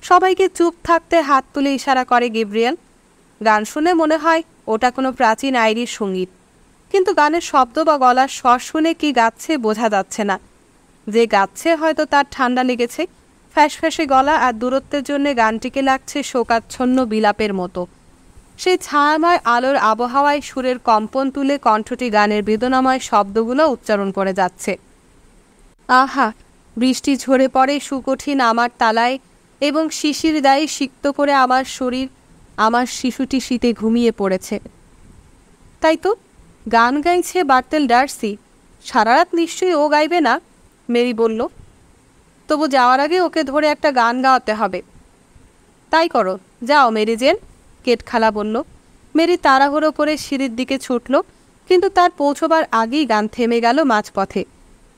সবাইকে চুপ থাকতে হাত তুলে ইশারা করে গ্যাব্রিয়েল। গান শুনে মনে হয় ওটা কোনো প্রাচীন আইরিশ সঙ্গীত, কিন্তু গানের শব্দ বা গলার স্বর শুনে কি গাচ্ছে বোঝা যাচ্ছে না। যে গাচ্ছে হয়তো তার ঠান্ডা লেগেছে, ফ্যাসফ্যাসে গলা আর দূরত্বের জন্য গানটিকে লাগছে শোকাচ্ছন্ন বিলাপের মতো। সেই ছায়াময় আলোর আবহাওয়ায় সুরের কম্পন তুলে কণ্ঠটি গানের বেদনাময় শব্দগুলো উচ্চারণ করে যাচ্ছে। আহা, বৃষ্টি ঝরে পড়ে সুকঠিন আমার তালায় এবং শিশির দায়ে সিক্ত করে আমার শরীর, আমার শিশুটি শীতে ঘুমিয়ে পড়েছে। তাই তো, গান গাইছে বার্টেল ডার্সি। সারা রাত নিশ্চয়ই ও গাইবে না, মেরি বলল। তবু যাওয়ার আগে ওকে ধরে একটা গান গাওয়াতে হবে। তাই করো, যাও মেরি জেন, কেট খালা বলল। মেরি তাড়াহুড়ো করে সিঁড়ির দিকে ছুটল, কিন্তু তার পৌঁছবার আগেই গান থেমে গেল মাঝপথে।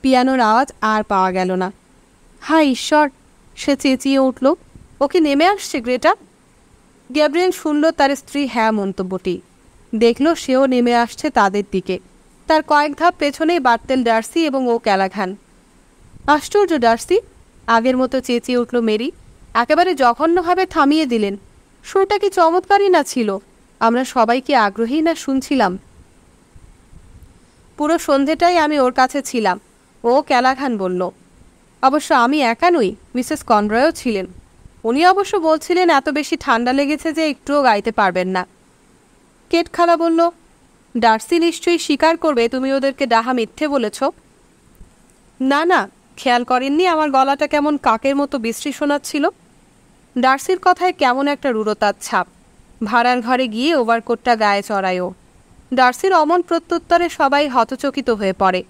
পিয়ানোর আওয়াজ আর পাওয়া গেল না। হায় ঈশ্বর, সে চেঁচিয়ে উঠল। ওকে নেমে আসছে গ্রেটা। গ্যাব্রিয়েল শুনল তার স্ত্রী হ্যাঁ মন্তব্যটি। দেখল সেও নেমে আসছে তাদের দিকে। তার কয়েক ধাপ পেছনেই বার্টেল ডার্সি এবং ও ক্যালাঘান। আশ্চর্য ডার্সি, আগের মতো চেঁচিয়ে উঠল মেরি। একেবারে জঘন্যভাবে থামিয়ে দিলেন। সুরটা কি চমৎকারই না ছিল! আমরা সবাই কি আগ্রহী না শুনছিলাম? পুরো সন্ধেটাই আমি ওর কাছে ছিলাম, ও ক্যালাঘান বলল। অবশ্য আমি একা নই, মিসেস কনরয়ও ছিলেন। উনি অবশ্য বলছিলেন এত বেশি ঠান্ডা লেগেছে যে একটুও গাইতে পারবেন না। কেট খালা বলল, ডার্সি নিশ্চয়ই স্বীকার করবে তুমি ওদেরকে ডাহা মিথ্যে বলেছ। না না, খেয়াল করেননি আমার গলাটা কেমন কাকের মতো বিশ্রী শোনাচ্ছিল? ডার্সির কথায় কেমন একটা রূঢ়তার ছাপ। ভাড়ার ঘরে গিয়ে ওভারকোটটা গায়ে চড়ায়ও। ডার্সির অমন প্রত্যুত্তরে সবাই হতচকিত হয়ে পড়ে।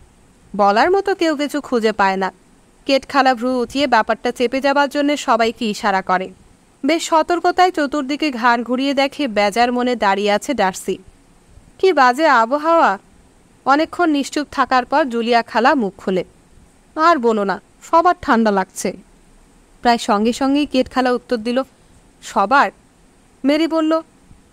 বলার মতো কেউ কিছু খুঁজে পায় না। কেট খালা ভ্রু উঁচিয়ে ব্যাপারটা চেপে যাবার জন্য সবাইকে ইশারা করে। বেশ সতর্কতায় চতুর্দিকে ঘাড় ঘুরিয়ে দেখে বেজার মনে দাঁড়িয়ে আছে ডার্সি। কি বাজে আবহাওয়া! অনেকক্ষণ নিশ্চুপ থাকার পর জুলিয়া খালা মুখ খুলে, আর বলো না, সবার ঠান্ডা লাগছে। প্রায় সঙ্গে সঙ্গেই কেট খালা উত্তর দিল, সবার? মেরি বলল,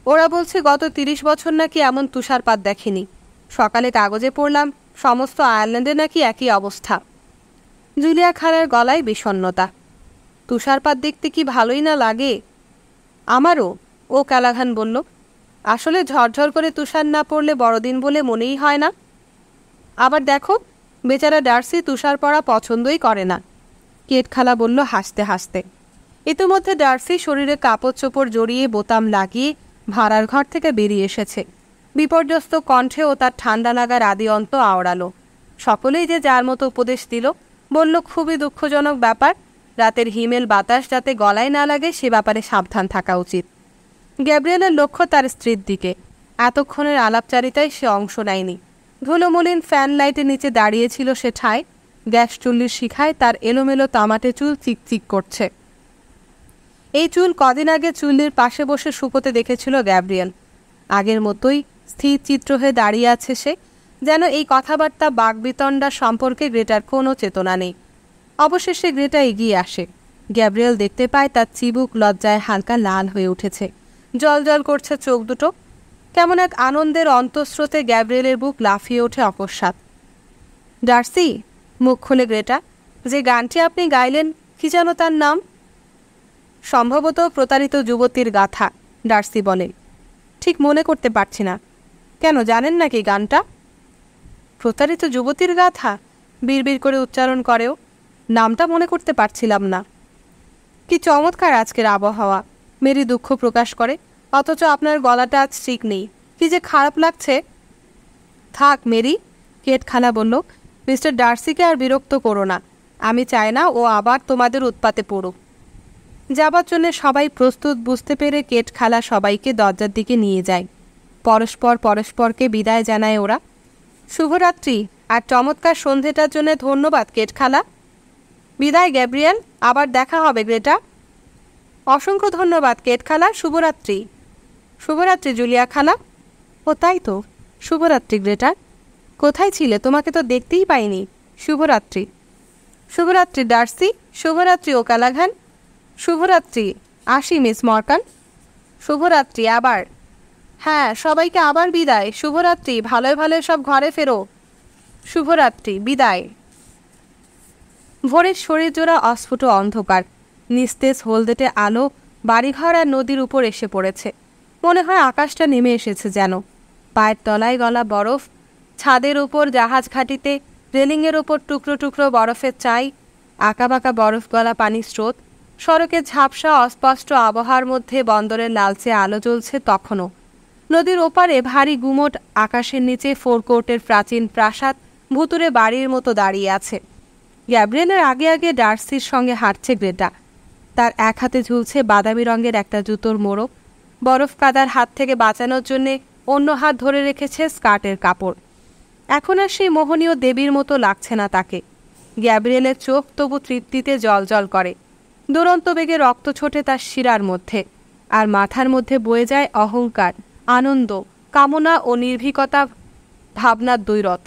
ওরা বলছে গত 30 বছর নাকি এমন তুষারপাত দেখেনি। সকালে কাগজে পড়লাম সমস্ত আয়ারল্যান্ডে নাকি একই অবস্থা। জুলিয়া খালার গলায় বিষণ্ণতা। তুষারপাত দেখতে কি ভালোই না লাগে? আমারও, ও ক্যালাঘান বলল। আসলে ঝরঝর করে তুষার না পড়লে বড়দিন বলে মনেই হয় না। আবার দেখো, বেচারা ডার্সি তুষার পড়া পছন্দই করে না, কেট খালা বলল হাসতে হাসতে। ইতিমধ্যে ডার্সি শরীরে কাপড় চোপড় জড়িয়ে বোতাম লাগিয়ে ভাড়ার ঘর থেকে বেরিয়ে এসেছে। বিপর্যস্ত কণ্ঠে ও তার ঠান্ডা লাগার আদি অন্ত আওড়ালো। সকলেই যে যার মতো উপদেশ দিল। বলল, খুবই দুঃখজনক ব্যাপার, রাতের হিমেল বাতাস যাতে গলায় না লাগে সে ব্যাপারে সাবধান থাকা উচিত। গ্যাব্রিয়েলের লক্ষ্য তার স্ত্রীর দিকে। এতক্ষণের আলাপচারিতায় সে অংশ নেয়নি। ধুলোমলিন ফ্যান লাইটের নিচে দাঁড়িয়েছিল সে ঠায়। গ্যাস চুল্লির শিখায় তার এলোমেলো তামাটে চুল চিকচিক করছে। এই চুল কদিন আগে চুল্লির পাশে বসে শুকোতে দেখেছিল গ্যাব্রিয়েল। আগের মতোই স্থির চিত্র হয়ে দাঁড়িয়ে আছে সে, যেন এই কথাবার্তা বাকবিতণ্ডা সম্পর্কে গ্রেটার কোনো চেতনা নেই। অবশেষে গ্রেটা এগিয়ে আসে। গ্যাব্রিয়েল দেখতে পায় তার চিবুক লজ্জায় হালকা লাল হয়ে উঠেছে, জল জল করছে চোখ দুটো। কেমন এক আনন্দের অন্তঃস্রোতে গ্যাব্রিয়েলের বুক লাফিয়ে ওঠে অকস্মাৎ। ডার্সি, মুখ খুলে গ্রেটা, যে গানটি আপনি গাইলেন কি যেন তার নাম? সম্ভবত প্রতারিত যুবতীর গাথা, ডার্সি বলে। ঠিক মনে করতে পারছি না। কেন, জানেন নাকি গানটা? প্রতারিত যুবতীর গাথা বিড়বিড় করে উচ্চারণ করেও। নামটা মনে করতে পারছিলাম না। কি চমৎকার আজকের আবহাওয়া, মেরি দুঃখ প্রকাশ করে। অথচ আপনার গলাটা আজ ঠিক নেই, কি যে খারাপ লাগছে। থাক মেরি, কেট খালা বলল, মিস্টার ডার্সিকে আর বিরক্ত করো না। আমি চাই না ও আবার তোমাদের উৎপাতে পড়ুক। যাবার জন্য সবাই প্রস্তুত বুঝতে পেরে কেট খালা সবাইকে দরজার দিকে নিয়ে যায়। পরস্পর পরস্পরকে বিদায় জানায় ওরা। শুভরাত্রি আর চমৎকার সন্ধেটার জন্য ধন্যবাদ কেট খালা। বিদায় গ্যাব্রিয়েল, আবার দেখা হবে গ্রেটা। অসংখ্য ধন্যবাদ কেট খালা, শুভরাত্রি। শুভরাত্রি জুলিয়া খালা। ও তাই তো, শুভরাত্রি গ্রেটা। কোথায় ছিলে, তোমাকে তো দেখতেই পাইনি। শুভরাত্রি। শুভরাত্রি ডার্সি, শুভরাত্রি ও ক্যালাঘান। শুভরাত্রি, আসি মিস মর্কান। শুভরাত্রি আবার। হ্যাঁ, সবাইকে আবার বিদায়। শুভরাত্রি, ভালোই ভালোই সব ঘরে ফেরো। শুভরাত্রি, বিদায়। ভোরের শরীর জোড়া অস্ফুট অন্ধকার। নিস্তেজ হলদেটে আলো বাড়িঘর আর নদীর উপর এসে পড়েছে। মনে হয় আকাশটা নেমে এসেছে যেন। পায়ের তলায় গলা বরফ, ছাদের উপর জাহাজ ঘাটিতে রেলিংয়ের ওপর টুকরো টুকরো বরফের চাই, আঁকাবাঁকা বরফ গলা পানির স্রোত। সড়কের ঝাপসা অস্পষ্ট আবহাওয়ার মধ্যে বন্দরের লালচে আলো জ্বলছে তখনও। নদীর ওপারে ভারী গুমোট আকাশের নিচে ফোরকোর্টের প্রাচীন প্রাসাদ ভুতুরে বাড়ির মতো দাঁড়িয়ে আছে। গ্যাব্রিয়েলের আগে আগে ডার্সির সঙ্গে হাঁটছে গ্রেটা। তার এক হাতে ঝুলছে বাদামি রঙের একটা জুতোর মোড়ক। বরফ কাদার হাত থেকে বাঁচানোর জন্যে অন্য হাত ধরে রেখেছে স্কার্টের কাপড়। এখন আর সেই মোহনীয় দেবীর মতো লাগছে না তাকে। গ্যাব্রিয়েলের চোখ তবু তৃপ্তিতে জলজল করে। দুরন্ত বেগে রক্ত ছোটে তার শিরার মধ্যে, আর মাথার মধ্যে বয়ে যায় অহংকার, আনন্দ, কামনা ও নির্ভীকতা ভাবনার দ্বৈরথ।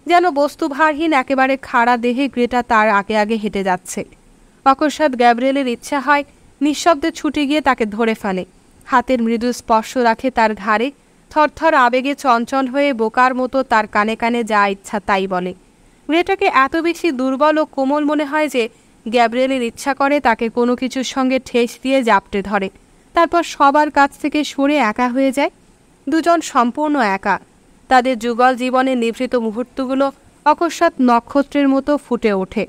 যেন বস্তুভারহীন একেবারে খাড়া দেহে গ্রেটা তার আগে আগে হেঁটে যাচ্ছে। অকস্মাৎ গ্যাব্রিয়েলের ইচ্ছা হয় নিঃশব্দে ছুটে গিয়ে তাকে ধরে ফেলে, হাতের মৃদু স্পর্শ রাখে তার ঘাড়ে, থরথর আবেগে চঞ্চল হয়ে বোকার মতো তার কানে কানে যা ইচ্ছা তাই বলে। গ্রেটাকে এত বেশি দুর্বল ও কোমল মনে হয় যে গ্যাব্রিয়েলের ইচ্ছা করে তাকে কোনো কিছুর সঙ্গে ঠেস দিয়ে জাপটে ধরে, তারপর সবার কাছ থেকে সরে একা হয়ে যায়। দুজন সম্পূর্ণ একা। তাদের যুগল জীবনের নিভৃত মুহূর্তগুলো অকস্মাৎ নক্ষত্রের মতো ফুটে ওঠে।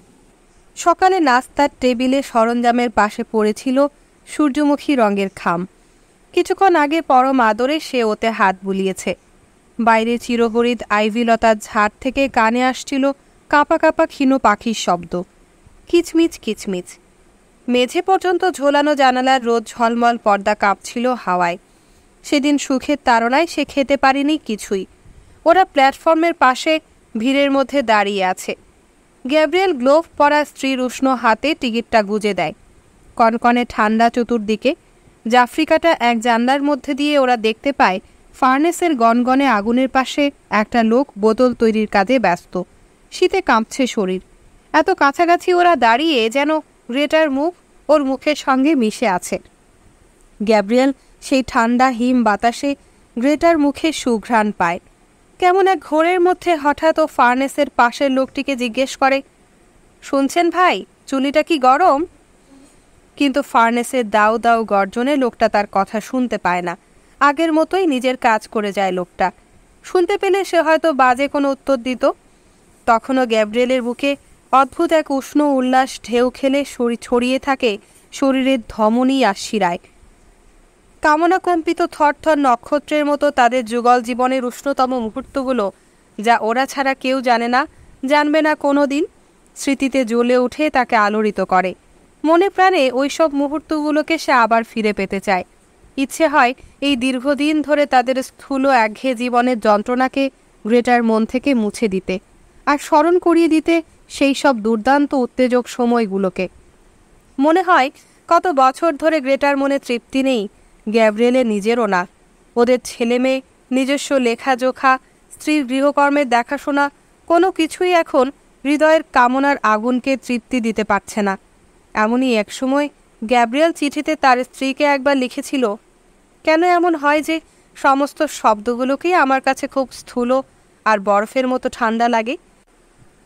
সকালে নাস্তার টেবিলে সরঞ্জামের পাশে পড়েছিল সূর্যমুখী রঙের খাম। কিছুক্ষণ আগে পরম আদরে সে ওতে হাত বুলিয়েছে। বাইরে চিরহরিৎ আইভিলতার ঝাড় থেকে কানে আসছিল কাঁপা কাঁপা ক্ষীণ পাখির শব্দ, কিচমিচ কিচমিচ। মেঝে পর্যন্ত ঝোলানো জানালার রোদ ঝলমল পর্দা কাঁপছিল হাওয়ায়। সেদিন সুখের তাড়নায় সে খেতে পারেনি কিছুই। ওরা প্ল্যাটফর্মের পাশে ভিড়ের মধ্যে দাঁড়িয়ে আছে। গ্যাব্রিয়েল গ্লোভ পরা স্ত্রীর উষ্ণ হাতে টিকিটটা গুজে দেয়। কনকনে ঠান্ডা চতুর্দিকে। জাফরিকাটা এক জানলার মধ্যে দিয়ে ওরা দেখতে পায় ফার্নেসের গনগনে আগুনের পাশে একটা লোক বোতল তৈরির কাজে ব্যস্ত। শীতে কাঁপছে শরীর। এত কাছাকাছি ওরা দাঁড়িয়ে যেন গ্রেটার মুখ ওর মুখের সঙ্গে মিশে আছে। গ্যাব্রিয়েল সেই ঠান্ডা হিম বাতাসে গ্রেটার মুখে সুঘ্রাণ পায়। কেমন এক ঘোরের মধ্যে হঠাৎ ও ফার্নেসের পাশের লোকটিকে জিজ্ঞেস করে, শুনছেন ভাই, চুলিটা কি গরম? কিন্তু ফার্নেসের দাউ দাউ গর্জনে লোকটা তার কথা শুনতে পায় না। আগের মতোই নিজের কাজ করে যায় লোকটা। শুনতে পেলে সে হয়তো বাজে কোনো উত্তর দিত। তখনও গ্যাব্রিয়েলের বুকে অদ্ভুত এক উষ্ণ উল্লাস ঢেউ খেলে ছড়িয়ে থাকে শরীরের ধমনী আর শিরায়। কামনাকম্পিত থরথর নক্ষত্রের মতো তাদের যুগল জীবনের উষ্ণতম মুহূর্তগুলো, যা ওরা ছাড়া কেউ জানে না, জানবে না কোনো দিন, স্মৃতিতে জ্বলে উঠে তাকে আলোড়িত করে। মনে প্রাণে ওইসব মুহূর্তগুলোকে সে আবার ফিরে পেতে চায়। ইচ্ছে হয় এই দীর্ঘদিন ধরে তাদের স্থূল একঘেয়ে জীবনের যন্ত্রণাকে গ্রেটার মন থেকে মুছে দিতে, আর স্মরণ করিয়ে দিতে সেই সব দুর্দান্ত উত্তেজক সময়গুলোকে। মনে হয় কত বছর ধরে গ্রেটার মনে তৃপ্তি নেই, গ্যাব্রিয়েলের নিজেরও না। ওদের ছেলে মেয়ে, নিজস্ব লেখাজোখা, স্ত্রীর গৃহকর্মের দেখাশোনা, কোনো কিছুই এখন হৃদয়ের কামনার আগুনকে তৃপ্তি দিতে পারছে না। এমনই এক সময় গ্যাব্রিয়েল চিঠিতে তার স্ত্রীকে একবার লিখেছিল, কেন এমন হয় যে সমস্ত শব্দগুলোকেই আমার কাছে খুব স্থূল আর বরফের মতো ঠান্ডা লাগে?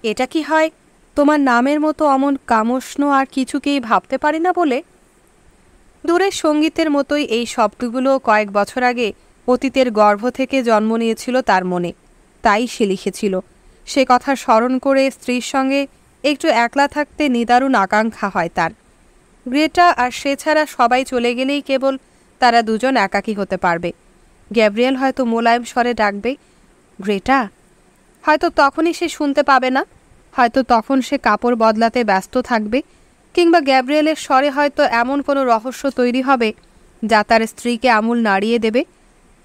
এটা কি হয় তোমার নামের মতো অমন কামষ্ণ আর কিছুকেই ভাবতে পারি না বলে? দূরের সঙ্গীতের মতোই এই শব্দগুলো কয়েক বছর আগে অতীতের গর্ভ থেকে জন্ম নিয়েছিল তার মনে। তাই সে লিখেছিল। সে কথা স্মরণ করে স্ত্রীর সঙ্গে একটু একলা থাকতে নিদারুণ আকাঙ্ক্ষা হয় তার। গ্রেটা আর সে ছাড়া সবাই চলে গেলেই কেবল তারা দুজন একাকী হতে পারবে। গ্যাব্রিয়েল হয়তো মোলায়েম স্বরে ডাকবে, গ্রেটা। হয়তো তখনই সে শুনতে পাবে না, হয়তো তখন সে কাপড় বদলাতে ব্যস্ত থাকবে, কিংবা গ্যাব্রিয়েলের স্বরে হয়তো এমন কোনো রহস্য তৈরি হবে যা তার স্ত্রীকে আমূল নাড়িয়ে দেবে।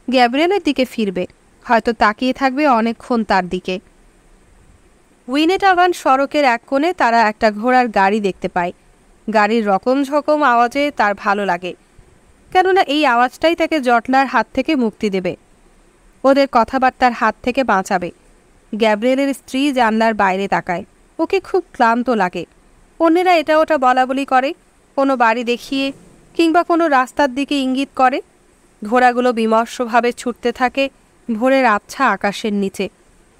গ্যাব্রিয়েলের দিকে ফিরবে, হয়তো তাকিয়ে থাকবে অনেকক্ষণ তার দিকে। উইনেটাভান সড়কের এক কোণে তারা একটা ঘোড়ার গাড়ি দেখতে পায়। গাড়ির রকম ঝকম আওয়াজে তার ভালো লাগে, কেননা এই আওয়াজটাই তাকে জটলার হাত থেকে মুক্তি দেবে, ওদের কথাবার্তার হাত থেকে বাঁচাবে। গ্যাব্রিয়েলের স্ত্রী জানলার বাইরে তাকায়। ওকে খুব ক্লান্ত লাগে। অন্যেরা এটা ওটা বলাবলি করে, কোনো বাড়ি দেখিয়ে কিংবা কোনো রাস্তার দিকে ইঙ্গিত করে। ঘোড়াগুলো বিমর্ষভাবে ছুটতে থাকে ভোরের আবছা আকাশের নিচে।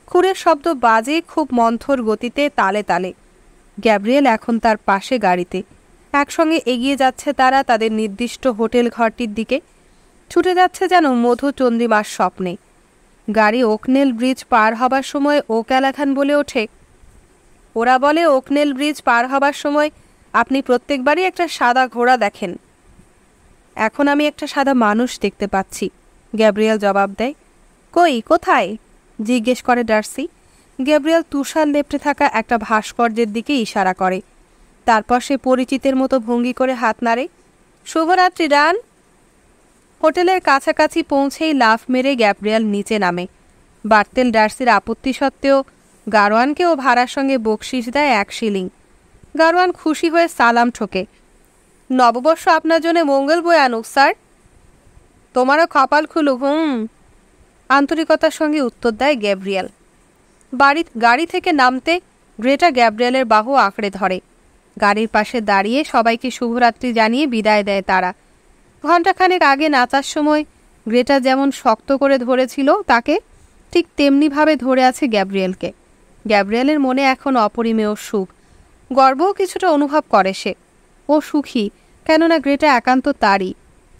খুরের শব্দ বাজে খুব মন্থর গতিতে, তালে তালে। গ্যাব্রিয়েল এখন তার পাশে গাড়িতে। একসঙ্গে এগিয়ে যাচ্ছে তারা তাদের নির্দিষ্ট হোটেল ঘরটির দিকে। ছুটে যাচ্ছে যেন মধু চন্দ্রিমার স্বপ্নে। গাড়ি ওকনেল ব্রিজ পার হবার সময় ওক্যালাখান বলে ওঠে। ওরা বলে ওকনেল ব্রিজ পার হবার সময় আপনি প্রত্যেকবারই একটা সাদা ঘোড়া দেখেন। এখন আমি একটা সাদা মানুষ দেখতে পাচ্ছি, গ্যাব্রিয়েল জবাব দেয়। কই, কোথায়? জিজ্ঞেস করে ডার্সি। গ্যাব্রিয়েল তুষার লেপ্টে থাকা একটা ভাস্কর্যের দিকে ইশারা করে। তারপর সে পরিচিতের মতো ভঙ্গি করে হাত নাড়ে। শুভরাত্রি ডান। হোটেলের কাছাকাছি পৌঁছেই লাফ মেরে গ্যাব্রিয়েল নিচে নামে। বার্তেল ডার্সির আপত্তি সত্ত্বেও গারোয়ানকেও ভাড়ার সঙ্গে বকশিস দেয় 1 শিলিং। গারোয়ান খুশি হয়ে সালাম ঠোকে। নববর্ষ আপনার জন্য মঙ্গল বয়ে আনুক স্যার। তোমারও কপাল খুলুক। আন্তরিকতার সঙ্গে উত্তর দেয় গ্যাব্রিয়েল। গাড়ি থেকে নামতে গ্রেটা গ্যাব্রিয়েলের বাহু আঁকড়ে ধরে। গাড়ির পাশে দাঁড়িয়ে সবাইকে শুভরাত্রি জানিয়ে বিদায় দেয় তারা। ঘণ্টাখানেক আগে নাচার সময় গ্রেটা যেমন শক্ত করে ধরেছিল তাকে, ঠিক তেমনিভাবে ধরে আছে গ্যাব্রিয়েলকে। গ্যাব্রিয়েলের মনে এখন অপরিমেয় সুখ, গর্বও কিছুটা অনুভব করে সে। ও সুখী, কেননা গ্রেটা একান্ত তারই।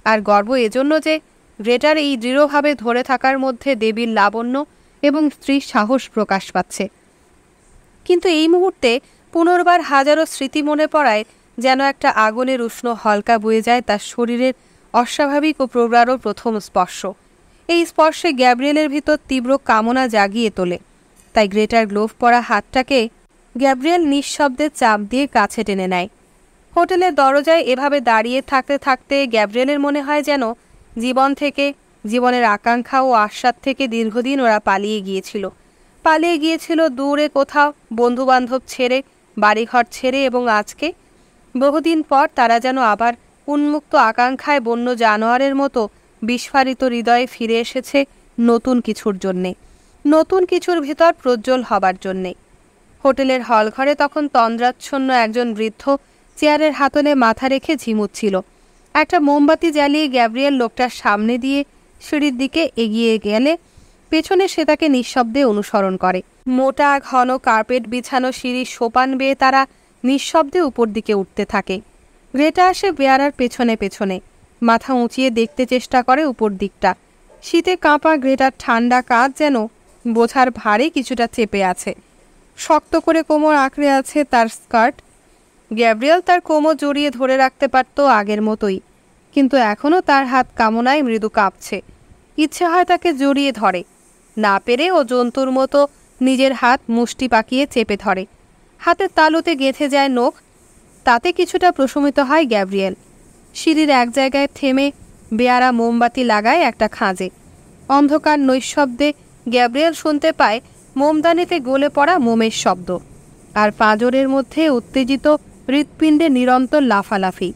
আর গর্ব এজন্য যে গ্রেটার এই দৃঢ়ভাবে ধরে থাকার মধ্যে দেবীর লাবণ্য এবং স্ত্রীর সাহস প্রকাশ পাচ্ছে। কিন্তু এই মুহূর্তে পুনর্বার হাজারো স্মৃতি মনে পড়ায় যেন একটা আগুনের উষ্ণ হলকা বয়ে যায় তার শরীরের অস্বাভাবিক ও প্রগাঢ় প্রথম স্পর্শ। এই স্পর্শে গ্যাব্রিয়েলের ভিতর তীব্র কামনা জাগিয়ে তোলে। তাই গ্রেটার গ্লোভ পরা হাতটাকে গ্যাব্রিয়েল নিঃশব্দে চাপ দিয়ে কাছে টেনে নেয়। হোটেলের দরজায় এভাবে দাঁড়িয়ে থাকতে থাকতে গ্যাব্রিয়েলের মনে হয় যেন জীবন থেকে, জীবনের আকাঙ্ক্ষা ও আশ্বাদ থেকে দীর্ঘদিন ওরা পালিয়ে গিয়েছিল দূরে কোথাও, বন্ধুবান্ধব ছেড়ে, বাড়িঘর ছেড়ে, এবং আজকে বহুদিন পর তারা যেন আবার উন্মুক্ত আকাঙ্ক্ষায় বন্য জানোয়ারের মতো বিস্ফারিত হৃদয়ে ফিরে এসেছে নতুন কিছুর জন্যে, নতুন কিছুর ভিতর প্রজ্জ্বল হবার জন্যে। হোটেলের হলঘরে তখন তন্দ্রাচ্ছন্ন একজন বৃদ্ধ চেয়ারের হাতলে মাথা রেখে ঝিমুচ্ছিল। একটা মোমবাতি জ্বালিয়ে গ্যাব্রিয়েল লোকটার সামনে দিয়ে সিঁড়ির দিকে এগিয়ে গেলে পেছনে সে তাকে নিঃশব্দে অনুসরণ করে। মোটা ঘন কার্পেট বিছানো সিঁড়ির সোপান বেয়ে তারা নিঃশব্দে উপর দিকে উঠতে থাকে। গ্রেটা আসে বেয়ারার পেছনে পেছনে, মাথা উঁচিয়ে দেখতে চেষ্টা করে উপর দিকটা। শীতে কাঁপা গ্রেটার ঠান্ডা কাঁধ যেন বোঝার ভারে কিছুটা চেপে আছে। শক্ত করে কোমর আঁকড়ে আছে তার স্কার্ট। গ্যাব্রিয়েল তার কোমর জড়িয়ে ধরে রাখতে পারত আগের মতোই, কিন্তু এখনও তার হাত কামনায় মৃদু কাঁপছে। ইচ্ছে হয় তাকে জড়িয়ে ধরে, না পেরে ও জন্তুর মতো নিজের হাত মুষ্টি পাকিয়ে চেপে ধরে। হাতের তালুতে গেঁথে যায় নখ, তাতে কিছুটা প্রশমিত হয় গ্যাব্রিয়েল। সিঁড়ির এক জায়গায় থেমে বেয়ারা মোমবাতি লাগায় একটা খাঁজে। অন্ধকার নৈশব্দে গ্যাব্রিয়েল শুনতে পায় মোমদানিতে গলে পড়া মোমের শব্দ, আর পাঁজরের মধ্যে উত্তেজিত হৃৎপিণ্ডে নিরন্তর লাফালাফি।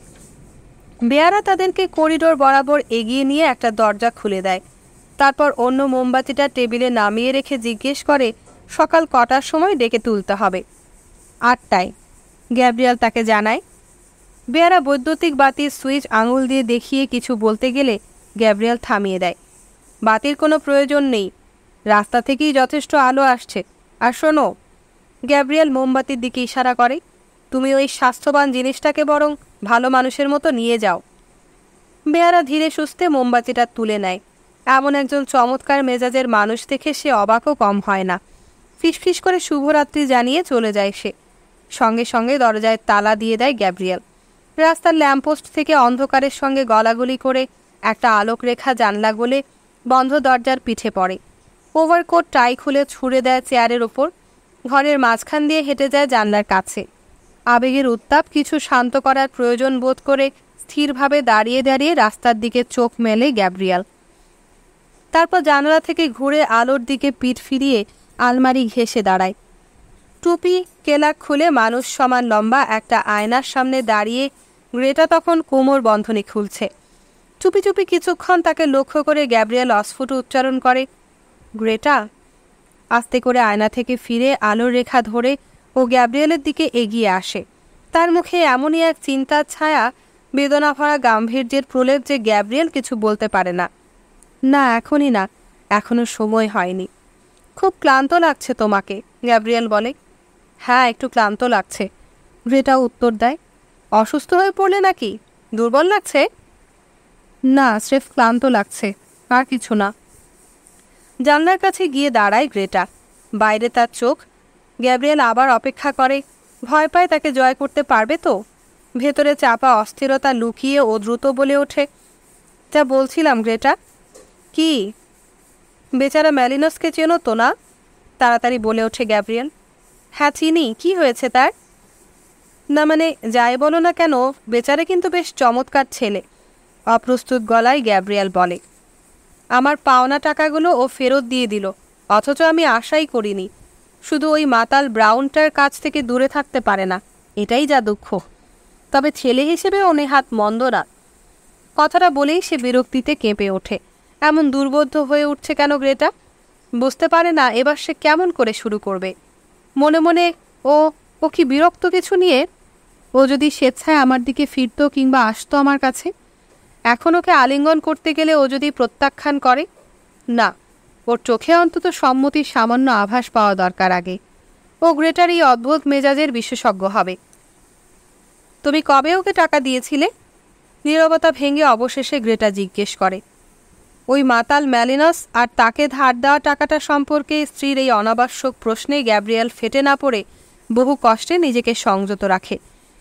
বেয়ারা তাদেরকে করিডোর বরাবর এগিয়ে নিয়ে একটা দরজা খুলে দেয়। তারপর অন্য মোমবাতিটা টেবিলে নামিয়ে রেখে জিজ্ঞেস করে সকাল কটার সময় ডেকে তুলতে হবে। 8টায়, গ্যাব্রিয়েল তাকে জানায়। বেয়ারা বৈদ্যুতিক বাতির সুইচ আঙুল দিয়ে দেখিয়ে কিছু বলতে গেলে গ্যাব্রিয়েল থামিয়ে দেয়। বাতির কোনো প্রয়োজন নেই, রাস্তা থেকেই যথেষ্ট আলো আসছে। আর শোনো, গ্যাব্রিয়েল মোমবাতির দিকে ইশারা করে, তুমি ওই স্বাস্থ্যবান জিনিসটাকে বরং ভালো মানুষের মতো নিয়ে যাও। বেয়ারা ধীরে সুস্থে মোমবাতিটা তুলে নেয়। এমন একজন চমৎকার মেজাজের মানুষ দেখে সে অবাকও কম হয় না। ফিসফিস করে শুভরাত্রি জানিয়ে চলে যায় সে। সঙ্গে সঙ্গে দরজায় তালা দিয়ে দেয় গ্যাব্রিয়েল। রাস্তার ল্যাম্পপোস্ট থেকে অন্ধকারের সঙ্গে গলাগলি করে একটা আলোক রেখা জানলা গলে বন্ধ দরজার পিঠে পড়ে। ওভারকোট টাই খুলে ছুঁড়ে দেয় চেয়ারের ওপর। ঘরের মাঝখান দিয়ে হেঁটে যায় জানলার কাছে। আবেগের উত্তাপ কিছু শান্ত করার প্রয়োজন বোধ করে স্থিরভাবে দাঁড়িয়ে দাঁড়িয়ে রাস্তার দিকে চোখ মেলে গ্যাব্রিয়েল। তারপর জানালা থেকে ঘুরে আলোর দিকে পিঠ ফিরিয়ে আলমারি ঘেঁষে দাঁড়ায়। টুপি কেলাক খুলে মানুষ সমান লম্বা একটা আয়নার সামনে দাঁড়িয়ে গ্রেটা তখন কোমর বন্ধনী খুলছে। চুপি চুপি কিছুক্ষণ তাকে লক্ষ্য করে গ্যাব্রিয়েল অস্ফুট উচ্চারণ করে, গ্রেটা। আস্তে করে আয়না থেকে ফিরে আলোর রেখা ধরে ও গ্যাব্রিয়েলের দিকে এগিয়ে আসে। তার মুখে এমনই এক চিন্তার ছায়া, বেদনা ভরা গাম্ভীর্যের প্রলেপ যে গ্যাব্রিয়েল কিছু বলতে পারে না। না, এখনই না, এখনো সময় হয়নি। খুব ক্লান্ত লাগছে তোমাকে, গ্যাব্রিয়েল বলে। হ্যাঁ, একটু ক্লান্ত লাগছে, গ্রেটা উত্তর দেয়। অসুস্থ হয়ে পড়লে নাকি? দুর্বল লাগছে? না, স্রেফ ক্লান্ত লাগছে, আর কিছু না। জানলার কাছে গিয়ে দাঁড়ায় গ্রেটা। বাইরে তার চোখ। গ্যাব্রিয়েল আবার অপেক্ষা করে, ভয় পায় তাকে জয় করতে পারবে তো। ভেতরে চাপা অস্থিরতা লুকিয়ে ও দ্রুত বলে ওঠে, যা বলছিলাম গ্রেটা। কি? বেচারা ম্যালিনসকে চেনো তো না? তাড়াতাড়ি বলে ওঠে গ্যাব্রিয়েল। হ্যাঁ, চিনি। কি হয়েছে তার? না মানে, যাই বলো না কেন, বেচারা কিন্তু বেশ চমৎকার ছেলে, অপ্রস্তুত গলায় গ্যাব্রিয়েল বলে। আমার পাওনা টাকাগুলো ও ফেরত দিয়ে দিল, অথচ আমি আশাই করিনি। শুধু ওই মাতাল ব্রাউনটার কাছ থেকে দূরে থাকতে পারে না, এটাই যা দুঃখ। তবে ছেলে হিসেবে ও নেহাত মন্দ না। কথাটা বলেই সে বিরক্তিতে কেঁপে ওঠে। এমন দুর্বোধ্য হয়ে উঠছে কেন গ্রেটা? বুঝতে পারে না এবার সে কেমন করে শুরু করবে। মনে মনে ও কি বিরক্ত কিছু নিয়ে? ও যদি স্বেচ্ছায় আমার দিকে ফিরত কিংবা আসতো আমার কাছে, এখন ওকে আলিঙ্গন করতে গেলে ও যদি প্রত্যাখ্যান করে? না, ওর চোখে অন্তত সম্মতির সামান্য আভাস পাওয়া দরকার আগে। ও গ্রেটার এই অদ্ভুত মেজাজের বিশেষজ্ঞ হবে। তুমি কবে ওকে টাকা দিয়েছিলে? নীরবতা ভেঙে অবশেষে গ্রেটা জিজ্ঞেস করে। ওই মাতাল ম্যালিনস আর তাকে ধার দেওয়া টাকাটা সম্পর্কে স্ত্রীর এই অনাবশ্যক প্রশ্নে গ্যাব্রিয়েল ফেটে না পড়ে বহু কষ্টে নিজেকে সংযত রাখে।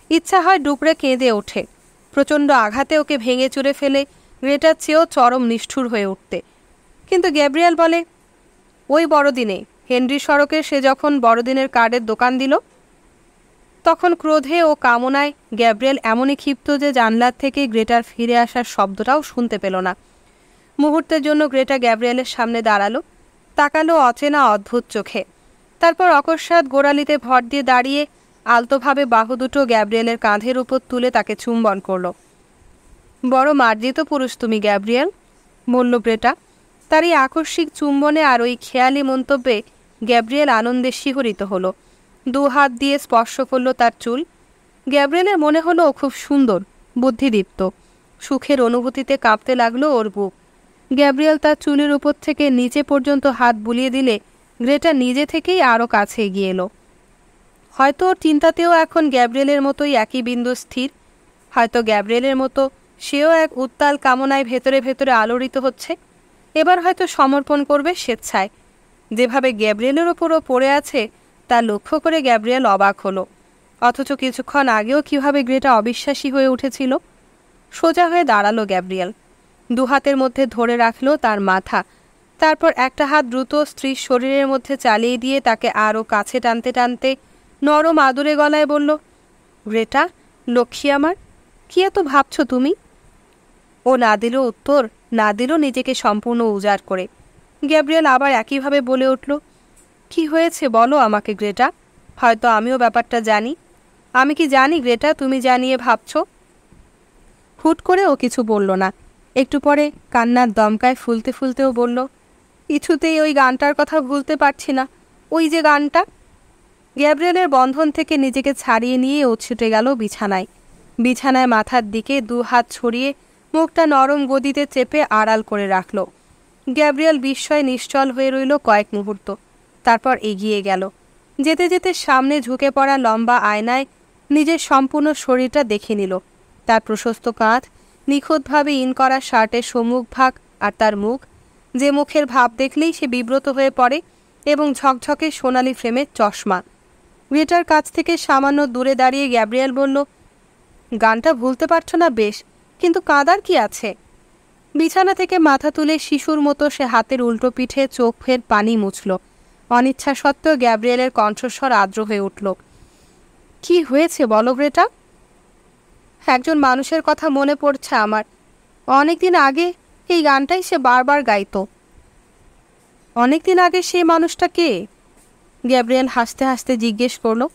ইচ্ছা হয় ডুকরে কেঁদে ওঠে। প্রচণ্ড আঘাতে ওকে ভেঙে চুরে ফেলে গ্রেটার চেয়েও চরম নিষ্ঠুর হয়ে উঠতে। কিন্তু গ্যাব্রিয়েল বলে, ওই বড়দিনে হেনরি সড়কে সে যখন বড়দিনের কার্ডের দোকান দিল, তখন ক্রোধে ও কামনায় গ্যাব্রিয়েল এমনই ক্ষিপ্ত যে জানলার থেকে গ্রেটার ফিরে আসার শব্দটাও শুনতে পেল না। মুহূর্তের জন্য গ্রেটা গ্যাব্রিয়েলের সামনে দাঁড়ালো, তাকালো অচেনা অদ্ভুত চোখে। তারপর অকস্মাৎ গোড়ালিতে ভর দিয়ে দাঁড়িয়ে আলতোভাবে বাহু দুটো গ্যাব্রিয়েলের কাঁধের উপর তুলে তাকে চুম্বন করল। বড় মার্জিত পুরুষ তুমি গ্যাব্রিয়েল, বলল গ্রেটা। তার এই আকস্মিক চুম্বনে আর ওই খেয়ালি মন্তব্যে গ্যাব্রিয়েল আনন্দে শিহরিত হলো। দু হাত দিয়ে স্পর্শ করল তার চুল। গ্যাব্রিয়েলের মনে হলো ও খুব সুন্দর, বুদ্ধিদীপ্ত। সুখের অনুভূতিতে কাঁপতে লাগলো ওর বুক। গ্যাব্রিয়েল তার চুলের উপর থেকে নিচে পর্যন্ত হাত বুলিয়ে দিলে গ্রেটা নিজে থেকেই আরও কাছে এগিয়ে এলো। হয়তো ওর চিন্তাতেও এখন গ্যাব্রিয়েলের মতোই একই বিন্দু স্থির। হয়তো গ্যাব্রিয়েলের মতো সেও এক উত্তাল কামনায় ভেতরে ভেতরে আলোড়িত হচ্ছে। এবার হয়তো সমর্পণ করবে স্বেচ্ছায়। যেভাবে গ্যাব্রিয়েলের ওপরও পড়ে আছে তা লক্ষ্য করে গ্যাব্রিয়েল অবাক হলো। অথচ কিছুক্ষণ আগেও কিভাবে গ্রেটা অবিশ্বাসী হয়ে উঠেছিল। সোজা হয়ে দাঁড়ালো গ্যাব্রিয়েল, দু হাতের মধ্যে ধরে রাখলো তার মাথা। তারপর একটা হাত দ্রুত স্ত্রীর শরীরের মধ্যে চালিয়ে দিয়ে তাকে আরও কাছে টানতে টানতে নরম আদুরে গলায় বলল, গ্রেটা, লক্ষ্মী আমার, কি এত ভাবছো তুমি? ও না দিল উত্তর, না দিল নিজেকে সম্পূর্ণ উজাড় করে। গ্যাব্রিয়েল আবার একইভাবে বলে উঠল, কি হয়েছে বলো আমাকে গ্রেটা, হয়তো আমিও ব্যাপারটা জানি। আমি কি জানি গ্রেটা তুমি জানিয়ে ভাবছ? হুট করে ও কিছু বলল না। একটু পরে কান্নার দমকায় ফুলতে ফুলতেও বলল, কিছুতেই ওই গানটার কথা ভুলতে পারছি না, ওই যে গানটা। গ্যাব্রিয়েলের বন্ধন থেকে নিজেকে ছাড়িয়ে নিয়ে ও ছুটে গেল বিছানায়। বিছানায় মাথার দিকে দু হাত ছড়িয়ে মুখটা নরম গদিতে চেপে আড়াল করে রাখল। গ্যাব্রিয়েল বিস্ময়ে নিশ্চল হয়ে রইল কয়েক মুহূর্ত। তারপর এগিয়ে গেল। যেতে যেতে সামনে ঝুঁকে পড়া লম্বা আয়নায় নিজের সম্পূর্ণ শরীরটা দেখে নিল। তার প্রশস্ত কাঁধ, নিখুঁতভাবে ইন করা শার্টের সম্মুখ ভাগ আর তার মুখ, যে মুখের ভাব দেখলেই সে বিব্রত হয়ে পড়ে, এবং ঝকঝকে সোনালি ফ্রেমের চশমা। গ্রেটার কাছ থেকে সামান্য দূরে দাঁড়িয়ে গ্যাব্রিয়েল বলল, গানটা ভুলতে পারছো না বেশ, কিন্তু কাঁদার কি আছে? বিছানা থেকে মাথা তুলে শিশুর মতো সে হাতের উল্টো পিঠে চোখের পানি মুছল। অনিচ্ছা সত্ত্বেও গ্যাব্রিয়েলের কণ্ঠস্বর আর্দ্র হয়ে উঠল। কি হয়েছে বলো গ্রেটা? একজন মানুষের কথা মনে পড়ছে আমার। অনেকদিন আগে এই গানটাই সে বারবার গাইত। অনেকদিন আগে সেই মানুষটা কে? গ্যাব্রিয়েল হাসতে হাসতে জিজ্ঞেস করল।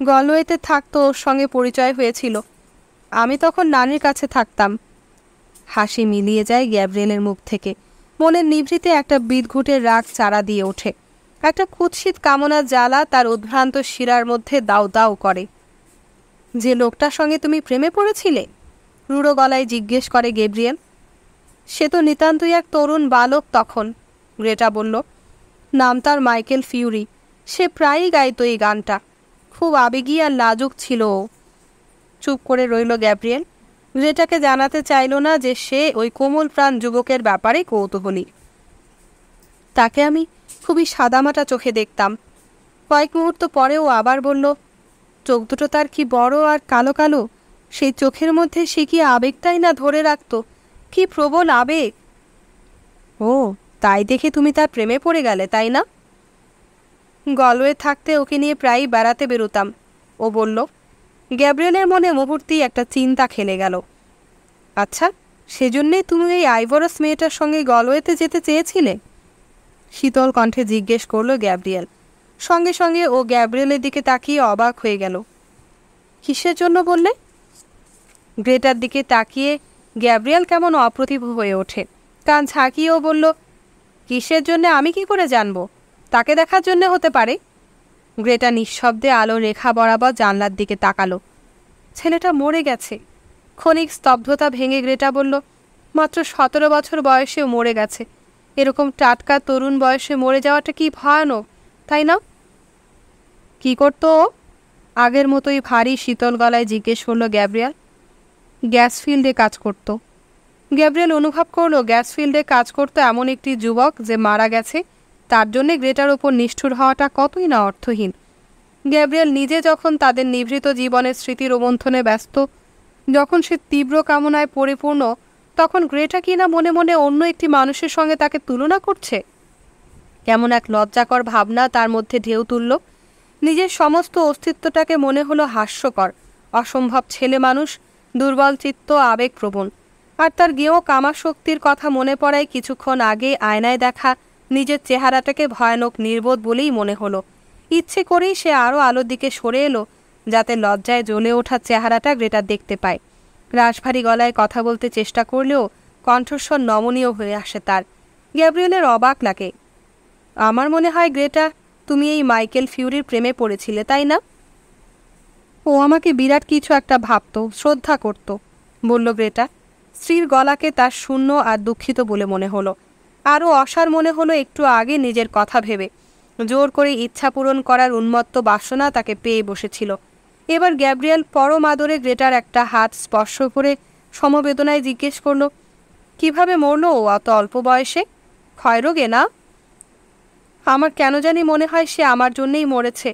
গলওয়েতে থাকতো, ওর সঙ্গে পরিচয় হয়েছিল। আমি তখন নানির কাছে থাকতাম। হাসি মিলিয়ে যায় গ্যাব্রিয়েলের মুখ থেকে। মনের নিভৃতে একটা বিদঘুটের রাগ চারা দিয়ে ওঠে। একটা কুৎসিত কামনার জ্বালা তার উদ্ভ্রান্ত শিরার মধ্যে দাউ দাউ করে। যে লোকটার সঙ্গে তুমি প্রেমে পড়েছিলে? রূঢ় গলায় জিজ্ঞেস করে গ্যাব্রিয়েল। সে তো নিতান্তই এক তরুণ বালক তখন, গ্রেটা বলল। নাম তার মাইকেল ফিউরি। সে প্রায়ই গাইত এই গানটা। খুব আবেগী আর লাজুক ছিল ও। চুপ করে রইল গ্যাব্রিয়েল। গ্রেটাকে জানাতে চাইল না যে সে ওই কোমল প্রাণ যুবকের ব্যাপারে কৌতূহলী। তাকে আমি খুবই সাদামাটা চোখে দেখতাম। কয়েক মুহূর্ত পরেও আবার বলল, চোখ দুটো তার কি বড় আর কালো কালো। সেই চোখের মধ্যে সে কি আবেগটাই না ধরে রাখত, কি প্রবল আবেগ। ও, তাই দেখে তুমি তার প্রেমে পড়ে গেলে, তাই না? গলওয়ে থাকতে ওকে নিয়ে প্রায়ই বেড়াতে বেরোতাম, ও বলল। গ্যাব্রিয়েলের মনে মুহূর্তেই একটা চিন্তা খেলে গেল। আচ্ছা, সেজন্যেই তুমি এই আইভরাস মেয়েটার সঙ্গে গলওয়েতে যেতে চেয়েছিলে? শীতল কণ্ঠে জিজ্ঞেস করল গ্যাব্রিয়েল। সঙ্গে সঙ্গে ও গ্যাব্রিয়েলের দিকে তাকিয়ে অবাক হয়ে গেল। কিসের জন্য বললে? গ্রেটার দিকে তাকিয়ে গ্যাব্রিয়েল কেমন অপ্রতিভ হয়ে ওঠে। কান ঝাঁকিয়েও বলল, কিসের জন্যে আমি কি করে জানব? তাকে দেখার জন্যে হতে পারে। গ্রেটা নিঃশব্দে আলো রেখা বরাবর জানলার দিকে তাকালো। ছেলেটা মরে গেছে। ক্ষণিক স্তব্ধতা ভেঙে গ্রেটা বলল, মাত্র 17 বছর বয়সেও মরে গেছে। এরকম টাটকা তরুণ বয়সে মরে যাওয়াটা কি ভয়ানক, তাই না? কি করতো ও? আগের মতোই ভারী শীতল গলায় জিজ্ঞেস করল গ্যাব্রিয়েল। গ্যাস ফিল্ডে কাজ করত। গ্যাব্রিয়েল অনুভব করল গ্যাস ফিল্ডে কাজ করতো এমন একটি যুবক যে মারা গেছে, তার জন্যে গ্রেটার ওপর নিষ্ঠুর হওয়াটা কতই না অর্থহীন। গ্যাব্রিয়েল নিজে যখন তাদের নিভৃত জীবনের স্মৃতি রোমন্থনে ব্যস্ত, যখন সে তীব্র কামনায় পরিপূর্ণ, তখন গ্রেটা কিনা মনে মনে অন্য একটি মানুষের সঙ্গে তাকে তুলনা করছে। কেমন এক লজ্জাকর ভাবনা তার মধ্যে ঢেউ তুলল। নিজের সমস্ত অস্তিত্বটাকে মনে হলো হাস্যকর, অসম্ভব ছেলে মানুষ, দুর্বল চিত্ত, আবেগপ্রবণ। আর তার গেঁয়ো কামাশক্তির কথা মনে পড়ায় কিছুক্ষণ আগে আয়নায় দেখা নিজের চেহারাটাকে ভয়ানক নির্বোধ বলেই মনে হলো। ইচ্ছে করেই সে আরও আলোর দিকে সরে এলো, যাতে লজ্জায় জ্বলে ওঠা চেহারাটা গ্রেটা দেখতে পায়। রাশভারী গলায় কথা বলতে চেষ্টা করলেও কণ্ঠস্বর নমনীয় হয়ে আসে তার। গ্যাব্রিয়েলের অবাক লাগে। আমার মনে হয় গ্রেটা, তুমি এই মাইকেল ফিউরির প্রেমে পড়েছিলে, তাই না? ও আমাকে বিরাট কিছু একটা ভাবত, শ্রদ্ধা করত, বলল গ্রেটা। স্ত্রীর গলাকে তার শূন্য আর দুঃখিত বলে মনে হলো। আরও অসার মনে হলো একটু আগে নিজের কথা ভেবে। জোর করে ইচ্ছা পূরণ করার উন্মত্ত বাসনা তাকে পেয়ে বসেছিল। এবার গ্যাব্রিয়েল পরম আদরে গ্রেটার একটা হাত স্পর্শ করে সমবেদনায় জিজ্ঞেস করল, কিভাবে মরল ও অত অল্প বয়সে? ক্ষয়রোগে না? আমার কেন জানি মনে হয় সে আমার জন্যেই মরেছে।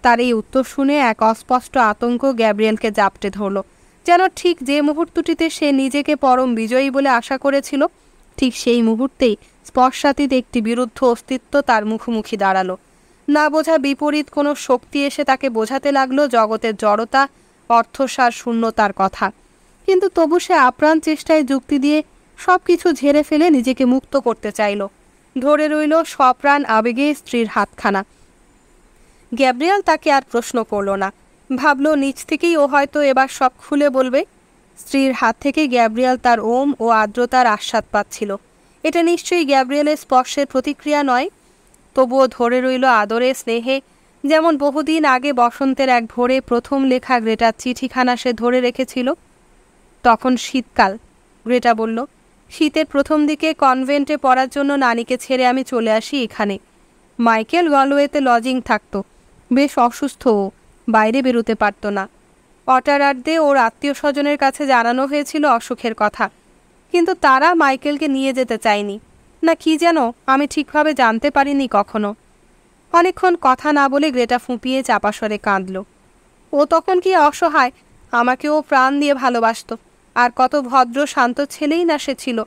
তার এই উত্তর শুনে এক অস্পষ্ট আতঙ্ক গ্যাব্রিয়েলকে জাপটে ধরল। যেন ঠিক যে মুহূর্তটিতে সে নিজেকে পরম বিজয়ী বলে আশা করেছিল, ঠিক সেই মুহূর্তেই স্পর্শাতীত একটি বিরুদ্ধ অস্তিত্ব তার মুখোমুখি দাঁড়ালো। না বোঝা বিপরীত কোনো শক্তি এসে তাকে বোঝাতে লাগলো জগতের জড়তা, অর্থসার শূন্যতার কথা। কিন্তু তবু সে আপ্রাণ চেষ্টায় যুক্তি দিয়ে সব কিছু ঝেড়ে ফেলে নিজেকে মুক্ত করতে চাইল। ধরে রইল সপ্রাণ আবেগে স্ত্রীর হাতখানা। গ্যাব্রিয়েল তাকে আর প্রশ্ন করল না। ভাবল নিজ থেকেই ও হয়তো এবার সব খুলে বলবে। স্ত্রীর হাত থেকে গ্যাব্রিয়েল তার ওম ও আর্দ্রতার আস্বাদ পাচ্ছিল। এটা নিশ্চয়ই গ্যাব্রিয়েলের স্পর্শের প্রতিক্রিয়া নয়। তবুও ধরে রইল আদরে, স্নেহে, যেমন বহুদিন আগে বসন্তের এক ভোরে প্রথম লেখা গ্রেটার চিঠিখানা সে ধরে রেখেছিল। তখন শীতকাল। গ্রেটা বলল, শীতের প্রথম দিকে কনভেন্টে পড়ার জন্য নানিকে ছেড়ে আমি চলে আসি এখানে। মাইকেল গলওয়েতে লজিং থাকতো। বেশ অসুস্থ, ও বাইরে বেরোতে পারত না। অটারার্ডে ওর আত্মীয় স্বজনের কাছে জানানো হয়েছিল অসুখের কথা, কিন্তু তারা মাইকেলকে নিয়ে যেতে চায়নি, না কি যেন আমি ঠিকভাবে জানতে পারিনি কখনো। অনেকক্ষণ কথা না বলে গ্রেটা ফুঁপিয়ে চাপাস্বরে কাঁদল। ও তখন কি অসহায়! আমাকে ও প্রাণ দিয়ে ভালোবাসত, আর কত ভদ্র শান্ত ছেলেই না সে ছিল।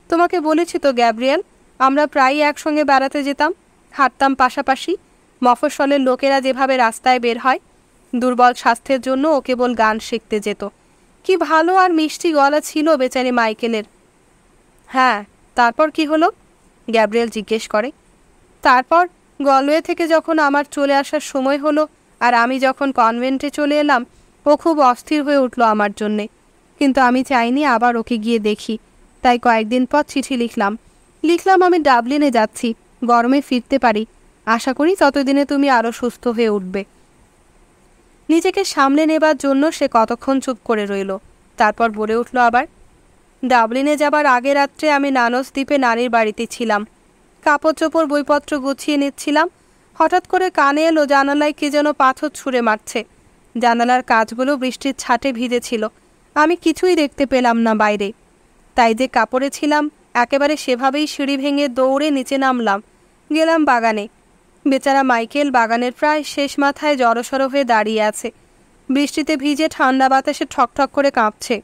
তোমাকে বলেছি তো গ্যাব্রিয়েল, আমরা প্রায়ই একসঙ্গে বেড়াতে যেতাম, হাঁটতাম পাশাপাশি। মফস্বলের লোকেরা যেভাবে রাস্তায় বের হয়, দুর্বল স্বাস্থ্যের জন্য ও কেবল গান শিখতে যেত। কি ভালো আর মিষ্টি গলা ছিল বেচারি মাইকেলের। হ্যাঁ, তারপর কি হলো? গ্যাব্রিয়েল জিজ্ঞেস করে। তারপর গলওয়ে থেকে যখন আমার চলে আসার সময় হলো, আর আমি যখন কনভেন্টে চলে এলাম, ও খুব অস্থির হয়ে উঠল আমার জন্যে। কিন্তু আমি চাইনি আবার ওকে গিয়ে দেখি, তাই কয়েকদিন পর চিঠি লিখলাম আমি ডাবলিনে যাচ্ছি, গরমে ফিরতে পারি। আশা করি ততদিনে তুমি আরও সুস্থ হয়ে উঠবে। নিজেকে সামলে নেবার জন্য সে কতক্ষণ চুপ করে রইল। তারপর বলে উঠল আবার, ডাবলিনে যাবার আগে রাত্রে আমি নানস দ্বীপে নানির বাড়িতে ছিলাম। কাপড় চোপড় বইপত্র গুছিয়ে নিচ্ছিলাম। হঠাৎ করে কানে এলো জানালায় কে যেন পাথর ছুঁড়ে মারছে। জানালার কাঁচগুলো বৃষ্টির ছাটে ভিজেছিল। আমি কিছুই দেখতে পেলাম না বাইরে। তাই যে কাপড়ে ছিলাম একেবারে সেভাবেই সিঁড়ি ভেঙে দৌড়ে নিচে নামলাম, গেলাম বাগানে। বেচারা মাইকেল বাগানের প্রায় শেষ মাথায় জড়সড় হয়ে দাঁড়িয়ে আছে। বৃষ্টিতে ভিজে ঠান্ডা বাতাসে ঠকঠক করে কাঁপছে।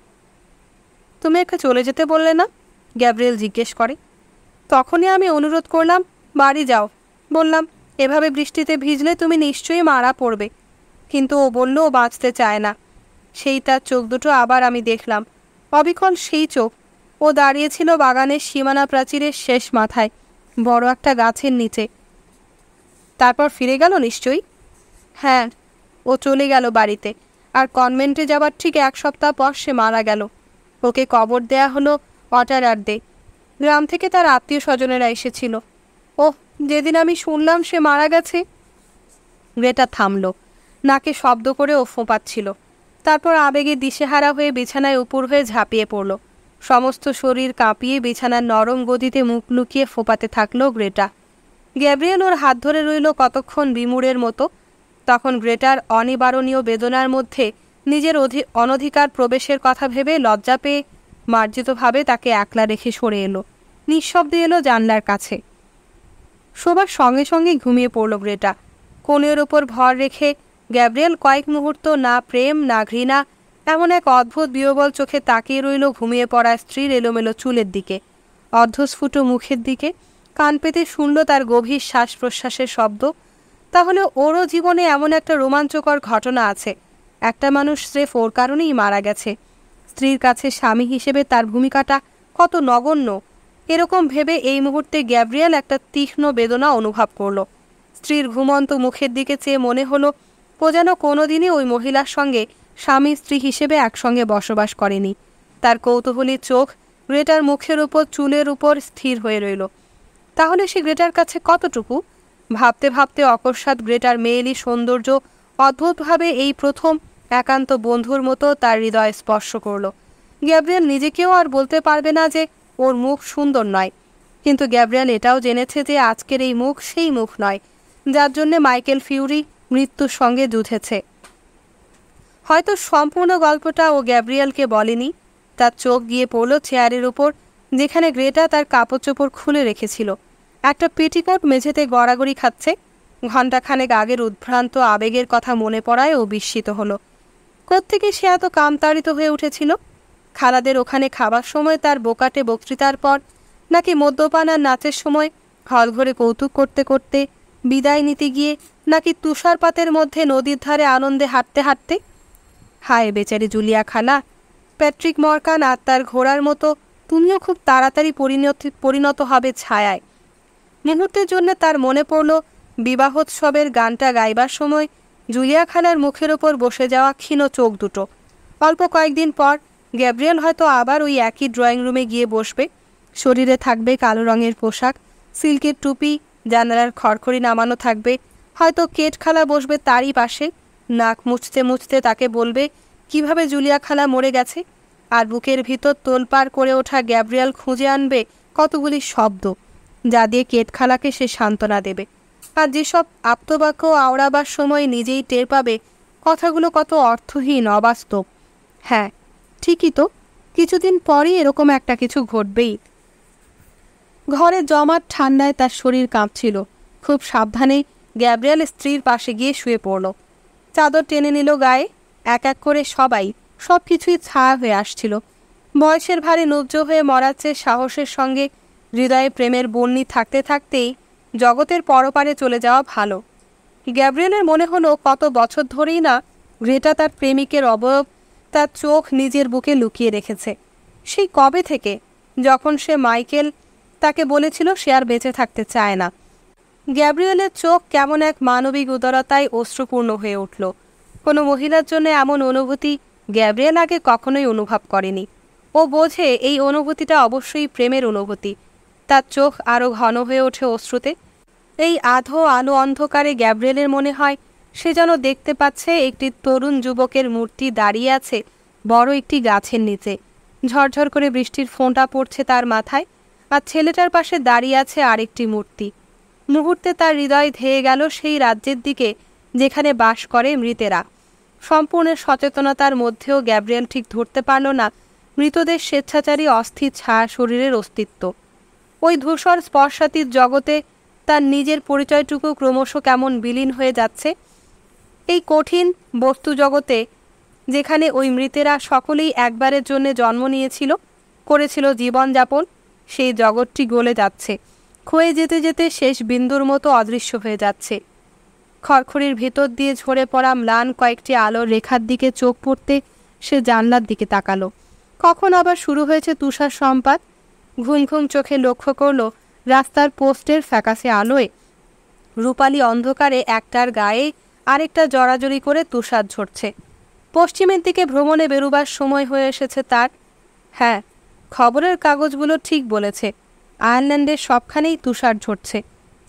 তুমি একে চলে যেতে বললে না? গ্যাব্রিয়েল জিজ্ঞেস করে। তখনই আমি অনুরোধ করলাম, বাড়ি যাও। বললাম, এভাবে বৃষ্টিতে ভিজলে তুমি নিশ্চয়ই মারা পড়বে। কিন্তু ও বলল ও বাঁচতে চায় না। সেই তার চোখ দুটো আবার আমি দেখলাম, অবিকল সেই চোখ। ও দাঁড়িয়েছিল বাগানের সীমানা প্রাচীরের শেষ মাথায়, বড় একটা গাছের নিচে। তারপর ফিরে গেল নিশ্চয়ই? হ্যাঁ, ও চলে গেল বাড়িতে, আর কনভেন্টে যাবার ঠিক 1 সপ্তাহ পর সে মারা গেল। ওকে কবর দেয়া হলো অটারার্ডে। গ্রাম থেকে তার আত্মীয় স্বজনেরা এসেছিল। ওহ, যেদিন আমি শুনলাম সে মারা গেছে। গ্রেটা থামল, নাকে শব্দ করে ও ফোঁপাচ্ছিল। তারপর আবেগে দিশেহারা হয়ে বিছানায় উপর হয়ে ঝাঁপিয়ে পড়ল। সমস্ত শরীর কাঁপিয়ে বিছানার নরম গদিতে মুখ লুকিয়ে ফোঁপাতে থাকলো গ্রেটা। গ্যাব্রিয়েল ওর হাত ধরে রইল কতক্ষণ বিমূঢ়ের মতো। তখন গ্রেটার অনিবারণীয় বেদনার মধ্যে নিজের অনধিকার প্রবেশের কথা ভেবে লজ্জা পেয়ে মার্জিতভাবে তাকে একলা রেখে সরে এলো। নিঃশব্দে এলো জানলার কাছে। শোবার সঙ্গে সঙ্গে ঘুমিয়ে পড়ল গ্রেটা। কোণের ওপর ভর রেখে গ্যাব্রিয়েল কয়েক মুহূর্ত না প্রেম না ঘৃণা এমন এক অদ্ভুত বিহ্বল চোখে তাকিয়ে রইল ঘুমিয়ে পড়া স্ত্রীর এলোমেলো চুলের দিকে, অর্ধস্ফুট মুখের দিকে। কান পেতে শুনল তার গভীর শ্বাস প্রশ্বাসের শব্দ। তাহলে ওরও জীবনে এমন একটা রোমাঞ্চকর ঘটনা আছে। একটা মানুষ স্রেফ ওর কারণেই মারা গেছে। স্ত্রীর কাছে স্বামী হিসেবে তার ভূমিকাটা কত নগণ্য। এরকম ভেবে এই মুহূর্তে গ্যাব্রিয়েল একটা তীক্ষ্ণ বেদনা অনুভব করল। স্ত্রীর ঘুমন্ত মুখের দিকে চেয়ে মনে হলো ও যেন কোনোদিনই ওই মহিলার সঙ্গে স্বামী স্ত্রী হিসেবে একসঙ্গে বসবাস করেনি। তার কৌতূহলী চোখ গ্রেটার মুখের উপর চুলের উপর স্থির হয়ে রইল। তাহলে সে গ্রেটার কাছে কতটুকু? ভাবতে ভাবতে অকস্মাৎ গ্রেটার মেয়েলি সৌন্দর্য অদ্ভুতভাবে এই প্রথম একান্ত বন্ধুর মতো তার হৃদয় স্পর্শ করল। গ্যাব্রিয়েল নিজেকেও আর বলতে পারবে না যে ওর মুখ সুন্দর নয়, কিন্তু গ্যাব্রিয়েল এটাও জেনেছে যে আজকের এই মুখ সেই মুখ নয় যার জন্যে মাইকেল ফিউরি মৃত্যুর সঙ্গে যুঝেছে। হয়তো সম্পূর্ণ গল্পটা ও গ্যাব্রিয়েলকে বলেনি। তার চোখ গিয়ে পড়ল চেয়ারের উপর, যেখানে গ্রেটা তার কাপড় চোপড় খুলে রেখেছিল। একটা পেটিকোট মেঝেতে গড়াগড়ি খাচ্ছে। ঘণ্টাখানেক আগের উদ্ভ্রান্ত আবেগের কথা মনে পড়ায় ও বিস্মিত হলো। কোত্থেকে সে এত কামতাড়িত হয়ে উঠেছিল? খালাদের ওখানে খাবার সময় তার বোকাটে বক্তৃতার পর, নাকি মদ্যপান আর নাচের সময় হলঘরে কৌতুক করতে করতে, বিদায় নিতে গিয়ে, নাকি তুষারপাতের মধ্যে নদীর ধারে আনন্দে হাঁটতে হাঁটতে? হায় বেচারি জুলিয়া খালা, প্যাট্রিক মরকান আর তার ঘোড়ার মতো তুমিও খুব তাড়াতাড়ি পরিণত হবে ছায়ায়। মুহূর্তের জন্য তার মনে পড়ল বিবাহোৎসবের গানটা গাইবার সময় জুলিয়া খালার মুখের ওপর বসে যাওয়া ক্ষীণ চোখ দুটো। অল্প কয়েকদিন পর গ্যাব্রিয়েল হয়তো আবার ওই একই ড্রয়িং রুমে গিয়ে বসবে। শরীরে থাকবে কালো রঙের পোশাক, সিল্কের টুপি, জানালার খড়খড়ি নামানো থাকবে। হয়তো কেট খালা বসবে তারই পাশে, নাক মুছতে মুছতে তাকে বলবে কিভাবে জুলিয়া খালা মরে গেছে। আর বুকের ভিতর তোলপাড় করে ওঠা গ্যাব্রিয়েল খুঁজে আনবে কতগুলি শব্দ যা দিয়ে কেট খালাকে সে সান্ত্বনা দেবে। আর যেসব আপ্তবাক্য আওড়াবার সময় নিজেই টের পাবে কথাগুলো কত অর্থহীন, অবাস্তব। হ্যাঁ, ঠিকই তো, কিছুদিন পরই এরকম একটা কিছু ঘটবেই। ঘরে জমাট ঠান্ডায় তার শরীর কাঁপছিল। খুব সাবধানে গ্যাব্রিয়েল স্ত্রীর পাশে গিয়ে শুয়ে পড়ল। চাদর টেনে নিল গায়ে। এক এক করে সবাই সব কিছুই ছায়া হয়ে আসছিল। বয়সের ভারে নুব্জ হয়ে মরার চেয়ে সাহসের সঙ্গে হৃদয়ে প্রেমের বন্যি থাকতে থাকতেই জগতের পরপারে চলে যাওয়া ভালো। গ্যাব্রিয়েলের মনে হলো কত বছর ধরেই না গ্রেটা তার প্রেমিকের অবয়ব, তার চোখ নিজের বুকে লুকিয়ে রেখেছে। সেই কবে থেকে, যখন সে মাইকেল তাকে বলেছিল সে আর বেঁচে থাকতে চায় না। গ্যাব্রিয়েলের চোখ কেমন এক মানবিক উদারতায় অশ্রুপূর্ণ হয়ে উঠল। কোনো মহিলার জন্য এমন অনুভূতি গ্যাব্রিয়েল আগে কখনোই অনুভব করেনি। ও বোঝে এই অনুভূতিটা অবশ্যই প্রেমের অনুভূতি। তার চোখ আরও ঘন হয়ে ওঠে অশ্রুতে। এই আধো আলো অন্ধকারে গ্যাব্রিয়েলের মনে হয় সে যেন দেখতে পাচ্ছে একটি তরুণ যুবকের মূর্তি দাঁড়িয়ে আছে বড় একটি গাছের নিচে। ঝরঝর করে বৃষ্টির ফোঁটা পড়ছে তার মাথায়, আর ছেলেটার পাশে দাঁড়িয়ে আছে আরেকটি মূর্তি। মুহূর্তে তার হৃদয় ধেয়ে গেল সেই রাজ্যের দিকে যেখানে বাস করে মৃতেরা। সম্পূর্ণ সচেতনতার মধ্যেও গ্যাব্রিয়েল ঠিক ধরতে পারল না মৃতদের স্বেচ্ছাচারী অস্থির ছায়া শরীরের অস্তিত্ব। ওই ধূসর স্পর্শাতীত জগতে তার নিজের পরিচয়টুকু ক্রমশ কেমন বিলীন হয়ে যাচ্ছে। এই কঠিন বস্তু জগতে যেখানে ওই মৃতেরা সকলেই একবারের জন্য জন্ম নিয়েছিল, করেছিল জীবনযাপন, সেই জগৎটি গলে যাচ্ছে, ক্ষয়ে যেতে যেতে শেষ বিন্দুর মতো অদৃশ্য হয়ে যাচ্ছে। খড়খড়ির ভেতর দিয়ে ঝরে পড়া ম্লান কয়েকটি আলোর রেখার দিকে চোখ পড়তে সে জানলার দিকে তাকালো। কখন আবার শুরু হয়েছে তুষার সম্পাত। ঘুম ঘুম চোখে লক্ষ্য করল রাস্তার পোস্টের ফ্যাকাশে আলোয় রূপালী অন্ধকারে একটার গায়ে আরেকটা জড়াজড়ি করে তুষার ঝরছে। পশ্চিমের দিকে ভ্রমণে বেরুবার সময় হয়ে এসেছে তার। হ্যাঁ, খবরের কাগজগুলো ঠিক বলেছে, আয়ারল্যান্ডের সবখানেই তুষার ঝরছে।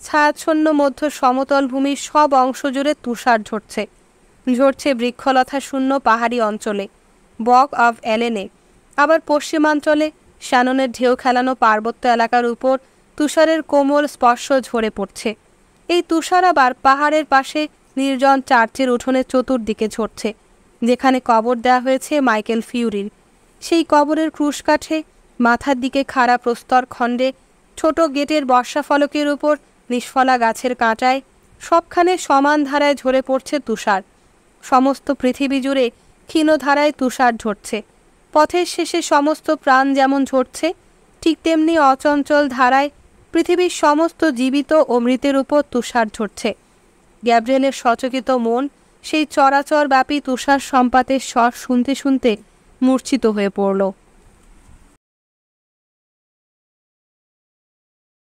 ছায়াচ্ছন্ন মধ্য সমতল ভূমির সব অংশ জুড়ে তুষার ঝরছে। ঝরছে বৃক্ষলতা শূন্য পাহাড়ি অঞ্চলে, বক অফ অ্যালেনে, আবার পশ্চিমাঞ্চলে শ্যাননের ঢেউ খেলানো পার্বত্য এলাকার উপর তুষারের কোমল স্পর্শ ঝরে পড়ছে। এই তুষার আবার পাহাড়ের পাশে নির্জন চার্চের উঠোনের চতুর্দিকে ঝরছে, যেখানে কবর দেওয়া হয়েছে মাইকেল ফিউরির। সেই কবরের ক্রুশকাঠে, মাথার দিকে খাড়া প্রস্তর খণ্ডে, ছোট গেটের বর্ষা ফলকের উপর নিষ্ফলা গাছের কাঁটায় সবখানে সমান ধারায় ঝরে পড়ছে তুষার। সমস্ত পৃথিবী জুড়ে ক্ষীণ ধারায় তুষার ঝরছে। পথের শেষে সমস্ত প্রাণ যেমন ঝরছে, ঠিক তেমনি অচঞ্চল ধারায় পৃথিবীর সমস্ত জীবিত ও মৃতের উপর তুষার ঝরছে। গ্যাব্রিয়েলের সচকিত মন সেই চরাচরব্যাপী তুষার সম্পাতের স্বর শুনতে শুনতে মূর্ছিত হয়ে পড়ল।